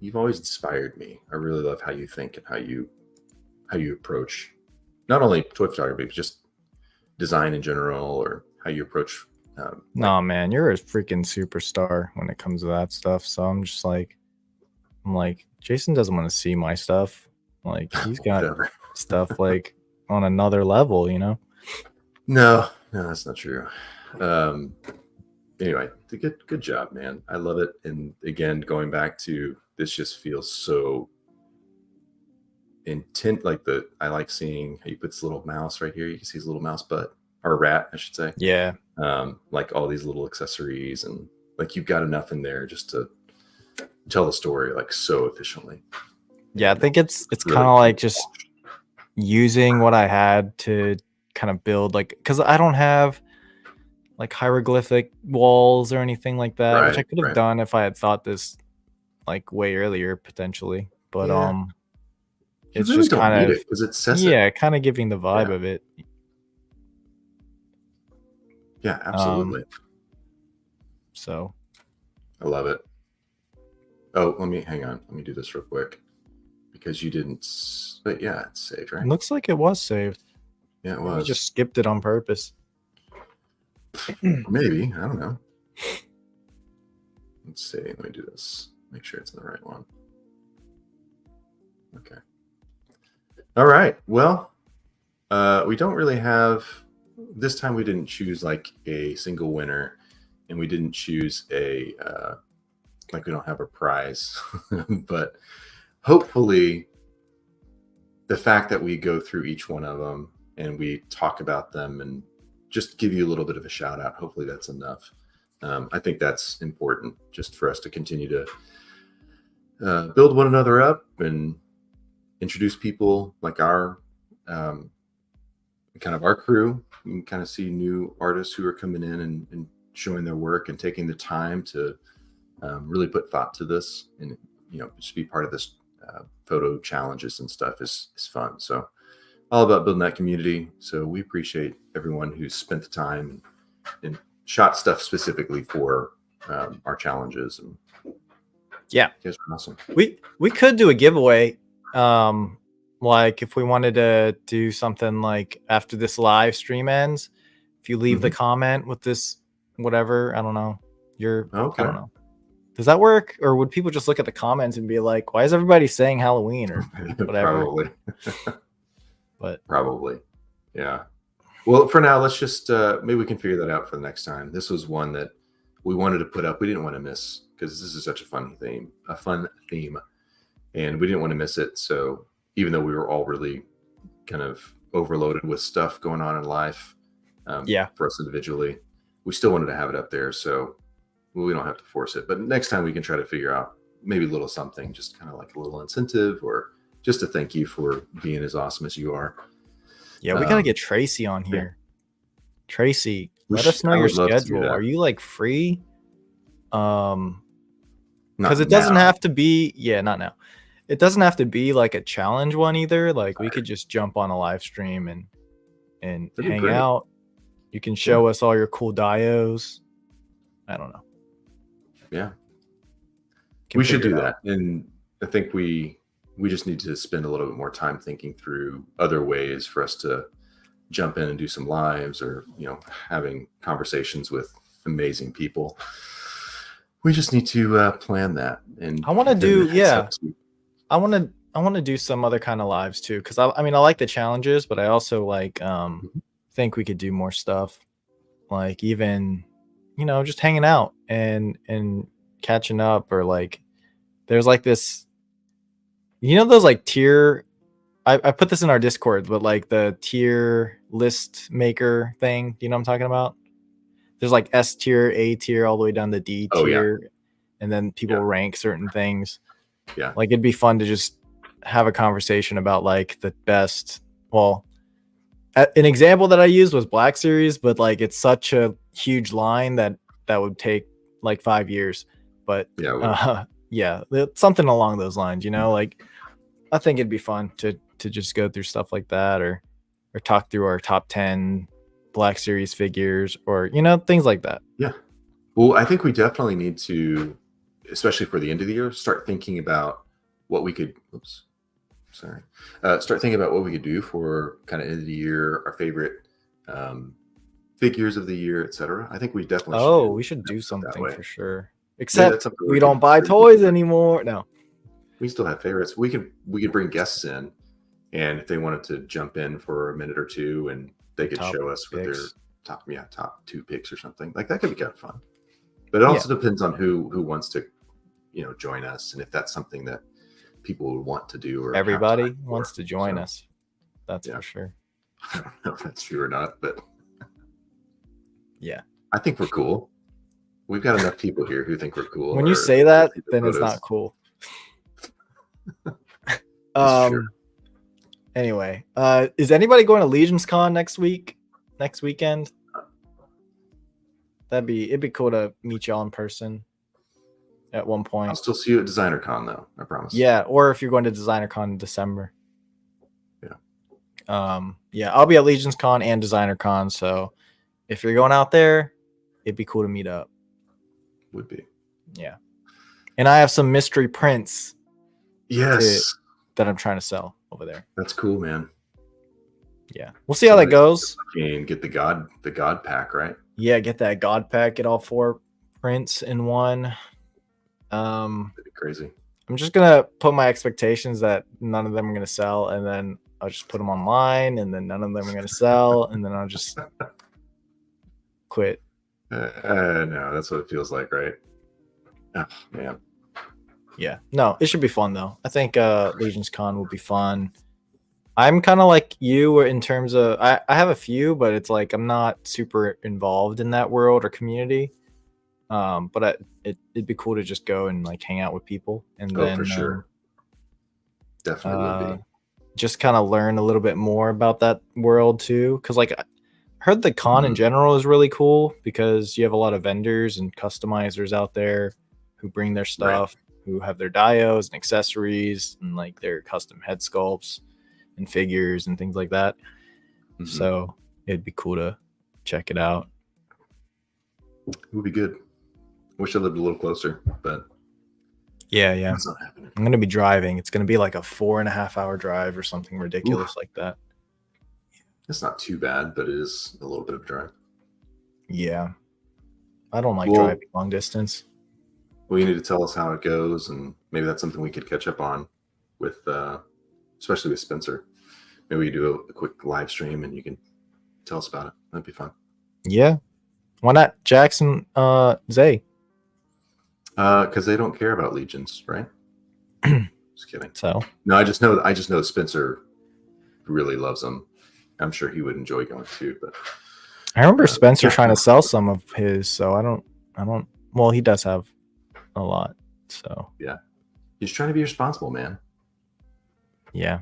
inspired me. I really love how you think and how you approach not only toy photography, but just design in general, or how you approach. No, man, you're a freaking superstar when it comes to that stuff. So I'm like, Jason doesn't want to see my stuff. Like he's got stuff like on another level, No, that's not true. Anyway, good job, man. I love it. And again, going back to this, just feels so intent. I like seeing how you put this little mouse right here. You can see his little mouse butt, or rat, I should say. Yeah. Like all these little accessories, and like you've got enough in there just to tell the story like so efficiently. Yeah, I think it's really kind of like just using what I had to kind of build, like, because I don't have like hieroglyphic walls or anything like that, which I could have done if I had thought this like way earlier potentially. But it's really just kind of because it says kind of giving the vibe of it. Yeah, absolutely. So I love it. Oh, hang on. Let me do this real quick, because you didn't. But yeah, it's saved, right? It looks like it was saved. Yeah, it was. I just skipped it on purpose. Maybe, I don't know. Let's see. Let me do this. Make sure it's the right one. Okay. All right. Well, we don't really have. This time we didn't choose like a single winner, and we didn't choose a like we don't have a prize, but hopefully the fact that we go through each one of them and we talk about them and just give you a little bit of a shout out. Hopefully that's enough. I think that's important just for us to continue to build one another up and introduce people like our kind of our crew. You can kind of see new artists who are coming in and showing their work and taking the time to really put thought to this, and just be part of this photo challenges and stuff is fun. So all about building that community. So we appreciate everyone who's spent the time and shot stuff specifically for our challenges. And yeah, you guys are awesome. We could do a giveaway. Like if we wanted to do something like after this live stream ends, if you leave the comment with this, whatever, I don't know, I don't know. Does that work? Or would people just look at the comments and be like, why is everybody saying Halloween or whatever? Probably. But probably. Yeah. Well, for now, let's just, maybe we can figure that out for the next time. This was one that we wanted to put up. We didn't want to miss because this is such a fun theme. And we didn't want to miss it. So even though we were all really kind of overloaded with stuff going on in life, for us individually, we still wanted to have it up there. So we don't have to force it. But next time we can try to figure out maybe a little something, just kind of like a little incentive or just to thank you for being as awesome as you are. Yeah, we got to get Tracy on here. Yeah. Tracy, let us know your schedule. Are you like free? Because it doesn't have to be, not now. It doesn't have to be like a challenge one either. Like we could just jump on a live stream and hang out. You can show us all your cool dios. I don't know. Yeah. We should do that. And I think we just need to spend a little bit more time thinking through other ways for us to jump in and do some lives or, having conversations with amazing people. We just need to plan that. And I want to do, I want to do some other kind of lives too. Cause I like the challenges, but I also like, think we could do more stuff. Like even, just hanging out and catching up, or like, there's like this, those like tier, I put this in our Discord, but like the tier list maker thing, you know what I'm talking about? There's like S tier, A tier, all the way down to D tier. And then people rank certain things. Yeah. Like it'd be fun to just have a conversation about like the best. Well, an example that I used was Black Series, but like it's such a huge line that would take like 5 years. But something along those lines, like I think it'd be fun to just go through stuff like that, or talk through our top 10 Black Series figures, or things like that. Yeah. Well, I think we definitely need to, especially for the end of the year, start thinking about what we could. Start thinking about what we could do for kind of end of the year, our favorite figures of the year, etc. I think we definitely. We should do something for sure. Except we don't buy toys anymore. No, we still have favorites. We could bring guests in, and if they wanted to jump in for a minute or two, and they could show us what their top 2 picks or something like that. Could be kind of fun. But it also depends on who wants to, join us, and if that's something that people would want to do. Or everybody wants to join us. That's for sure. I don't know if that's true or not, but yeah, I think we're cool. We've got enough people here who think we're cool. When you say that, then it's not cool. Anyway, is anybody going to Legion's Con next weekend? It'd be cool to meet y'all in person at one point. I'll still see you at Designer Con though, I promise. Yeah, or if you're going to Designer Con in December. I'll be at Legion's Con and Designer Con, so if you're going out there, it'd be cool to meet up. Would be. Yeah. And I have some mystery prints. Yes. That I'm trying to sell over there. That's cool, man. Yeah. We'll see how that goes. And get the God pack, right? Yeah, get that God pack, get all 4 prints in one. That'd be crazy. I'm just gonna put my expectations that none of them are gonna sell, and then I'll just put them online, and then none of them are gonna sell, and then I'll just quit. No, that's what it feels like, right? Oh, man. Yeah. No, it should be fun though. I think Legion's Con will be fun. I'm kind of like you in terms of I have a few, but it's like I'm not super involved in that world or community. But it'd be cool to just go and like hang out with people, and Oh, then for sure. Definitely would be. just kind of learn a little bit more about that world too. Because like I heard the con in Mhm. general is really cool because you have a lot of vendors and customizers out there who bring their Right. stuff, who have their dios and accessories and like their custom head sculpts and figures and things like that. Mhm. So it'd be cool to check it out. It would be good. Wish I lived a little closer, but Yeah. that's not happening. I'm gonna be driving. It's gonna be like a 4.5 hour drive or something ridiculous like that. It's not too bad, but it is a little bit of a drive. Yeah. I don't like Well, driving long distance. you need to tell us how it goes, and maybe that's something we could catch up on with, especially with Spencer. Maybe we do a quick live stream, and you can tell us about it. That'd be fun. Yeah. Why not Jackson Zay? Because they don't care about legions, right? Just kidding. So No, I just know Spencer really loves them. I'm sure he would enjoy going too. But I remember Spencer trying to sell some of his, so I don't well, he does have a lot. So yeah. He's trying to be responsible, man. yeah.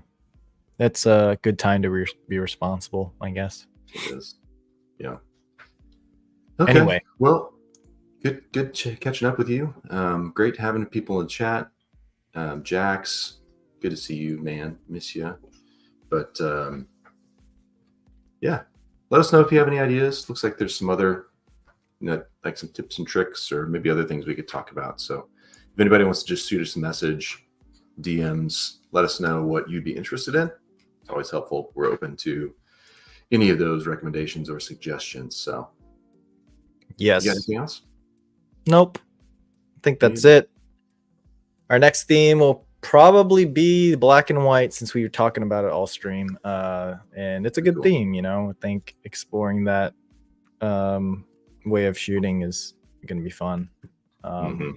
It's a good time to be responsible, I guess. It is. Yeah. Okay. Anyway. Well, good catching up with you. Great having people in chat. Jax, good to see you, man. Miss you. But yeah, let us know if you have any ideas. Looks like there's some other, like some tips and tricks, or maybe other things we could talk about. So if anybody wants to just shoot us a message, DMs, let us know what you'd be interested in. It's always helpful. We're open to any of those recommendations or suggestions. So Yes. you got anything else? Nope. I think that's it. Our next theme will probably be black and white, since we were talking about it all stream. And it's a good theme, I think exploring that way of shooting is going to be fun. But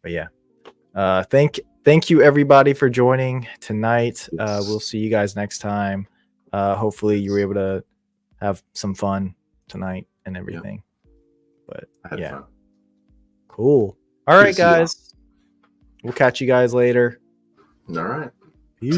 yeah, thank you everybody for joining tonight. We'll see you guys next time. Hopefully you were able to have some fun tonight and everything. But I had fun. Cool. All right, guys. We'll catch you guys later. All right.